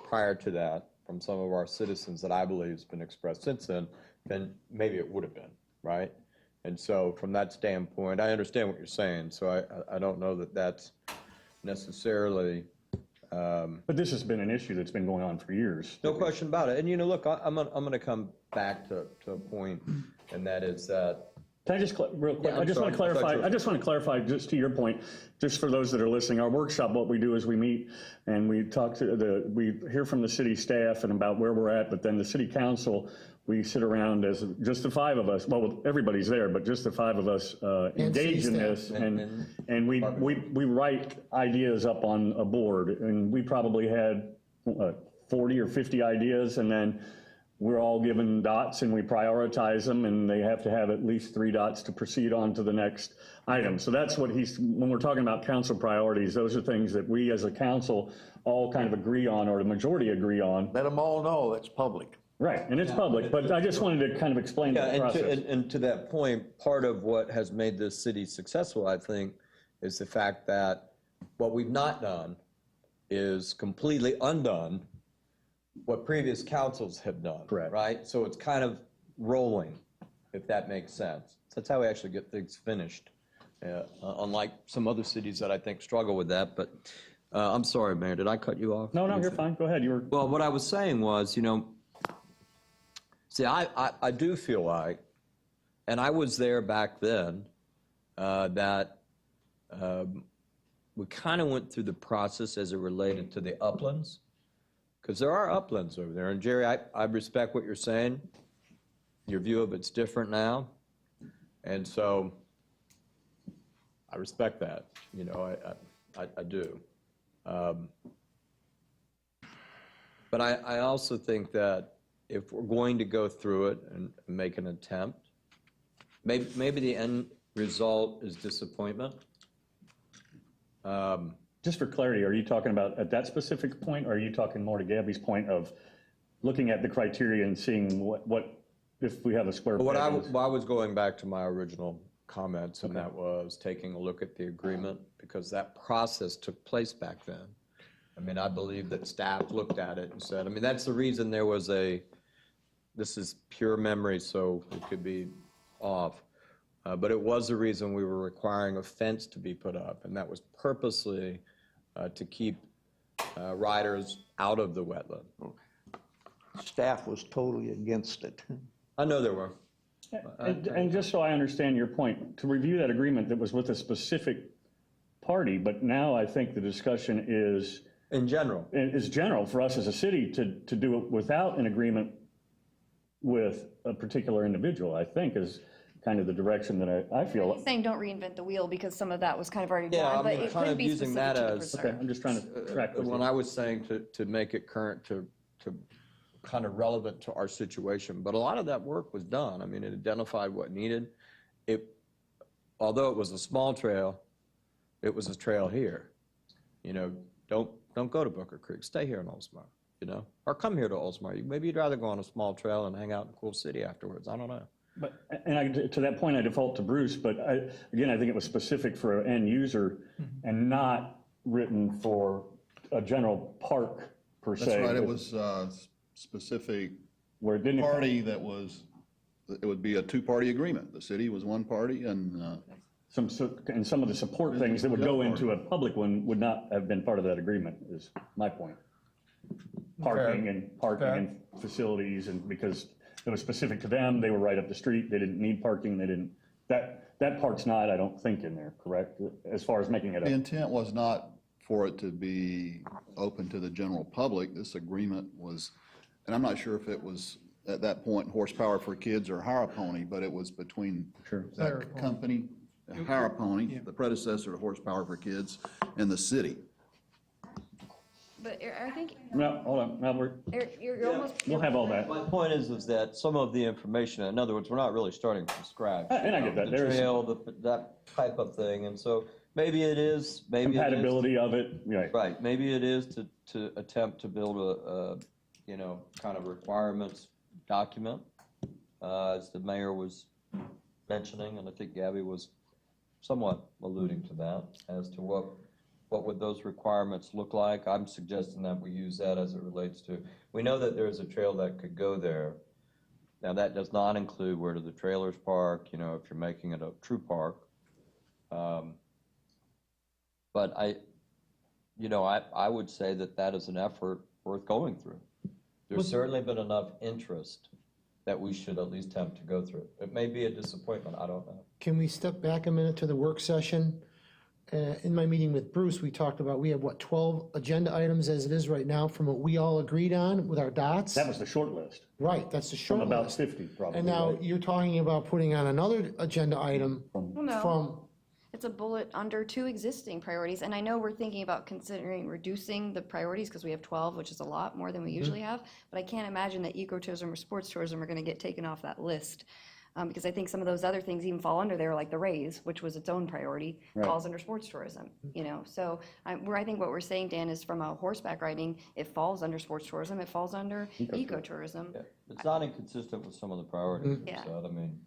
prior to that from some of our citizens that I believe has been expressed since then maybe it would have been, right? And so from that standpoint, I understand what you're saying, so I don't know that that's necessarily... but this has been an issue that's been going on for years. No question about it. And look, I'm going to come back to a point, and that is that... Can I just, real quick, I just want to clarify, just to your point, just for those that are listening, our workshop, what we do is we meet and we talk we hear from the city staff and about where we're at, but then the city council we sit around as just the five of us, well, everybody's there, but just the five of us engage in this, and we write ideas up on a board, and we probably had 40 or 50 ideas, and then we're all given dots and we prioritize them, and they have to have at least 3 dots to proceed on to the next item. So that's what when we're talking about council priorities, those are things that we as a council all kind of agree on, or the majority agree on. Let them all know it's public. Right, and it's public, but I just wanted to kind of explain the process. And to that point, part of what has made this city successful, I think, is the fact that what we've not done is completely undone what previous councils have done. Correct. Right? So it's kind of rolling, if that makes sense. So that's how we actually get things finished, unlike some other cities that I think struggle with that. But I'm sorry, Mayor, did I cut you off? No, you're fine. Go ahead. Well, what I was saying was, see, I do feel like, and I was there back then, that we kind of went through the process as it related to the uplands, because there are uplands over there. And Jerry, I respect what you're saying. Your view of it's different now. And so I respect that, I do. But I also think that if we're going to go through it and make an attempt, maybe the end result is disappointment. Just for clarity, are you talking about at that specific point, or are you talking more to Gabby's point of looking at the criteria and seeing what if we have a square peg? I was going back to my original comments, and that was taking a look at the agreement, because that process took place back then. I mean, I believe that staff looked at it and said, I mean, that's the reason there was this is pure memory, so it could be off. But it was the reason we were requiring a fence to be put up, and that was purposely to keep riders out of the wetland. Staff was totally against it. I know there were. And just so I understand your point, to review that agreement that was with a specific party, but now I think the discussion is... In general. Is general for us as a city to do it without an agreement with a particular individual, I think is kind of the direction that I feel. I'm saying don't reinvent the wheel, because some of that was kind of already Yeah, done, I but mean, it kind could of be using specific that to the as... preserve. Okay, I'm just trying to track with When you. I was saying to make it current, to kind of relevant to our situation, but a lot of that work was done. I mean, it identified what needed. Although it was a small trail, it was a trail here. Don't go to Booker Creek, stay here in Oldsmar, or come here to Oldsmar. Maybe you'd rather go on a small trail and hang out in Cool City afterwards. I don't know. To that point, I default to Bruce, but again, I think it was specific for an end user and not written for a general park per se. That's right, it was specific where it didn't party that was, it would be a 2-party agreement. The city was 1 party and... and some of the support things that would go into a public one would not have been part of that agreement, is my point. Parking and facilities, and because it was specific to them, they were right up the street, they didn't need parking, that part's not, I don't think, in there, correct? As far as making it The intent was not for it to be open to the general public. This agreement was, and I'm not sure if it was at that point Horsepower for Kids or Hire a Pony, but it was between that company, Hire a Pony, the predecessor to Horsepower for Kids, and the city. But I think No, hold on, now you're almost... we'll have all that. My point is that some of the information, in other words, we're not really starting from scratch. And I get that. The trail, that type of thing, and so maybe it is, compatibility of it, right. Right, maybe it is to attempt to build a kind of requirements document, as the mayor was mentioning, and I think Gabby was somewhat alluding to that, as to what would those requirements look like. I'm suggesting that we use that as it relates to, we know that there's a trail that could go there. Now, that does not include where do the trailers park, if you're making it a true park. But I would say that is an effort worth going through. There's certainly been enough interest that we should at least attempt to go through. It may be a disappointment, I don't know. Can we step back a minute to the work session? in my meeting with Bruce, we talked about, we have, what, 12 agenda items as it is right now from what we all agreed on with our dots? That was the short list, Right, that's the short from about list. 50 probably. And now right? you're talking about putting on another agenda item Well, no. from, It's a bullet under 2 existing priorities, and I know we're thinking about considering reducing the priorities because we have 12, which is a lot more than we usually have, but I can't imagine that ecotourism or sports tourism are going to get taken off that list. Because I think some of those other things even fall under there, like the Rays, which was its own priority, Right. falls under sports tourism, you know? So I think what we're saying, Dan, is from a horseback riding, it falls under sports tourism, it falls under ecotourism. Yeah, it's not inconsistent with some of the priorities, Yeah. so, I mean.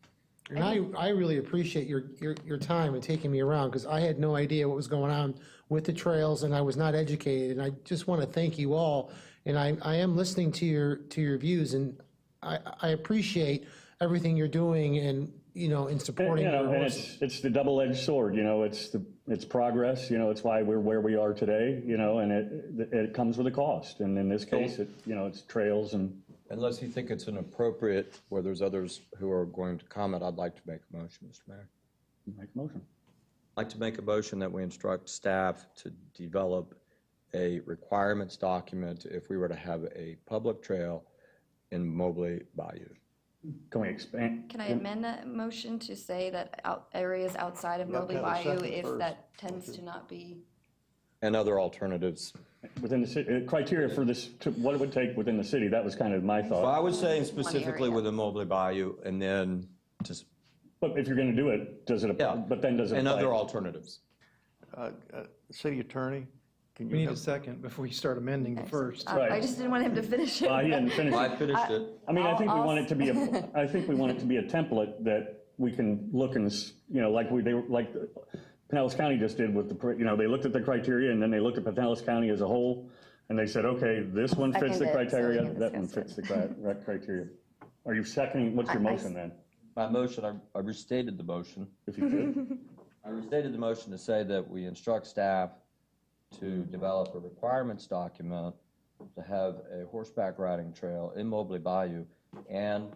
and I really appreciate your time and taking me around, because I had no idea what was going on with the trails, and I was not educated, and I just want to thank you all. And I am listening to your views, and I appreciate everything you're doing and, you know, in supporting You your know, and horses. it's the double-edged sword, you know, it's progress, you know, it's why we're where we are today, you know, and it comes with a cost. And in this case, it's trails and. Unless you think it's inappropriate, where there's others who are going to comment, I'd like to make a motion, Mr. Mayor. Make a motion. I'd like to make a motion that we instruct staff to develop a requirements document if we were to have a public trail in Mobley Bayou. Can we expand? Can I amend that motion to say that areas outside of Mobley have a Bayou, second if first. that tends to not be? And other alternatives. Within the city, criteria for this, what it would take within the city, that was kind of my Well, thought. I was saying specifically area. within Mobley Bayou, and then just, But if you're going to do it, does it, yeah. but then does it And apply? other alternatives. City attorney, can We you need a have? second before you start amending the first. Right. I just didn't want him to finish it. Well, he didn't finish I it. finished it. I mean, I think we I'll- want it to be I think we want it to be a template that we can look and, you know, like Pinellas County just did with the, you know, they looked at the criteria and then they looked at Pinellas County as a whole and they said, okay, this one fits the Second it, so we criteria, can that one discuss fits the criteria. Are you seconding, what's your motion then? My motion, I restated the motion. If you could. I restated the motion to say that we instruct staff to develop a requirements document to have a horseback riding trail in Mobley Bayou and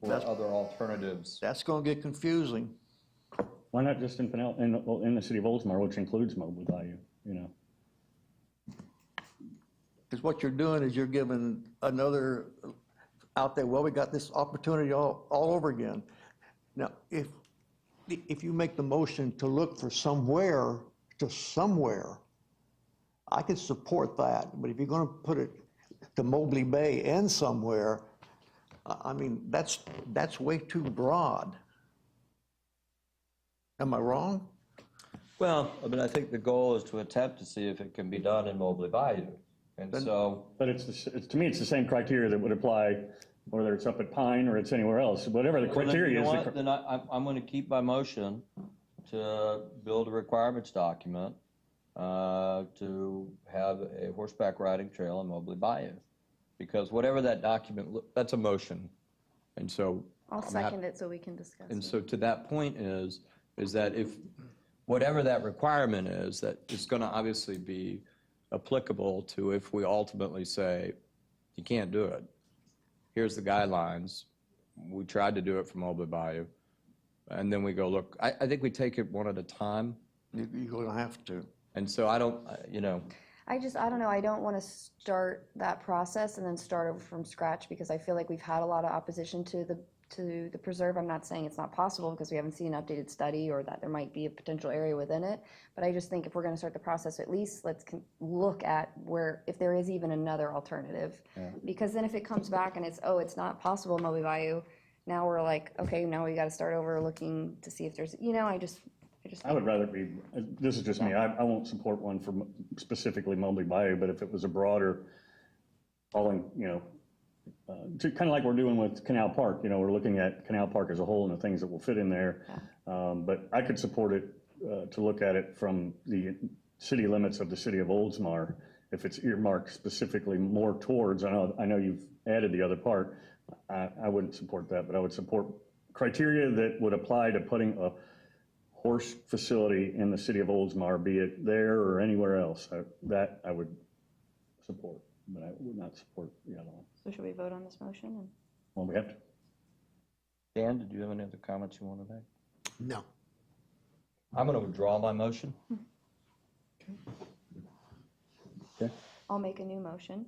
or other alternatives. That's gonna get confusing. Why not just in the city of Oldsmar, which includes Mobley Bayou, you know? Because what you're doing is you're giving another out there, well, we got this opportunity all over again. Now, if you make the motion to look for somewhere, I could support that. But if you're going to put it to Mobley Bay and somewhere, I mean, that's way too broad. Am I wrong? Well, I mean, I think the goal is to attempt to see if it can be done in Mobley Bayou. And so, But to me, it's the same criteria that would apply, whether it's up at Pine or it's anywhere else, whatever the criteria is. Then I'm going to keep my motion to build a requirements document to have a horseback riding trail in Mobley Bayou. Because whatever that document, that's a motion. And so. I'll second it so we can discuss And it. so to that point is that if, whatever that requirement is, that it's going to obviously be applicable to if we ultimately say, you can't do it. Here's the guidelines. We tried to do it from Mobley Bayou. And then we go, look, I think we take it one at a time. You're going to have to. And so I don't, you know. I don't know, I don't want to start that process and then start over from scratch because I feel like we've had a lot of opposition to the preserve. I'm not saying it's not possible because we haven't seen an updated study or that there might be a potential area within it. But I just think if we're going to start the process, at least let's look at if there is even another alternative. Yeah. Because then if it comes back and it's not possible in Mobley Bayou, now we're like, okay, now we got to start over looking to see if there's, I would rather be, this is just me, I won't support one for specifically Mobley Bayou, but if it was a broader, kind of like we're doing with Canal Park, we're looking at Canal Park as a whole and the things that will fit in there. But I could support it to look at it from the city limits of the city of Oldsmar, if it's earmarked specifically more towards, I know you've added the other part, I wouldn't support that, but I would support criteria that would apply to putting a horse facility in the city of Oldsmar, be it there or anywhere else. That I would support, but I would not support the other one. So should we vote on this motion? Well, we have to. Dan, did you have any other comments you want to make? No. I'm going to withdraw my motion. I'll make a new motion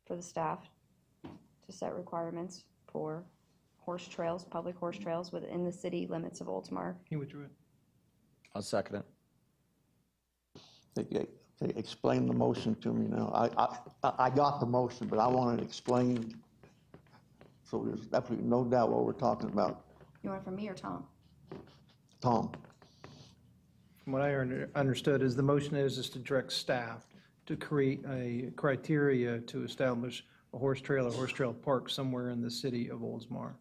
for the staff to set requirements for horse trails, public horse trails within the city limits of Oldsmar. He withdrew it. I'll second it. Okay, explain the motion to me now. I got the motion, but I want it explained so there's absolutely no doubt what we're talking about. You want it from me or Tom? Tom? From what I understood is the motion is to direct staff to create a criteria to establish a horse trail or horse trail park somewhere in the city of Oldsmar.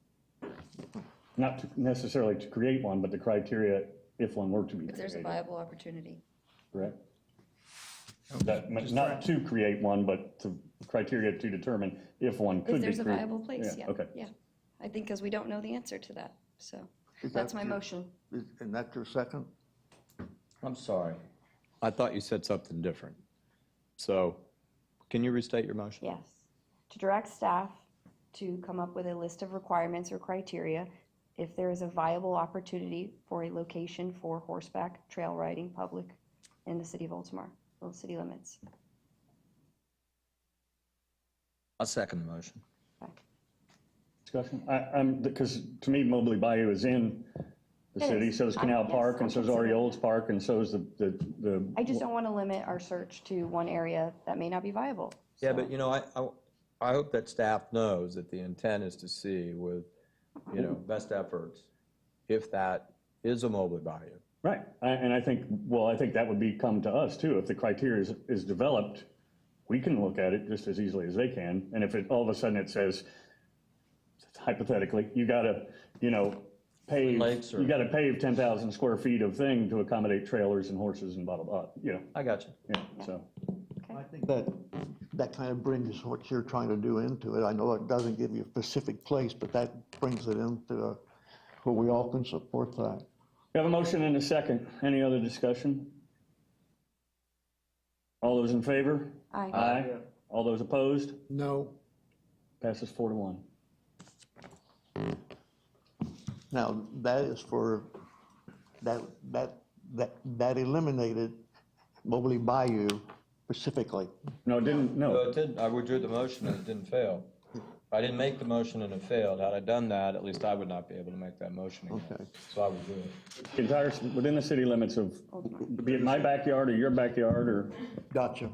Not necessarily to create one, but the criteria if one were to be If there's a created, viable opportunity. correct? Not to create one, but to criteria to determine if one could be If there's a created. viable place, yeah. Okay. Yeah, I think because we don't know the answer to that, so Is that's that my your- motion. And that's your second? I'm sorry. I thought you said something different. So can you restate your motion? Yes. To direct staff to come up with a list of requirements or criteria if there is a viable opportunity for a location for horseback trail riding public in the city of Oldsmar, the city limits. I'll second the motion. Discussion? Because to me, Mobley Bayou is in the It city, is. so is Canal Yes, Park, and I so is consider Olds Park, and so is the. I just don't want to limit our search to one area that may not be viable. Yeah, but you know, I hope that staff knows that the intent is to see with, you know, best efforts, if that is a Mobley Bayou. Right, and I think that would come to us too. If the criteria is developed, we can look at it just as easily as they can. And if all of a sudden it says, hypothetically, you gotta, pave 10,000 square feet of thing to accommodate trailers and horses and blah, blah, blah, I got you. Yeah, so. I think that kind of brings what you're trying to do into it. I know it doesn't give you a specific place, but that brings it into where we all can support that. We have a motion and a second. Any other discussion? All those in favor? Aye. Aye. All those opposed? No. Passes 4-1. Now, that is for, that eliminated Mobley Bayou specifically. No, it didn't, No, it didn't. I withdrew the motion and it didn't fail. I didn't make the motion and it failed. Had I done that, at least I would not be able to make that motion again. Okay. So I would do it. Entire, within the city limits of, be it my backyard or your backyard or. Gotcha.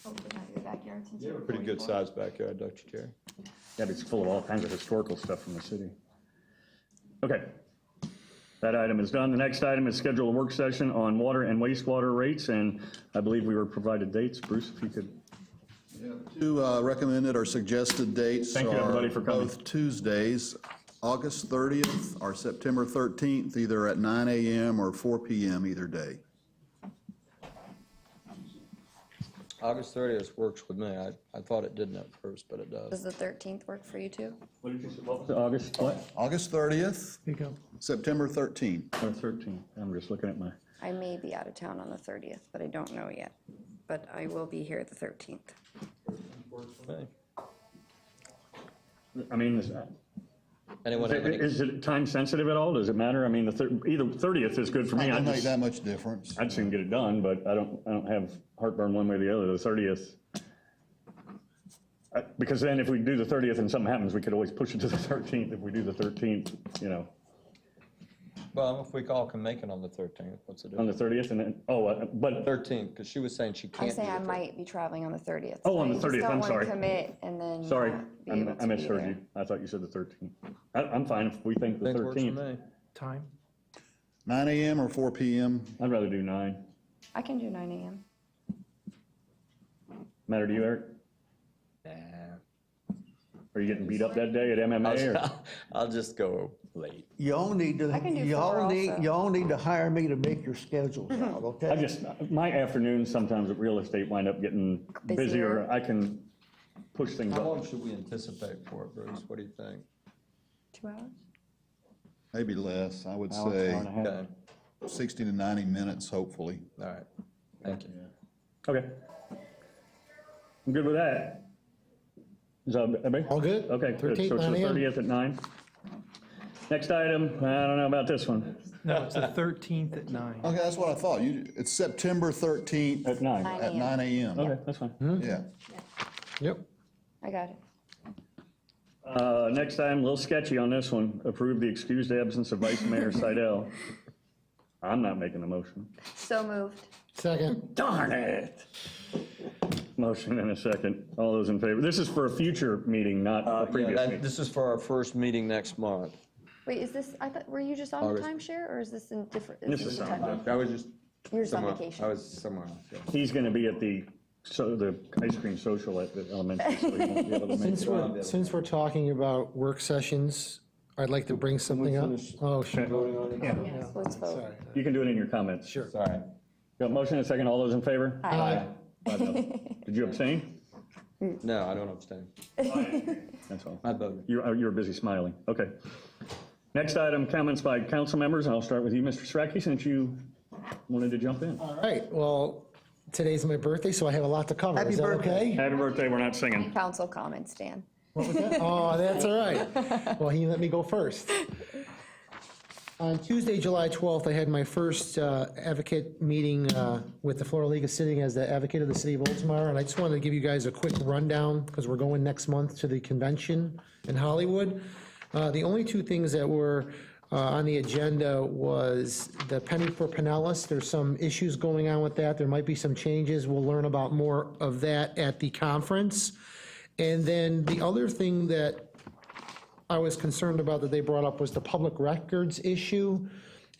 Your backyard since You you're have a pretty good 44. sized backyard, don't you, Jerry? Yeah, but it's full of all kinds of historical stuff from the city. Okay. That item is done. The next item is schedule a work session on water and wastewater rates, and I believe we were provided dates. Bruce, if you could. Two recommended or suggested dates Thank you, everybody, for are coming. both Tuesdays, August 30th or September 13th, either at 9 a.m. or 4 p.m. either day. August 30th works with me. I thought it didn't at first, but it does. Does the 13th work for you too? What did you say? What was it? August what? August 30th, Here you go. September 13th. Or 13. I'm just looking at my. I may be out of town on the 30th, but I don't know yet. But I will be here the 13th. Okay. I mean, Anyone have any? is it time sensitive at all? Does it matter? I mean, either 30th is good for me. Not gonna make that much difference. I'd soon get it done, but I don't have heartburn one way or the other. The 30th. Because then if we do the 30th and something happens, we could always push it to the 13th. If we do the 13th, Well, if we all can make it on the 13th, what's the on difference? the 30th and then, but 13th, because she was saying she I'm can't do saying I the 13th. might be traveling on the 30th. Oh, on the so I 30th, just I'm don't sorry. want to commit and then sorry, not be able I to be misheard there. you. I thought you said the 13th. I'm fine if we think the 13th works for 13th. me. Time? 9 a.m. or 4 p.m. I'd rather do 9. I can do 9 a.m. Matter to you, Eric? Nah. Are you getting beat up that day at MMA or? I'll just go late. You all need to, I can do 4 also. you all need to hire me to make your schedules out, okay? My afternoons sometimes at real estate wind up getting busier. I can push things How up. long should we anticipate for it, Bruce? What do you think? 2 hours? Maybe less, I would Hour, say hour and a half. Okay, 60 to 90 minutes, hopefully. all right. Thank you. Okay. I'm good with that. Is that everybody? All good? Okay, good. 13th, So it's the 9 a.m. 30th at 9. Next item, I don't know about this one. No, it's the 13th at 9. Okay, that's what I thought. It's September 13th. At 9. At 9 a.m. Okay, that's fine. Yeah. Yep. I got it. Next item, a little sketchy on this one. Approve the excused absence of Vice Mayor Seidel. I'm not making a motion. So moved. Second. Darn it. Motion and a second. All those in favor? This is for a future meeting, not a previous meeting. This is for our first meeting next month. Wait, is this, I thought, were you just on the August. timeshare, or is this in different? This is a something. I was just. You're just on somewhere- vacation. I was somewhere else, yeah. He's going to be at the ice cream social at the elementary, so he won't be able to make it. Since we're talking about work sessions, I'd like to bring something up. Oh, sure. Let's vote. You can do it in your comments. Sure. Sorry. Got a motion and a second. All those in favor? Aye. 5-0. Did you abstain? No, I don't abstain. That's all. I voted. You're busy smiling. Okay. Next item, comments by council members, and I'll start with you, Mr. Strachey, since you wanted to jump in. All right, well, today's my birthday, so I have a lot to cover. Is that okay? Happy birthday, we're not singing. Council comments, Dan. What was that? Oh, that's all right. Well, he let me go first. On Tuesday, July 12th, I had my first advocate meeting with the Florida League of Sitting as the advocate of the city of Oldsmar, and I just wanted to give you guys a quick rundown, because we're going next month to the convention in Hollywood. The only two things that were on the agenda was the penny for Pinellas. There's some issues going on with that. There might be some changes. We'll learn about more of that at the conference. And then the other thing that I was concerned about that they brought up was the public records issue.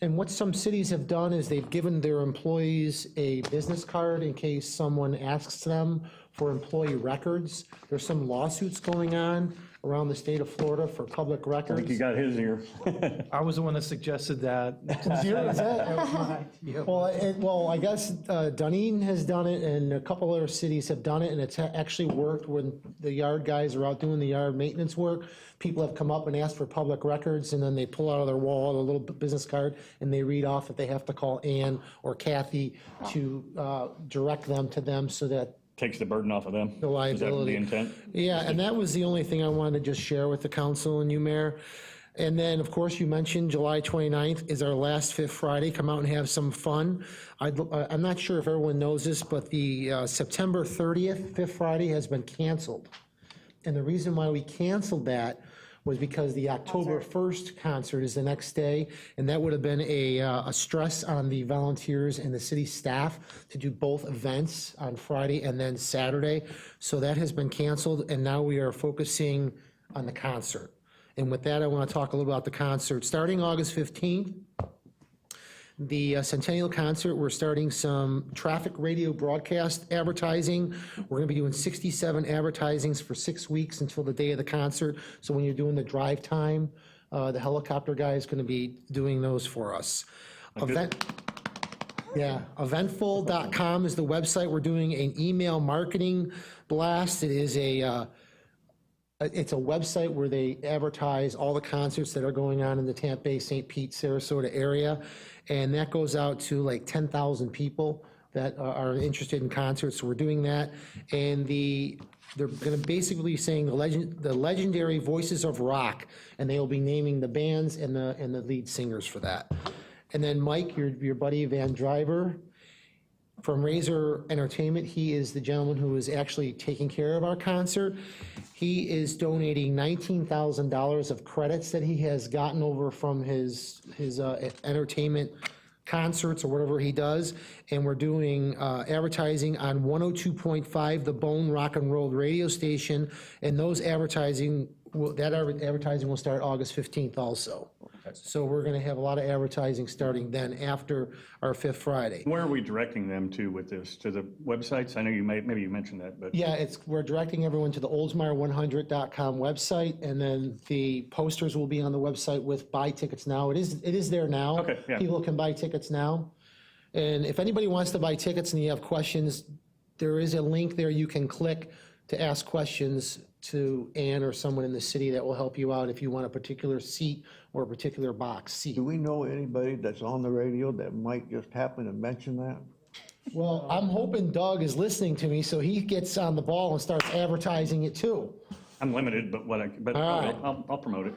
And what some cities have done is they've given their employees a business card in case someone asks them for employee records. There's some lawsuits going on around the state of Florida for public I records. think you got his ear. I was the one that suggested that. Well, I guess Dunedin has done it, and a couple other cities have done it, and it's actually worked when the yard guys are out doing the yard maintenance work. People have come up and asked for public records, and then they pull out of their wallet a little business card, and they read off if they have to call Ann or Kathy to direct them to them so that Takes the burden off of them. the liability. Is that the intent? Yeah, and that was the only thing I wanted to just share with the council and you, Mayor. And then, of course, you mentioned July 29th is our last Fifth Friday. Come out and have some fun. I'm not sure if everyone knows this, but the September 30th, Fifth Friday, has been canceled. And the reason why we canceled that was because the October 1st concert is the next day, and that would have been a stress on the volunteers and the city staff to do both events on Friday and then Saturday. So that has been canceled, and now we are focusing on the concert. And with that, I want to talk a little about the concert. Starting August 15th, the Centennial Concert, we're starting some traffic radio broadcast advertising. We're going to be doing 67 advertisings for 6 weeks until the day of the concert. So when you're doing the drive time, the helicopter guy is going to be doing those for us. Eventful.com is the website. We're doing an email marketing blast. It is it's a website where they advertise all the concerts that are going on in the Tampa Bay, St. Pete, Sarasota area. And that goes out to like 10,000 people that are interested in concerts. So we're doing that. And they're going to basically be saying the legendary Voices of Rock, and they will be naming the bands and the lead singers for that. And then Mike, your buddy Van Driver, from Razor Entertainment, he is the gentleman who is actually taking care of our concert. He is donating $19,000 of credits that he has gotten over from his entertainment concerts or whatever he does. And we're doing advertising on 102.5 The Bone Rock and Roll radio station. And those advertising will start August 15th also. So we're going to have a lot of advertising starting then after our Fifth Friday. Where are we directing them to with this? To the websites? I know maybe you mentioned that, but. Yeah, we're directing everyone to the oldsmar100.com website, and then the posters will be on the website with buy tickets now. It is there now. Okay, yeah. People can buy tickets now. And if anybody wants to buy tickets and you have questions, there is a link there you can click to ask questions to Ann or someone in the city that will help you out if you want a particular seat or a particular box seat. Do we know anybody that's on the radio that might just happen to mention that? Well, I'm hoping Doug is listening to me, so he gets on the ball and starts advertising it too. I'm limited, but All right. I'll promote it.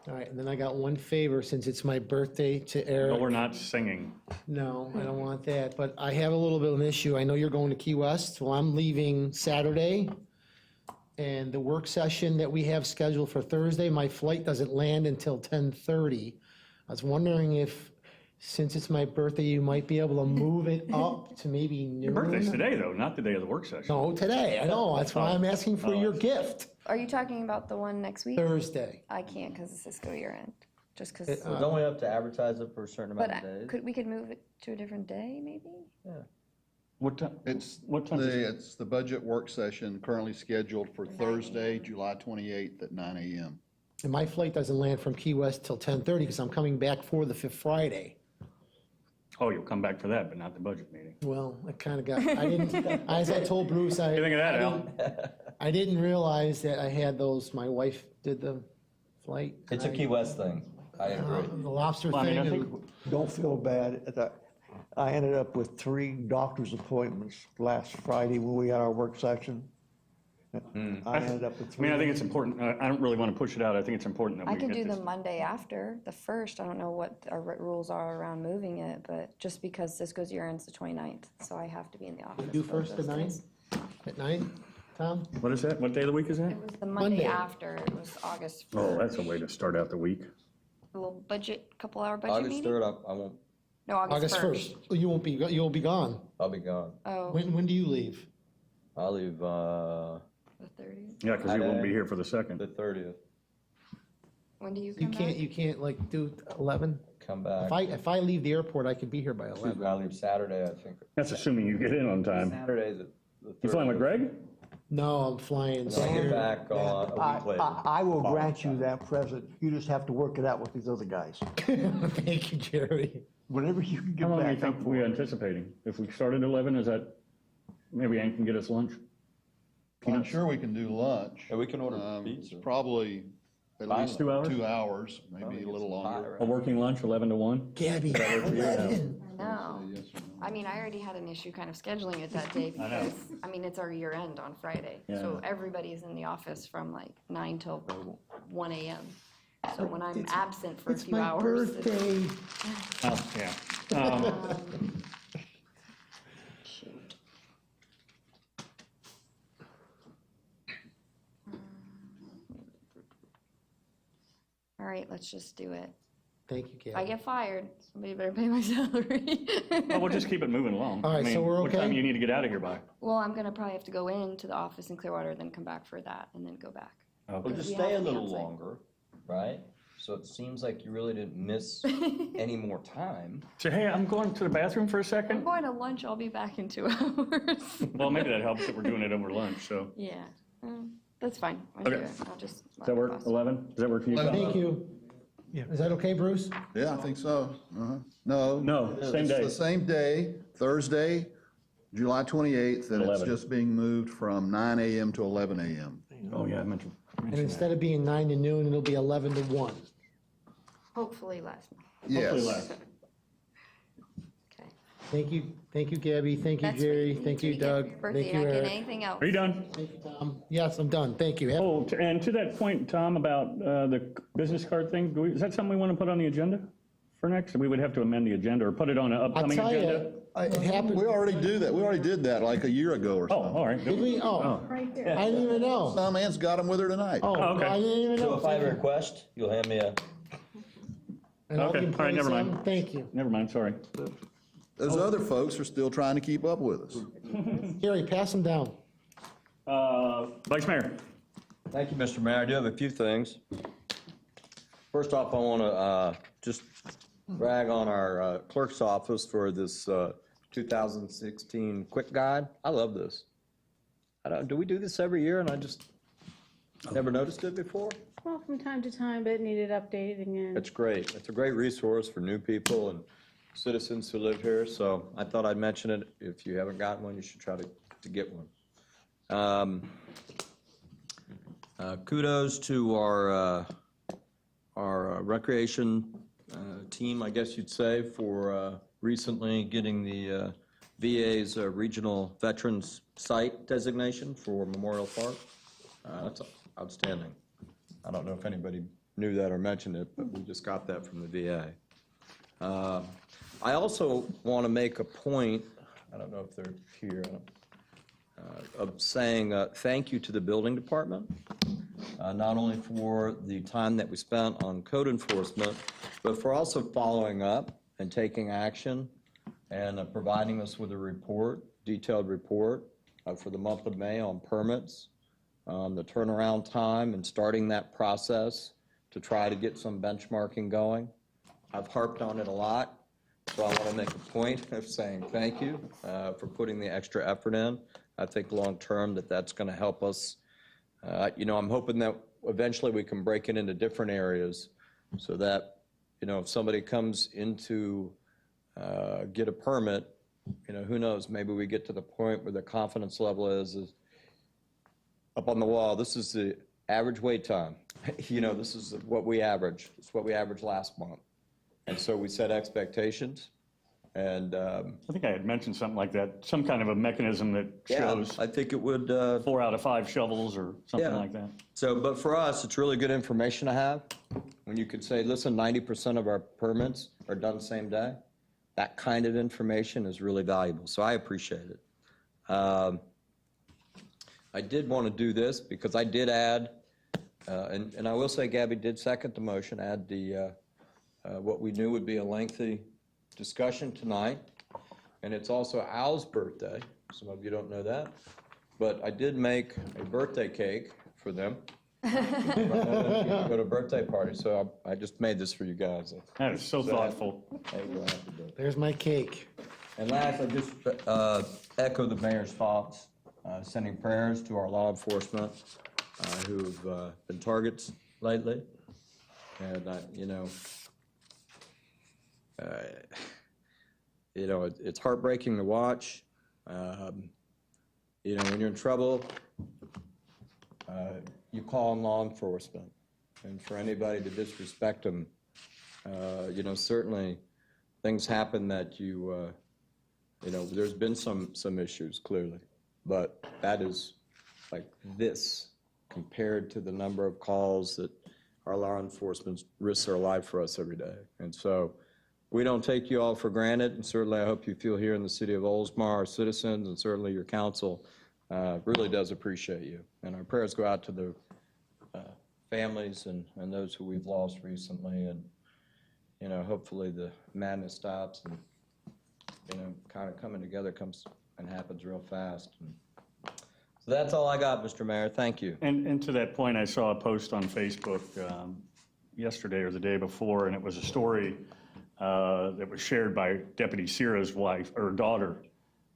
All right, and then I got one favor, since it's my birthday to Eric. No, we're not singing. No, I don't want that, but I have a little bit of an issue. I know you're going to Key West, well, I'm leaving Saturday. And the work session that we have scheduled for Thursday, my flight doesn't land until 10:30. I was wondering if, since it's my birthday, you might be able to move it up to maybe noon? Your birthday's today, though, not the day of the work session. No, today, I know, that's why I'm asking for your gift. Are you talking about the one next week? Thursday. I can't because it's fiscal year end, just because. Don't we have to advertise it for a certain amount But of days? we could move it to a different day, maybe? Yeah. What time? It's What time is it? it's the budget work session currently scheduled for Thursday, July 28th at 9 a.m. And my flight doesn't land from Key West till 10:30 because I'm coming back for the fifth Friday. Oh, you'll come back for that, but not the budget meeting. Well, I kind of got, I didn't, as I told Bruce, What do you think of that, Al? I didn't realize that I had those, my wife did the flight. It's a Key West thing. I agree. The lobster Well, I mean, I thing. think- Don't feel bad. I ended up with 3 doctor's appointments last Friday when we had our work session. I ended up with I 3. mean, I think it's important, I don't really want to push it out, I think it's important that I we can get do this. the Monday after, the 1st. I don't know what our rules are around moving it, but just because Cisco's year ends the 29th, so I have to be in the office. Do both first at those 9? days. At 9, Tom? What is that? What day of the week is that? It was the Monday Monday. after, it was August Oh, 3rd. that's a way to start out the week. A little budget, couple hour budget August meeting? 3rd, I won't, No, August 1st. Oh, you won't be, you'll be gone. I'll be gone. Oh, When do you leave? I'll leave, the 30th. Yeah, because you won't be here for the second. the 30th. When do you You come back? can't, you can't like do 11? Come back. If I leave the airport, I could be here by 11. I leave Saturday, I think. That's assuming you get in on time. Saturday, the You flying with 30th. Greg? No, I'm flying. And I get back on a week later. I will grant you that present. You just have to work it out with these other guys. Thank you, Jerry. Whenever you can How get long do you back. think we're anticipating? If we start at 11, is that, maybe Ann can get us lunch? I'm sure we can do lunch. Yeah, we can order It's pizza. probably at Fine. least 2 hours? 2 hours, maybe a little longer. A working lunch, 11 to 1? Gabby, 11. No. I mean, I already had an issue kind of scheduling it that day I know. because, I mean, it's our year end on Friday. So everybody's in the office from like 9 till 1 a.m. So when I'm absent for a It's few my hours. birthday. Oh, yeah. Shoot. All right, let's just do it. Thank you, If I Gabby. get fired, somebody better pay my salary. Well, we'll just keep it moving along. All right, I mean, so we're What time okay? do you need to get out of here by? Well, I'm gonna probably have to go into the office in Clearwater, then come back for that, and then go back. Well, Okay. just We stay a have to be little on site. longer, right? So it seems like you really didn't miss any more time. So, hey, I'm going to the bathroom for a I'm second? going to lunch, I'll be back in 2 hours. Well, maybe that helps if we're doing it over lunch, so. Yeah, that's fine. I'll do Okay. it. I'll just. Does that work, 11? Does that work for you? Tom? Thank you. Is that okay, Bruce? Yeah, I think so. No. No, same day. It's the same day, Thursday, July 28th, and it's 11. just being moved from 9 a.m. to 11 a.m. Oh, yeah, I meant to And mention instead of being 9 to noon, it'll be 11 to 1. Hopefully less. Hopefully Yes. less. Okay. Thank you, Gabby, thank you, That's what Jerry, need thank to you, get for Doug, your birthday. thank You're you, not getting Eric. anything else. Are you done? Thank you, Tom. Yes, I'm done, thank you. Oh, and to that point, Tom, about the business card thing, is that something we want to put on the agenda for next? We would have to amend the agenda or put it on an I'll upcoming tell agenda? you, it happened, We already do that. We already did that like a year ago or Oh, something. all right. did we? Oh, I didn't even know. Some man's got them with her tonight. Oh, okay. I didn't even So know. if I request, you'll hand me a, And all the Okay, all right, never employees, mind. Thank you. Never mind, sorry. Those other folks are still trying to keep up with us. Gary, pass them down. Vice Mayor. thank you, Mr. Mayor. I do have a few things. First off, I want to just brag on our clerk's office for this 2016 quick guide. I love this. Do we do this every year and I just never noticed it before? Well, from time to time, but it needed updating and. It's great. It's a great resource for new people and citizens who live here, so I thought I'd mention it. If you haven't gotten one, you should try to get one. Kudos to our recreation team, I guess you'd say, for recently getting the VA's Regional Veterans Site designation for Memorial Park. That's outstanding. I don't know if anybody knew that or mentioned it, but we just got that from the VA. I also want to make a point, I don't know if they're here, of saying thank you to the building department, not only for the time that we spent on code enforcement, but for also following up and taking action and providing us with a report, detailed report for the month of May on permits, the turnaround time and starting that process to try to get some benchmarking going. I've harped on it a lot, so I want to make a point of saying thank you for putting the extra effort in. I think long-term that's going to help us. I'm hoping that eventually we can break it into different areas so that, if somebody comes into get a permit, who knows, maybe we get to the point where the confidence level is up on the wall. This is the average wait time. This is what we average. It's what we averaged last month. And so we set expectations. And I think I had mentioned something like that, some kind of a mechanism that shows. I think it would 4 out of 5 shovels or something like that. So, but for us, it's really good information to have. When you could say, listen, 90% of our permits are done same day. That kind of information is really valuable. So I appreciate it. I did want to do this because I did add, and I will say Gabby did second the motion, add the what we knew would be a lengthy discussion tonight. And it's also Al's birthday. Some of you don't know that. But I did make a birthday cake for them. Go to a birthday party, so I just made this for you guys. That is so thoughtful. There's my cake. And last, I just echo the mayor's thoughts, sending prayers to our law enforcement who've been targets lately. And, it's heartbreaking to watch. When you're in trouble, you call on law enforcement. And for anybody to disrespect them, certainly things happen that there's been some issues, clearly. But that is like this compared to the number of calls that our law enforcement risks their life for us every day. And so we don't take you all for granted, and certainly I hope you feel here in the city of Oldsmar, our citizens, and certainly your council really does appreciate you. And our prayers go out to the families and those who we've lost recently, and hopefully the madness stops and kind of coming together comes and happens real fast. And so that's all I got, Mr. Mayor. Thank you. And to that point, I saw a post on Facebook yesterday or the day before, and it was a story that was shared by Deputy Sierra's wife or daughter,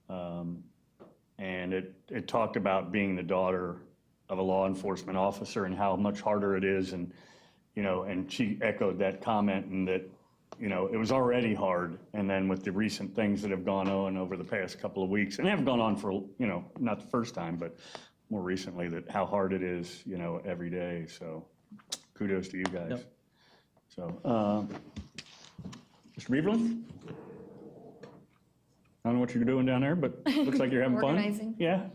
and it talked about being the daughter of a law enforcement officer and how much harder it is, and and she echoed that comment, and that it was already hard, and then with the recent things that have gone on over the past couple of weeks, and have gone on for not the first time, but more recently, that how hard it is every day. So kudos to you guys. Yep. So. Mr. Riefler? I don't know what you're doing down there, but looks like you're having Organizing. fun. Yeah.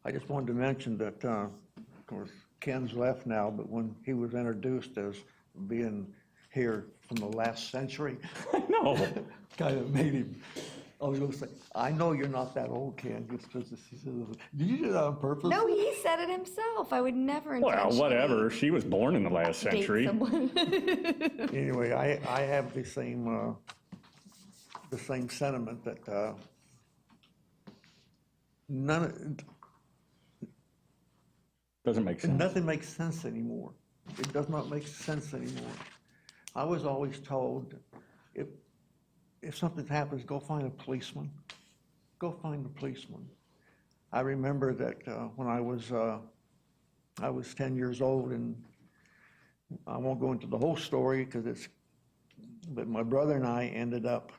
I just wanted to mention that, of course, Ken's left now, but when he was introduced as being here from the last century, no, kind of made him. I was going to say, I know you're not that old, Ken. Did you do that on purpose? No, he said it himself. I would never intentionally. Well, whatever. She was born in the last date century. someone. Anyway, I have the same sentiment that Doesn't make sense. Nothing makes sense anymore. It does not make sense anymore. I was always told, if something happens, go find a policeman. Go find a policeman. I remember that when I was 10 years old, and I won't go into the whole story but my brother and I ended up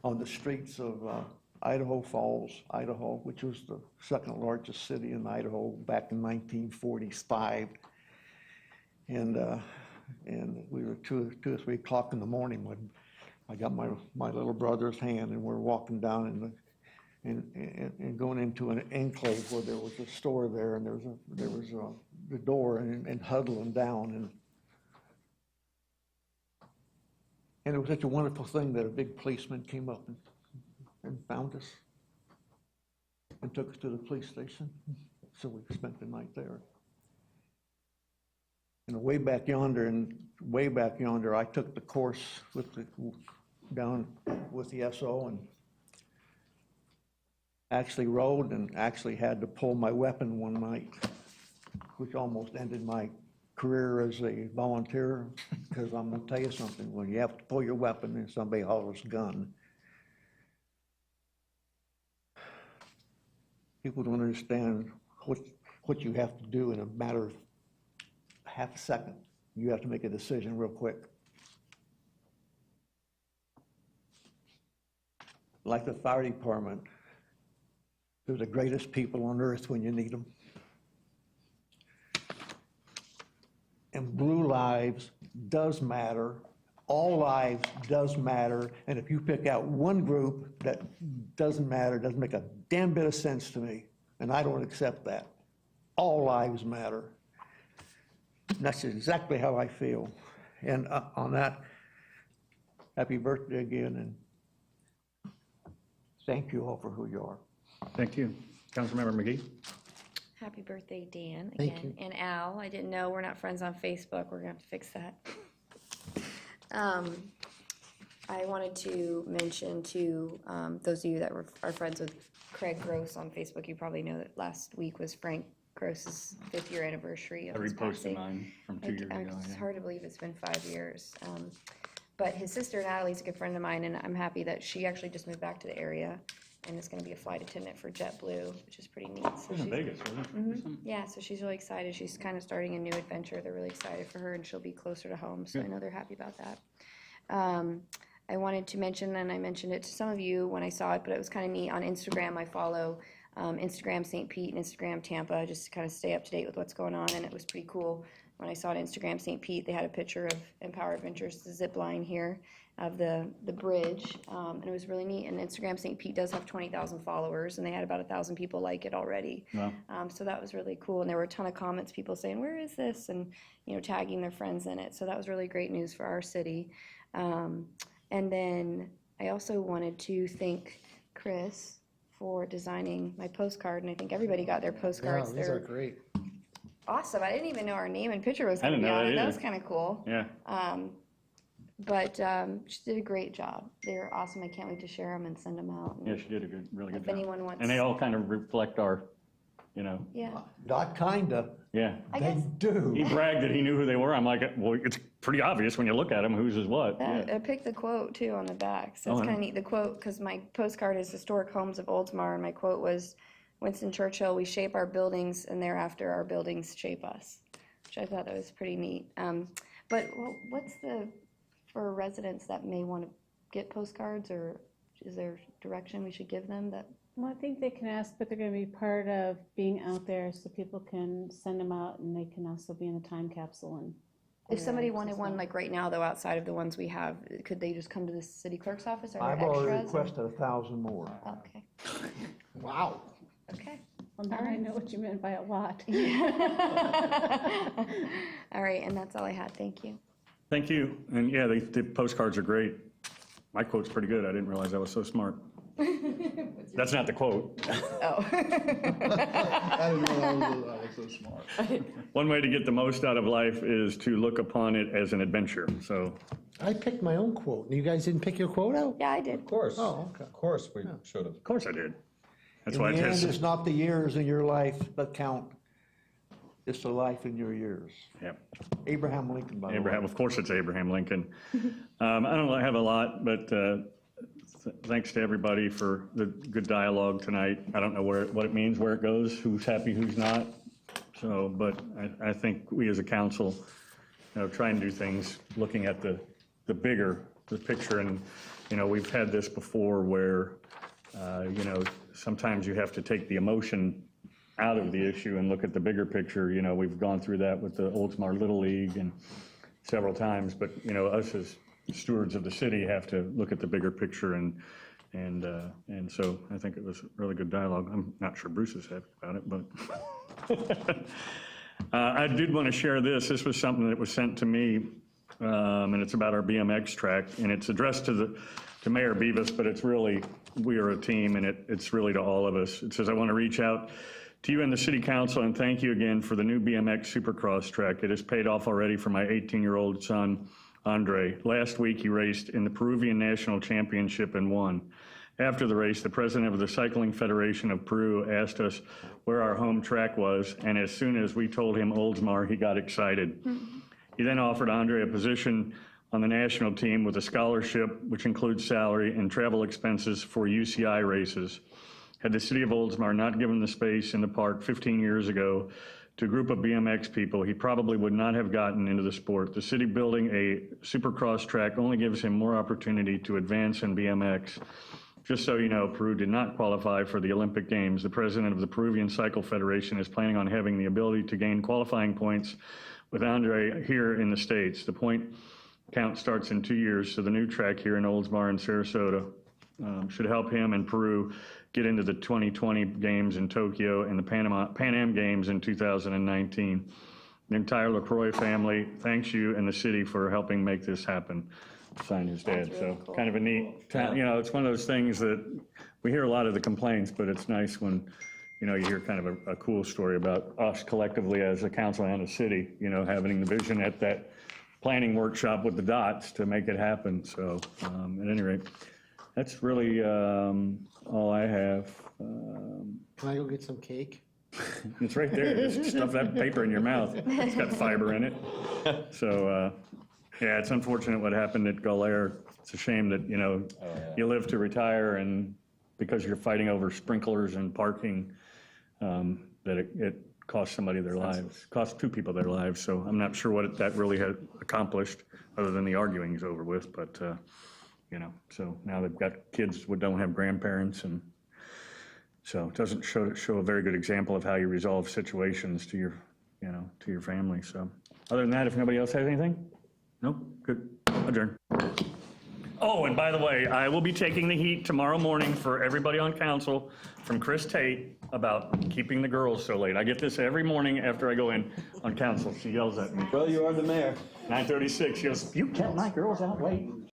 on the streets of Idaho Falls, Idaho, which was the second largest city in Idaho back in 1945. And we were 2 or 3 o'clock in the morning when I got my little brother's hand, and we're walking down and going into an enclave where there was a store there, and there was the door, and huddling down, and it was such a wonderful thing that a big policeman came up and found us and took us to the police station. So we spent the night there. And way back yonder, I took the course down with the SO and actually rode and actually had to pull my weapon one night, which almost ended my career as a volunteer, because I'm gonna tell you something, when you have to pull your weapon and somebody hollers gun, people don't understand what you have to do in a matter of half a second. You have to make a decision real quick. Like the fire department, they're the greatest people on earth when you need them. And blue lives does matter. All lives does matter. And if you pick out one group that doesn't matter, doesn't make a damn bit of sense to me. And I don't accept that. All lives matter. And that's exactly how I feel. And on that, happy birthday again, and thank you all for who you are. Thank you. Councilmember McGee? Happy birthday, Dan, Thank again. And Al, I didn't know, we're not friends on Facebook. We're gonna have to fix that. I wanted to mention to those of you that are friends with Craig Gross on Facebook, you probably know that last week was Frank Gross's 5th year anniversary of I his reposted passing. mine from 2 years ago. It's hard to believe it's been 5 years. But his sister Natalie's a good friend of mine, and I'm happy that she actually just moved back to the area and is gonna be a flight attendant for JetBlue, which is pretty neat. So It was in she's- Vegas, wasn't it? Yeah, so she's really excited. She's kind of starting a new adventure. They're really excited for her, and she'll be closer to home, so I know they're happy about that. I wanted to mention, and I mentioned it to some of you when I saw it, but it was kind of neat. On Instagram, I follow Instagram St. Pete and Instagram Tampa, just to kind of stay up to date with what's going on, and it was pretty cool. When I saw it on Instagram St. Pete, they had a picture of Empower Adventures, the zip line here of the bridge, and it was really neat. And Instagram St. Pete does have 20,000 followers, and they had about 1,000 people like it already. Wow. So that was really cool, and there were a ton of comments, people saying, "Where is this?" and tagging their friends in it. So that was really great news for our city. And then I also wanted to thank Chris for designing my postcard, and I think everybody got their postcards. Yeah, these They're are great. awesome. I didn't even know our name and picture was I going to didn't be know on that it. That either. was kind of cool. Yeah. But she did a great job. They're awesome. I can't wait to share them and send them out. And Yeah, she did a really good if job. anyone wants, And they all kind of reflect our, yeah, Not kinda, yeah. I they guess do. He bragged that he knew who they were. I'm like, well, it's pretty obvious when you look at them whose is what. Yeah. I picked the quote too on the back, so Oh, it's I kind of know. neat. The quote, because my postcard is Historic Homes of Oldsmar, and my quote was, "Winston Churchill, we shape our buildings, and thereafter our buildings shape us," which I thought that was pretty neat. But what's for residents that may want to get postcards, or is there direction we should give them that? Well, I think they can ask, but they're going to be part of being out there, so people can send them out, and they can also be in the time capsule. And If somebody wanted one, like right now, though, outside of the ones we have, could they just come to the city clerk's office? Are there I've already extras, or- requested 1,000 more. Okay, Wow. okay. well, now I know what you meant by a lot. All right, and that's all I had. Thank you. Thank you. And yeah, the postcards are great. My quote's pretty good. I didn't realize I was so smart. That's not the quote. Oh. I didn't know I was so smart. One way to get the most out of life is to look upon it as an adventure. So I picked my own quote. You guys didn't pick your quote out? Yeah, I did. Of course. Oh, okay. Of course we should have. of course I did. That's In why the it end, has. it's not the years in your life that count. It's the life in your years. Yep. Abraham Lincoln, by the way. Abraham, of course it's Abraham Lincoln. I don't have a lot, but thanks to everybody for the good dialogue tonight. I don't know what it means, where it goes, who's happy, who's not. So, but I think we as a council, try and do things looking at the picture. And, we've had this before where, sometimes you have to take the emotion out of the issue and look at the bigger picture. We've gone through that with the Oldsmar Little League and several times, but, us as stewards of the city have to look at the bigger picture and And so I think it was really good dialogue. I'm not sure Bruce is happy about it, but I did want to share this. This was something that was sent to me, and it's about our BMX track, and it's addressed to Mayor Beavis, but it's really, we are a team, and it's really to all of us. It says, I want to reach out to you and the City Council and thank you again for the new BMX Supercross track. It has paid off already for my 18-year-old son, Andre. Last week, he raced in the Peruvian National Championship and won. After the race, the president of the Cycling Federation of Peru asked us where our home track was, and as soon as we told him Oldsmar, he got excited. He then offered Andre a position on the national team with a scholarship, which includes salary and travel expenses for UCI races. Had the city of Oldsmar not given the space in the park 15 years ago to a group of BMX people, he probably would not have gotten into the sport. The city building a supercross track only gives him more opportunity to advance in BMX. Just so you know, Peru did not qualify for the Olympic Games. The president of the Peruvian Cycle Federation is planning on having the ability to gain qualifying points with Andre here in the States. The point count starts in 2 years, so the new track here in Oldsmar and Sarasota should help him and Peru get into the 2020 Games in Tokyo and the Pan Am Games in 2019. The entire LaCroix family thanks you and the city for helping make this happen. Signed his dad. That's really So cool. kind of a neat, you know, it's one of those things that we hear a lot of the complaints, but it's nice when, you know, you hear kind of a cool story about us collectively as a council and a city, you know, having the vision at that planning workshop with the dots to make it happen. So at any rate, that's really all I have. Can I go get some cake? It's right there. Just stuff that paper in your mouth. It's got fiber in it. So, yeah, it's unfortunate what happened at Golair. It's a shame that, you know, you live to retire and because you're fighting over sprinklers and parking, that it cost somebody their lives, cost two people their lives. So I'm not sure what that really had accomplished other than the arguing is over with. But, you know, so now they've got kids who don't have grandparents, and so it doesn't show a very good example of how you resolve situations to your, you know, to your family. So other than that, if nobody else has anything, no, good, adjourn. Oh, and by the way, I will be taking the heat tomorrow morning for everybody on council from Chris Tate about keeping the girls so late. I get this every morning after I go in on council. She yells at me. Well, you are the mayor. 9:36, she goes, you kept my girls out late.